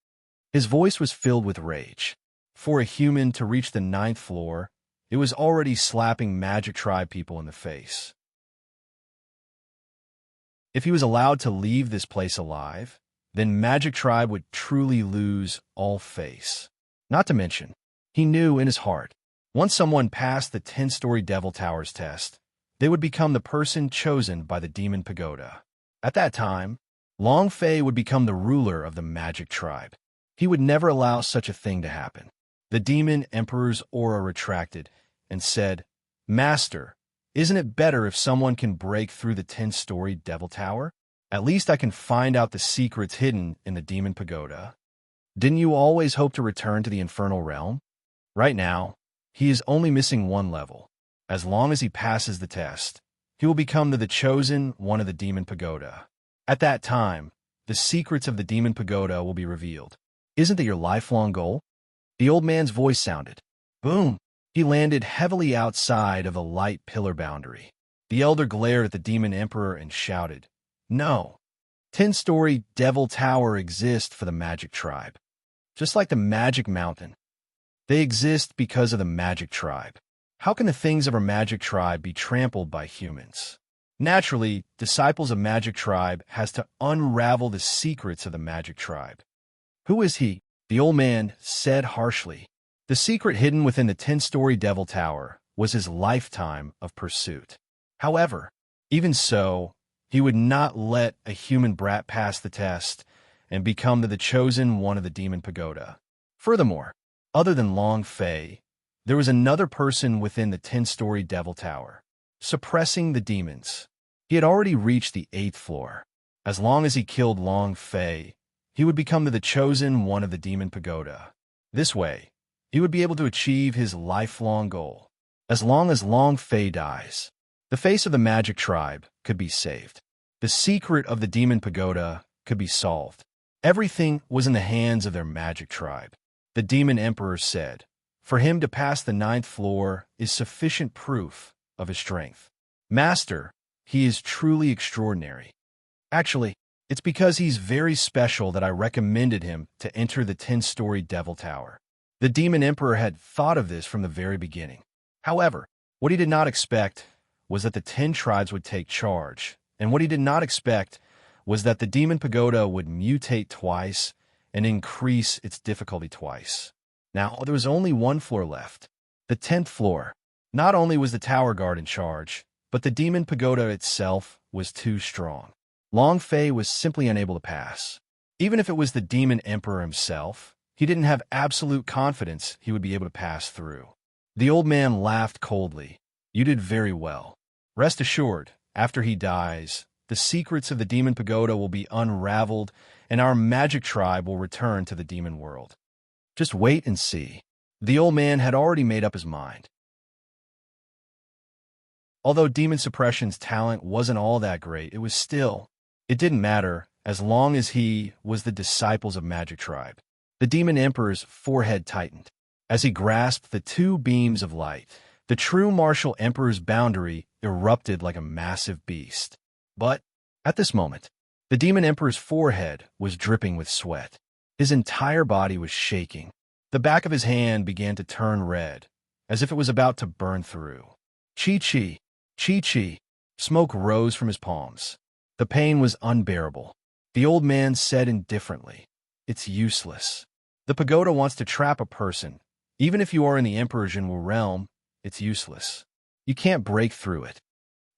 His voice was filled with rage. For a human to reach the 9th floor, it was already slapping magic tribe people in the face. If he was allowed to leave this place alive, then magic tribe would truly lose all face. Not to mention, he knew in his heart, once someone passed the 10-story devil towers test, they would become the person chosen by the demon pagoda. At that time, Long Fei would become the ruler of the magic tribe. He would never allow such a thing to happen. The demon emperor's aura retracted and said, Master, isn't it better if someone can break through the 10-story devil tower? At least I can find out the secrets hidden in the demon pagoda. Didn't you always hope to return to the infernal realm? Right now, he is only missing one level. As long as he passes the test, he will become the chosen one of the demon pagoda. At that time, the secrets of the demon pagoda will be revealed. Isn't that your lifelong goal? The old man's voice sounded. Boom! He landed heavily outside of the light pillar boundary. The elder glared at the demon emperor and shouted, No! 10-story devil tower exists for the magic tribe. Just like the magic mountain. They exist because of the magic tribe. How can the things of our magic tribe be trampled by humans? Naturally, disciples of magic tribe has to unravel the secrets of the magic tribe. Who is he? The old man said harshly. The secret hidden within the 10-story devil tower was his lifetime of pursuit. However, even so, he would not let a human brat pass the test and become the chosen one of the demon pagoda. Furthermore, other than Long Fei, there was another person within the 10-story devil tower, suppressing the demons. He had already reached the 8th floor. As long as he killed Long Fei, he would become the chosen one of the demon pagoda. This way, he would be able to achieve his lifelong goal. As long as Long Fei dies, the face of the magic tribe could be saved. The secret of the demon pagoda could be solved. Everything was in the hands of their magic tribe. The demon emperor said, for him to pass the 9th floor is sufficient proof of his strength. Master, he is truly extraordinary. Actually, it's because he's very special that I recommended him to enter the 10-story devil tower. The demon emperor had thought of this from the very beginning. However, what he did not expect was that the 10 tribes would take charge, and what he did not expect was that the demon pagoda would mutate twice and increase its difficulty twice. Now, there was only one floor left, the 10th floor. Not only was the tower guard in charge, but the demon pagoda itself was too strong. Long Fei was simply unable to pass. Even if it was the demon emperor himself, he didn't have absolute confidence he would be able to pass through. The old man laughed coldly. You did very well. Rest assured, after he dies, the secrets of the demon pagoda will be unraveled and our magic tribe will return to the demon world. Just wait and see. The old man had already made up his mind. Although Demon Suppression's talent wasn't all that great, it didn't matter as long as he was the disciples of Magic Tribe. The Demon Emperor's forehead tightened. As he grasped the 2 beams of light, the true martial emperor's boundary erupted like a massive beast. But, at this moment, the Demon Emperor's forehead was dripping with sweat. His entire body was shaking. The back of his hand began to turn red, as if it was about to burn through. Chi-chi, chi-chi. Smoke rose from his palms. The pain was unbearable. The old man said indifferently, It's useless. The pagoda wants to trap a person, Even if you are in the Emperor's realm, it's useless. You can't break through it.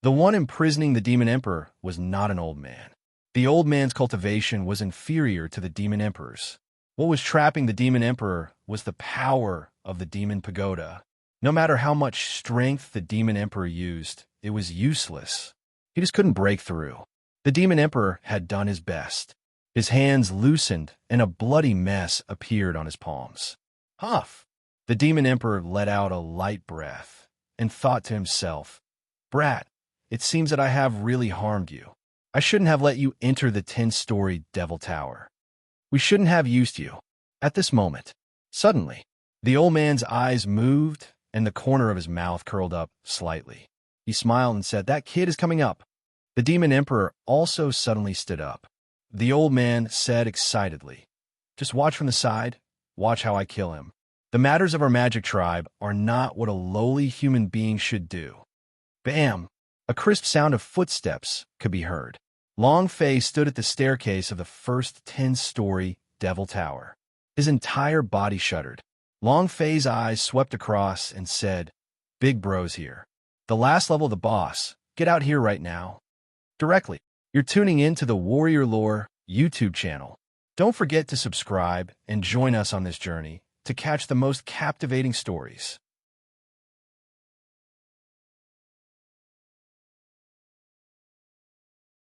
The one imprisoning the Demon Emperor was not an old man. The old man's cultivation was inferior to the Demon Emperor's. What was trapping the Demon Emperor was the power of the Demon Pagoda. No matter how much strength the Demon Emperor used, it was useless. He just couldn't break through. The Demon Emperor had done his best. His hands loosened, and a bloody mess appeared on his palms. Huff! The Demon Emperor let out a light breath and thought to himself, "Brat, it seems that I have really harmed you. I shouldn't have let you enter the 10-story Devil Tower. We shouldn't have used you." At this moment, suddenly, the old man's eyes moved and the corner of his mouth curled up slightly. He smiled and said, "That kid is coming up." The Demon Emperor also suddenly stood up. The old man said excitedly, "Just watch from the side. Watch how I kill him. The matters of our magic tribe are not what a lowly human being should do." Bam! A crisp sound of footsteps could be heard. Long Fei stood at the staircase of the first 10-story Devil Tower. His entire body shuddered. Long Fei's eyes swept across and said, "Big bro's here. The last level of the boss. Get out here right now." Directly. You're tuning in to the Warrior Lore YouTube channel. Don't forget to subscribe and join us on this journey to catch the most captivating stories.